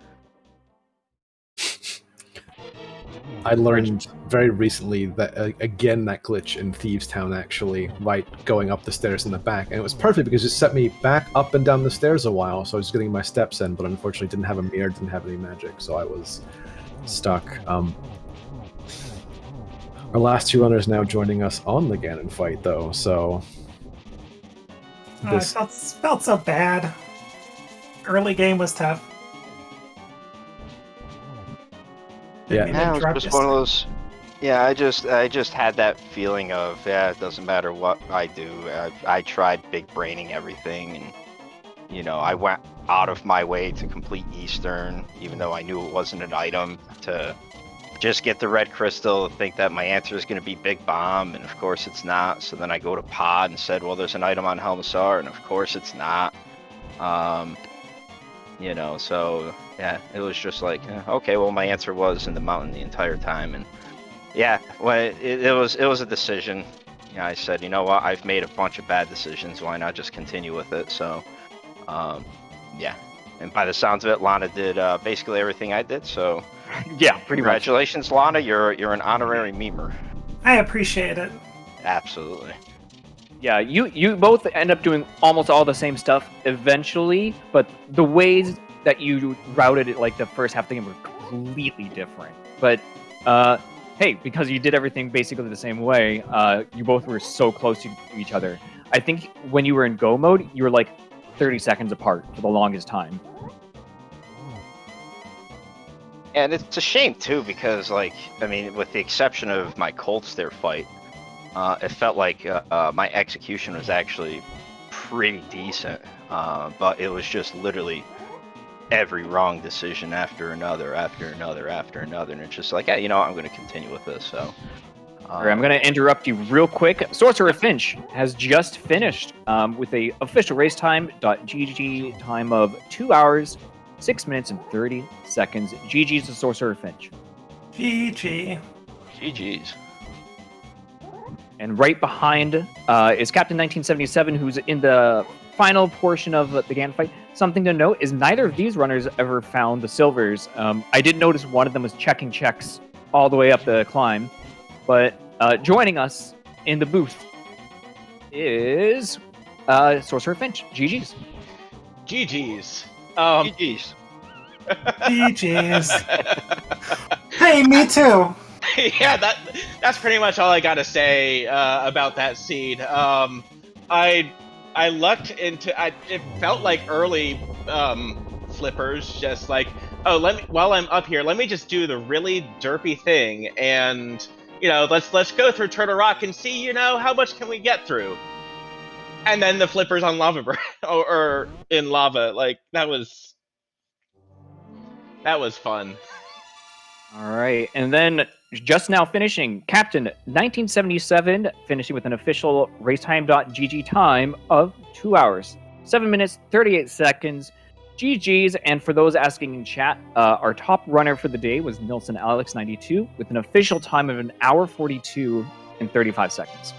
I learned very recently that, again, that glitch in Thieves Town, actually, right going up the stairs in the back. And it was perfect because it set me back up and down the stairs a while, so I was getting my steps in, but unfortunately didn't have a mirror, didn't have any magic, so I was stuck. Our last two runners now joining us on the Ganon fight, though, so... I felt so bad. Early game was tough. Yeah. Yeah, it was just one of those. Yeah, I just had that feeling of, yeah, it doesn't matter what I do. I tried big braining everything, and you know, I went out of my way to complete Eastern, even though I knew it wasn't an item, to just get the red crystal, think that my answer is going to be Big Bomb, and of course it's not. So then I go to Pod and said, well, there's an item on Helmisar, and of course it's not. You know, so yeah, it was just like, okay, well, my answer was in the mountain the entire time, and yeah, well, it was a decision. Yeah, I said, you know what, I've made a bunch of bad decisions. Why not just continue with it? So, yeah, and by the sounds of it, Lana did basically everything I did. So, Yeah, pretty much. congratulations, Lana. You're an honorary memer. I appreciate it. Absolutely. Yeah, you both end up doing almost all the same stuff eventually, but the ways that you routed it, like the first half of the game, were completely different. But hey, because you did everything basically the same way, you both were so close to each other. I think when you were in go mode, you were like 30 seconds apart for the longest time. And it's a shame too, because like, I mean, with the exception of my Cold Stare fight, it felt like my execution was actually pretty decent, but it was just literally every wrong decision after another, and it's just like, yeah, you know what, I'm going to continue with this. So, Alright, I'm going to interrupt you real quick. Sorcerer Finch has just finished with a official race time.gg time of 2 hours, 6 minutes, and 30 seconds. GG's to Sorcerer Finch. GG. GG's. And right behind is Captain 1977, who's in the final portion of the Ganon fight. Something to note is neither of these runners ever found the silvers. I did notice one of them was checking checks all the way up the climb. But joining us in the booth is Sorcerer Finch. GG's. GG's. GG's. GG's. Hey, me too. Yeah, that's pretty much all I gotta say about that seed. I lucked into. It felt like early flippers, just like, oh, while I'm up here, let me just do the really derpy thing, and you know, let's go through Turtle Rock and see, you know, how much can we get through. And then the flippers on lava or in lava, like that was fun. All right, and then just now finishing, Captain 1977, finishing with an official racetime.gg time of 2 hours, 7 minutes, 38 seconds. GG's, and for those asking in chat, our top runner for the day was Nilson Alex 92 with an official time of 1 hour 42 and 35 seconds.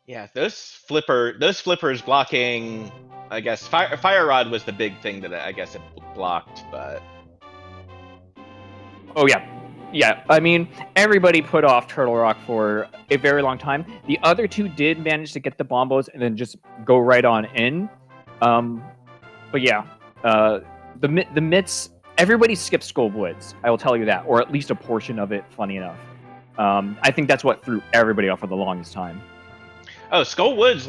Yeah, those flippers blocking. I guess fire rod was the big thing that I guess it blocked, but Oh yeah. I mean, everybody put off Turtle Rock for a very long time. The other two did manage to get the bombos and then just go right on in. But yeah, the mitts. Everybody skipped Skull Woods. I will tell you that, or at least a portion of it. Funny enough, I think that's what threw everybody off for the longest time. oh, Skull Woods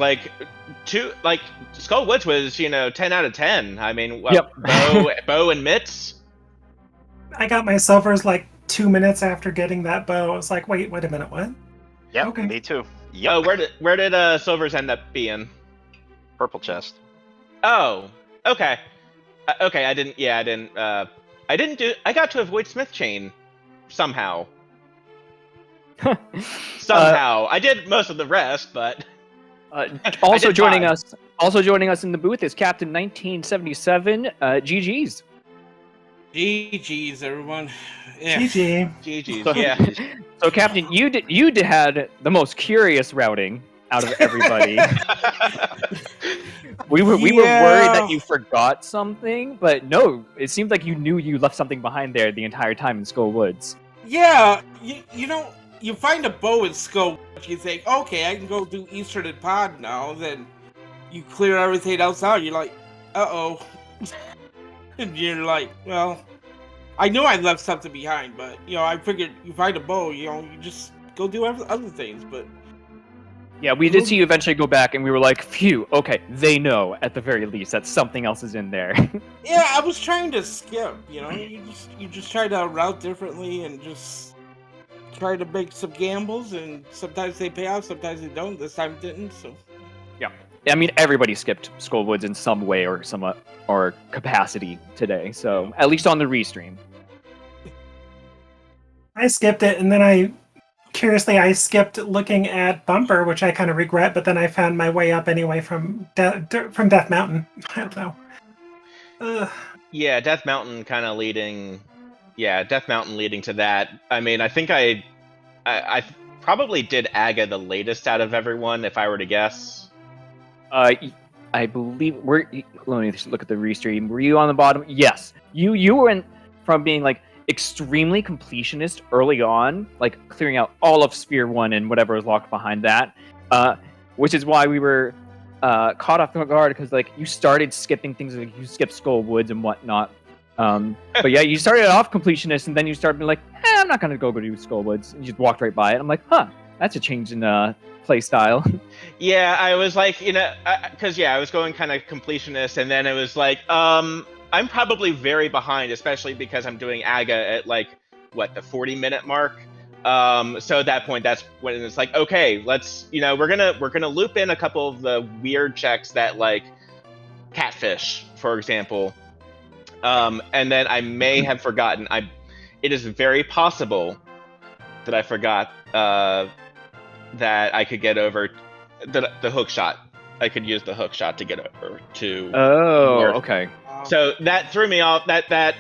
Skull Woods was 10 out of 10. I mean, Yep. bow and mitts. I got my silvers like 2 minutes after getting that bow. I was like, wait a minute, what? Yep, Okay. me too. Yep. Oh, where did silvers end up being? Purple chest. Oh, okay. Okay, I didn't. I got to avoid Smith Chain somehow. Somehow, I did most of the rest, but Also did joining fine. us in the booth is Captain 1977. GG's. GG's, everyone. Yeah. GG. GG's. Yeah. So Captain, you had the most curious routing out of everybody. We were worried that you forgot something, but no, it seemed like you knew you left something behind there the entire time in Skull Woods. Yeah, you find a bow in Skull, you think, okay, I can go do Eastern and Pod now, then you clear everything else out, you're like, uh-oh. And you're like, well, I knew I left something behind, but, I figured you find a bow, you just go do other things, but... Yeah, we did see you eventually go back, and we were like, phew, okay, they know, at the very least, that something else is in there. Yeah, I was trying to skip, you just try to route differently and just try to make some gambles, and sometimes they pay off, sometimes they don't. This time it didn't, so... Yeah. I mean, everybody skipped Skull Woods in some way or capacity today, so at least on the restream. I skipped it, and then I skipped looking at Bumper, which I kind of regret, but then I found my way up anyway from Death Mountain. I don't know. Yeah, Death Mountain kind of leading. Yeah, Death Mountain leading to that. I mean, I think I probably did Aga the latest out of everyone, if I were to guess. I believe let me look at the restream. Were you on the bottom? Yes. You went from being like extremely completionist early on, like clearing out all of Sphere 1 and whatever was locked behind that, which is why we were caught off guard, because like you started skipping things, like you skipped Skull Woods and whatnot. But yeah, you started off completionist, and then you started being like, I'm not gonna go do Skull Woods, and you just walked right by it. I'm like, that's a change in play style. Yeah, I was like, because I was going kind of completionist, and then it was like, I'm probably very behind, especially because I'm doing Aga at like the 40-minute mark. So at that point, that's when it's like, okay, let's, we're gonna loop in a couple of the weird checks that like catfish, for example. And then I may have forgotten. It is very possible that I forgot that I could get over the Hookshot. I could use the Hookshot to get over to. Oh, North. okay. So that threw me off. That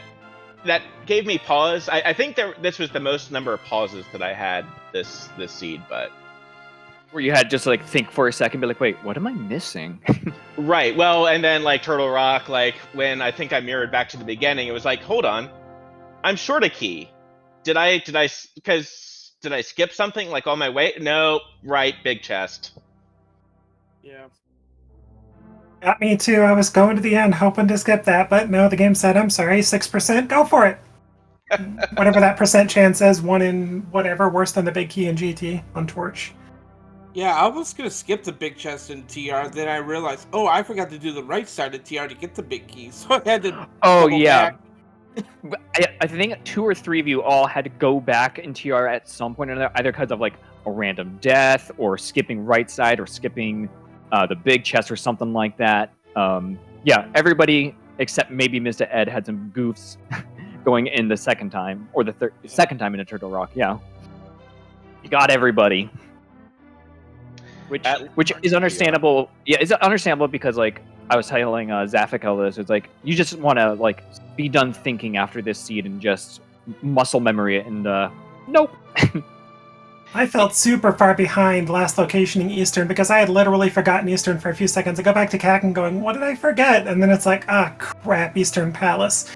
gave me pause. I think this was the most number of pauses that I had this seed, but where you had just like think for a second, be like, wait, what am I missing? Right. Well, and then like Turtle Rock, like when I think I mirrored back to the beginning, it was like, hold on, I'm short a key. Did I skip something like on my way? No. Right. Big chest. Yeah. Got me too. I was going to the end hoping to skip that, but no, the game said, I'm sorry, 6%, go for it. Whatever that percent chance is, 1 in whatever, worse than the big key in GT on Torch. Yeah, I was going to skip the big chest in TR, then I realized, I forgot to do the right side of TR to get the big key, so I had to yeah. back. I think 2 or 3 of you all had to go back in TR at some point or another, either because of like a random death or skipping right side or skipping the big chest or something like that. Yeah, everybody except maybe Mr. Ed had some goofs going in the second time, or the second time in a Turtle Rock. Yeah, you got everybody. which is understandable. Yeah, it's understandable because like I was telling Zafika this. It's like you just want to like be done thinking after this seed and just muscle memory it. And nope. I felt super far behind last locationing Eastern because I had literally forgotten Eastern for a few seconds. I go back to CAC and going, what did I forget? And then it's like, crap, Eastern Palace.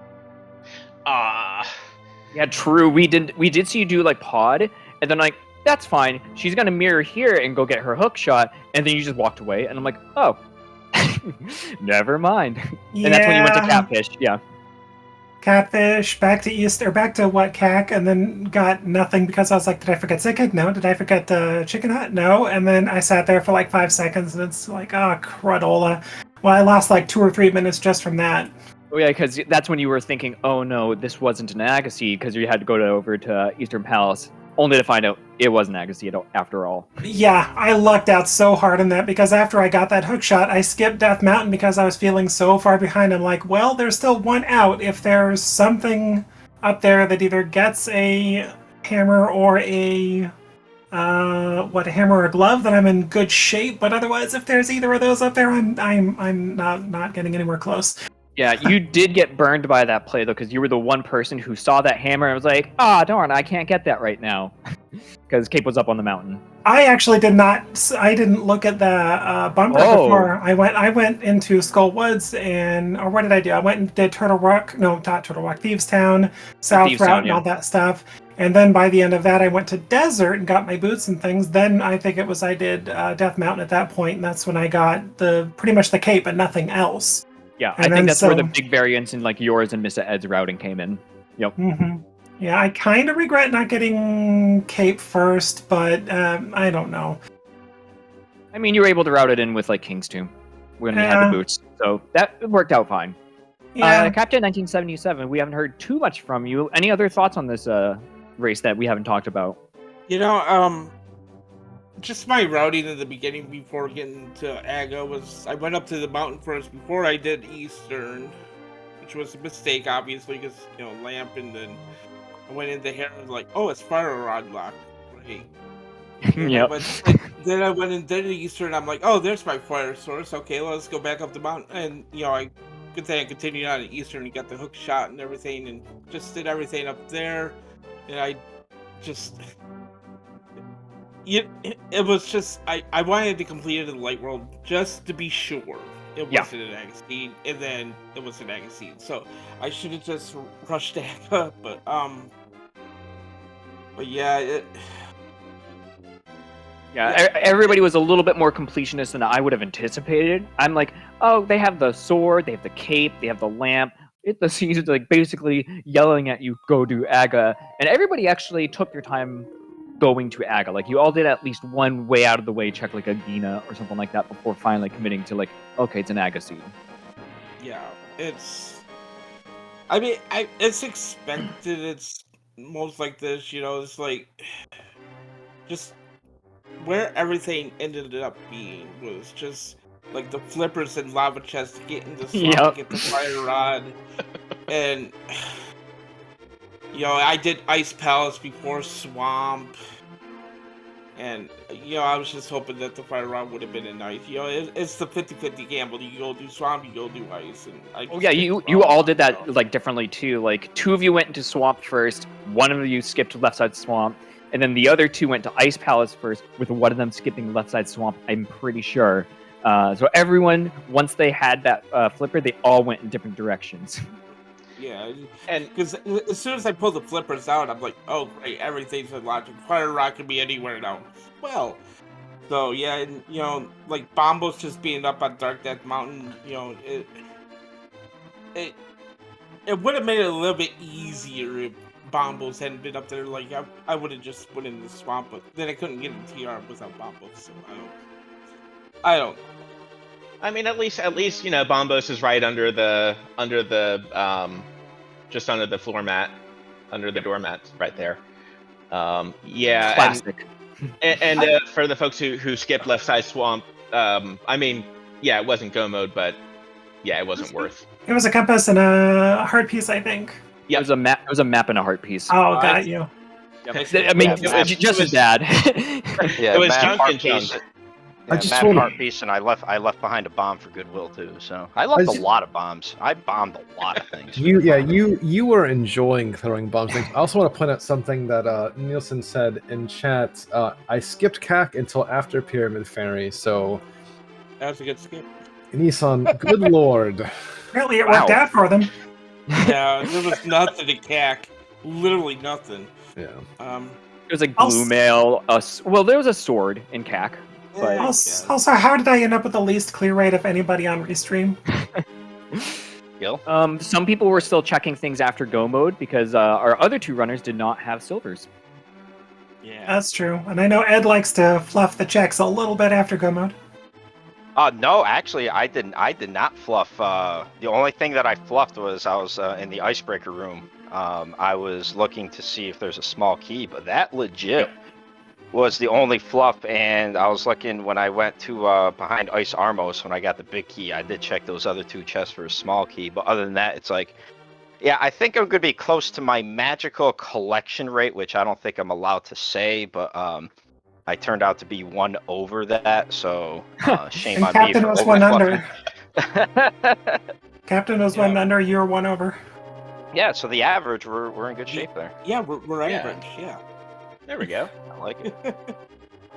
Yeah, true. We did see you do like pod, and then like that's fine. She's gonna mirror here and go get her hook shot, and then you just walked away, and I'm like, oh, never mind. And that's when you went to Catfish. Yeah. Catfish, back to East, or back to what, CAC, and then got nothing because I was like, did I forget Sickig? No. Did I forget Chicken Hut? No. And then I sat there for like 5 seconds, and it's like, crudola. Well, I lost like 2 or 3 minutes just from that. Oh yeah, because that's when you were thinking, oh no, this wasn't an Agassi, because you had to go over to Eastern Palace, only to find out it was an Agassi after all. Yeah, I lucked out so hard in that because after I got that hook shot, I skipped Death Mountain because I was feeling so far behind. I'm like, well, there's still one out. If there's something up there that either gets a hammer or a hammer or a glove, then I'm in good shape. But otherwise, if there's either of those up there, I'm not getting anywhere close. Yeah, you did get burned by that play though, because you were the one person who saw that hammer and was like, darn, I can't get that right now, because Cape was up on the mountain. I actually did not. I didn't look at the bumper before I went. I went into Skull Woods or what did I do? I went and did Turtle Rock. No, not Turtle Rock. Thieves Town, South Thieves Route, Town, and yeah. all that stuff. And then by the end of that, I went to Desert and got my boots and things. Then I think it was I did Death Mountain at that point, and that's when I got pretty much the Cape, but nothing else. Yeah, And I think then that's where the big variance in like yours and Mr. Ed's routing came in. Yep. Mm-hmm. Yeah, I kind of regret not getting Cape first, but I don't know. I mean, you were able to route it in with like Kings too, when you had the boots, so that worked out fine. Yeah. Captain 1977, we haven't heard too much from you. Any other thoughts on this race that we haven't talked about? Just my routing in the beginning before getting to Aga was I went up to the mountain first before I did Eastern, which was a mistake, obviously, because, Lamp, and then I went into Hera and was like, oh, it's Fire Rod lock. Right. Yep. Then I went and did Eastern, I'm like, oh, there's my fire source. Okay, let's go back up the mountain. And, good thing I continued on to Eastern and got the hook shot and everything, and just did everything up there. And I just... It was just I wanted to complete it in the light world just to be sure it wasn't an Agassi, and then it was an Agassi. So I should have just rushed Aga, but yeah, everybody was a little bit more completionist than I would have anticipated. I'm like, oh, they have the sword, they have the cape, they have the lamp. The scenes is like basically yelling at you, go do Aga, and everybody actually took their time going to Aga. Like you all did at least one way out of the way check, like a Gina or something like that, before finally committing to like, okay, it's an Aga seed. Yeah, it's. I mean, it's expected. It's most like this, It's like just where everything ended up being was just like the flippers and lava chest to get in the swamp, get the fire rod, and. I did Ice Palace before Swamp, and, I was just hoping that the Fire Rod would have been a nice, it's the 50-50 gamble. You go do Swamp, you go do Ice, and you all did that, like, differently, too. Like, 2 of you went into Swamp first, 1 of you skipped left side Swamp, and then the other 2 went to Ice Palace first, with 1 of them skipping left side Swamp, I'm pretty sure. So everyone, once they had that flipper, they all went in different directions. Yeah, and because as soon as I pull the flippers out, I'm like, oh, great, everything's in logic. Fire Rock can be anywhere now. Well, so yeah, and like Bombos just being up on Dark Death Mountain, it would have made it a little bit easier if Bombos hadn't been up there. Like I would have just went in the swamp, but then I couldn't get in TR without Bombos, so I don't. I mean, at least Bombos is right under the just under the floor mat, under the doormat, right there. Yeah, classic. And for the folks who skipped left side swamp, I mean, yeah, it wasn't go mode, but yeah, it wasn't worth. It was a compass and a heart piece, I think. Yeah, it was a map. It was a map and a heart piece. Oh, got you. Yep. I mean, just as bad. Yeah, it was map, junk heart and junk. piece. Yeah, just mad wanna- heart piece, and I left behind a bomb for goodwill too. So I left a lot of bombs. I bombed a lot of things. You were enjoying throwing bombs. Things. I also want to point out something that Nielsen said in chat. I skipped CAC until after Pyramid Fairy. So That was a good skip. Nissan, good lord. Really, it worked out for them. Yeah, there was nothing to CAC. Literally nothing. Yeah. There's a Also- glue mail. Well, there was a sword in CAC. But Also, how did I end up with the least clear rate of anybody on Restream? Gil? Some people were still checking things after go mode because our other two runners did not have silvers. Yeah. That's true. And I know Ed likes to fluff the checks a little bit after go mode. No, actually, I did not fluff. The only thing that I fluffed was I was in the icebreaker room. I was looking to see if there's a small key, but that legit was the only fluff. And I was looking when I went to behind Ice Armos when I got the big key. I did check those other two chests for a small key, but other than that, it's like, yeah, I think I'm gonna be close to my magical collection rate, which I don't think I'm allowed to say, but I turned out to be one over that, so shame And on me Captain for was one under. overfluffing. Captain was one under, you were one over. Yeah, so the average, we're in good shape there. Yeah, we're Yeah. average. Yeah. There we go. I like it.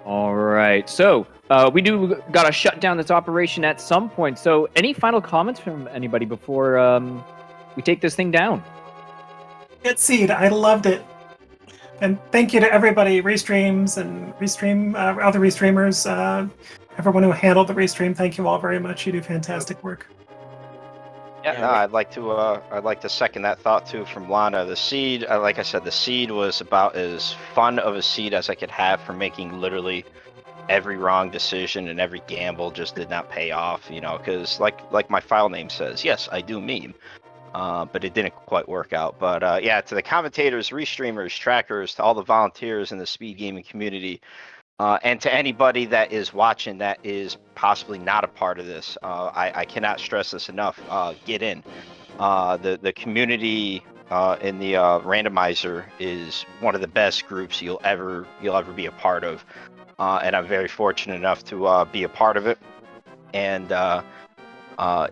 All right. So we do got to shut down this operation at some point. So any final comments from anybody before we take this thing down? Good seed, I loved it. And thank you to everybody, Restreams and other Restreamers, everyone who handled the Restream. Thank you all very much. You do fantastic work. Yeah, Yeah, no, I'd like to second that thought too from Lana. The seed, like I said, the seed was about as fun of a seed as I could have for making literally every wrong decision, and every gamble just did not pay off, you know, because like my file name says, yes, I do meme, but it didn't quite work out. But yeah, to the commentators, restreamers, trackers, to all the volunteers in the speed gaming community, and to anybody that is watching that is possibly not a part of this, I cannot stress this enough. Get in. The community in the randomizer is one of the best groups you'll ever be a part of, and I'm very fortunate enough to be a part of it. And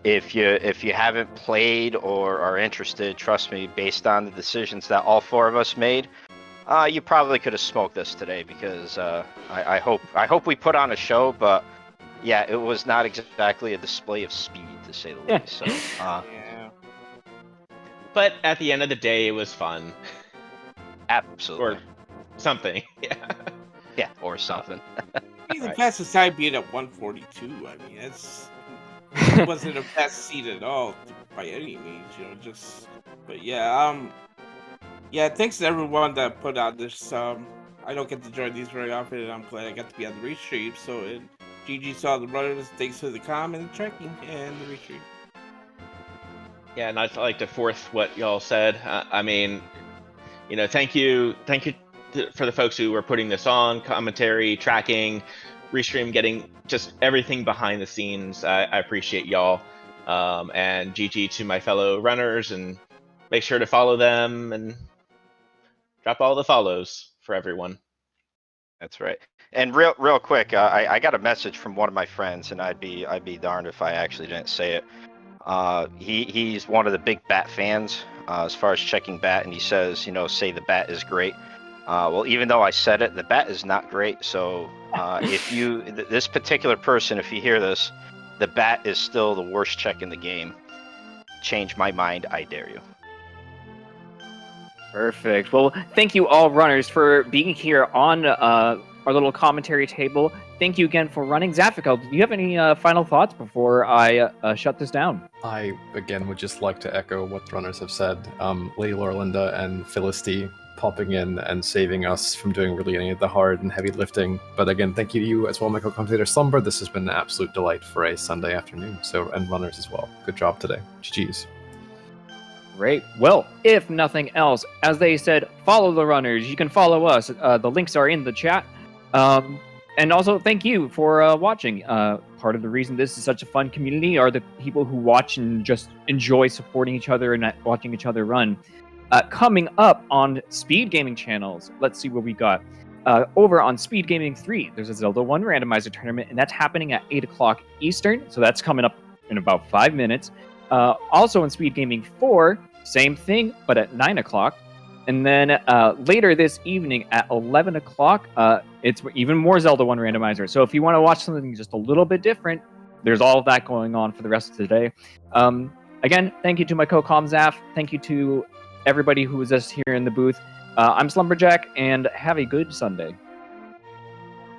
if you haven't played or are interested, trust me, based on the decisions that all four of us made, you probably could have smoked this today, because I hope we put on a show, but yeah, it was not exactly a display of speed, to say the least. So Yeah. But at the end of the day, it was fun. absolutely, Or something. Yeah. yeah, or something. Be the Right. fastest time being at 142. I mean, it wasn't a fast seat at all by any means, you know. But yeah, yeah. Thanks to everyone that put out this. I don't get to join these very often, and I'm glad I got to be on the restream. So, and GG saw the runners. Thanks for the comment, tracking, and the restream. Yeah, and I'd like to fourth what y'all said. I mean, you know, thank you for the folks who were putting this on, commentary, tracking, restream, getting just everything behind the scenes. I appreciate y'all. And GG to my fellow runners, and make sure to follow them and drop all the follows for everyone. That's right. And real quick, I got a message from one of my friends, and I'd be darned if I actually didn't say it. He's one of the big bat fans as far as checking bat, and he says, you know, say the bat is great. Well, even though I said it, the bat is not great. So if this particular person, if you hear this, the bat is still the worst check in the game. Change my mind, I dare you. Perfect. Well, thank you all runners for being here on our little commentary table. Thank you again for running. Zaffico, do you have any final thoughts before I shut this down? I, again, would just like to echo what the runners have said. Lady Lorelinda and Philisty popping in and saving us from doing really any of the hard and heavy lifting. But again, thank you to you as well, my co-commentator Slumber. This has been an absolute delight for a Sunday afternoon. So, and runners as well. Good job today. GG's. Great. Well, if nothing else, as they said, follow the runners. You can follow us. The links are in the chat. And also, thank you for watching. Part of the reason this is such a fun community are the people who watch and just enjoy supporting each other and watching each other run. Coming up on Speed Gaming channels, let's see what we got. over on Speed Gaming 3, there's a Zelda 1 randomizer tournament, and that's happening at 8 o'clock Eastern, so that's coming up in about 5 minutes. Also in Speed Gaming 4, same thing, but at 9 o'clock. And then later this evening at 11 o'clock, it's even more Zelda 1 randomizer. So if you want to watch something just a little bit different, there's all of that going on for the rest of the day. Again, thank you to my co-com Zaf. Thank you to everybody who was just here in the booth. I'm Slumberjack, and have a good Sunday.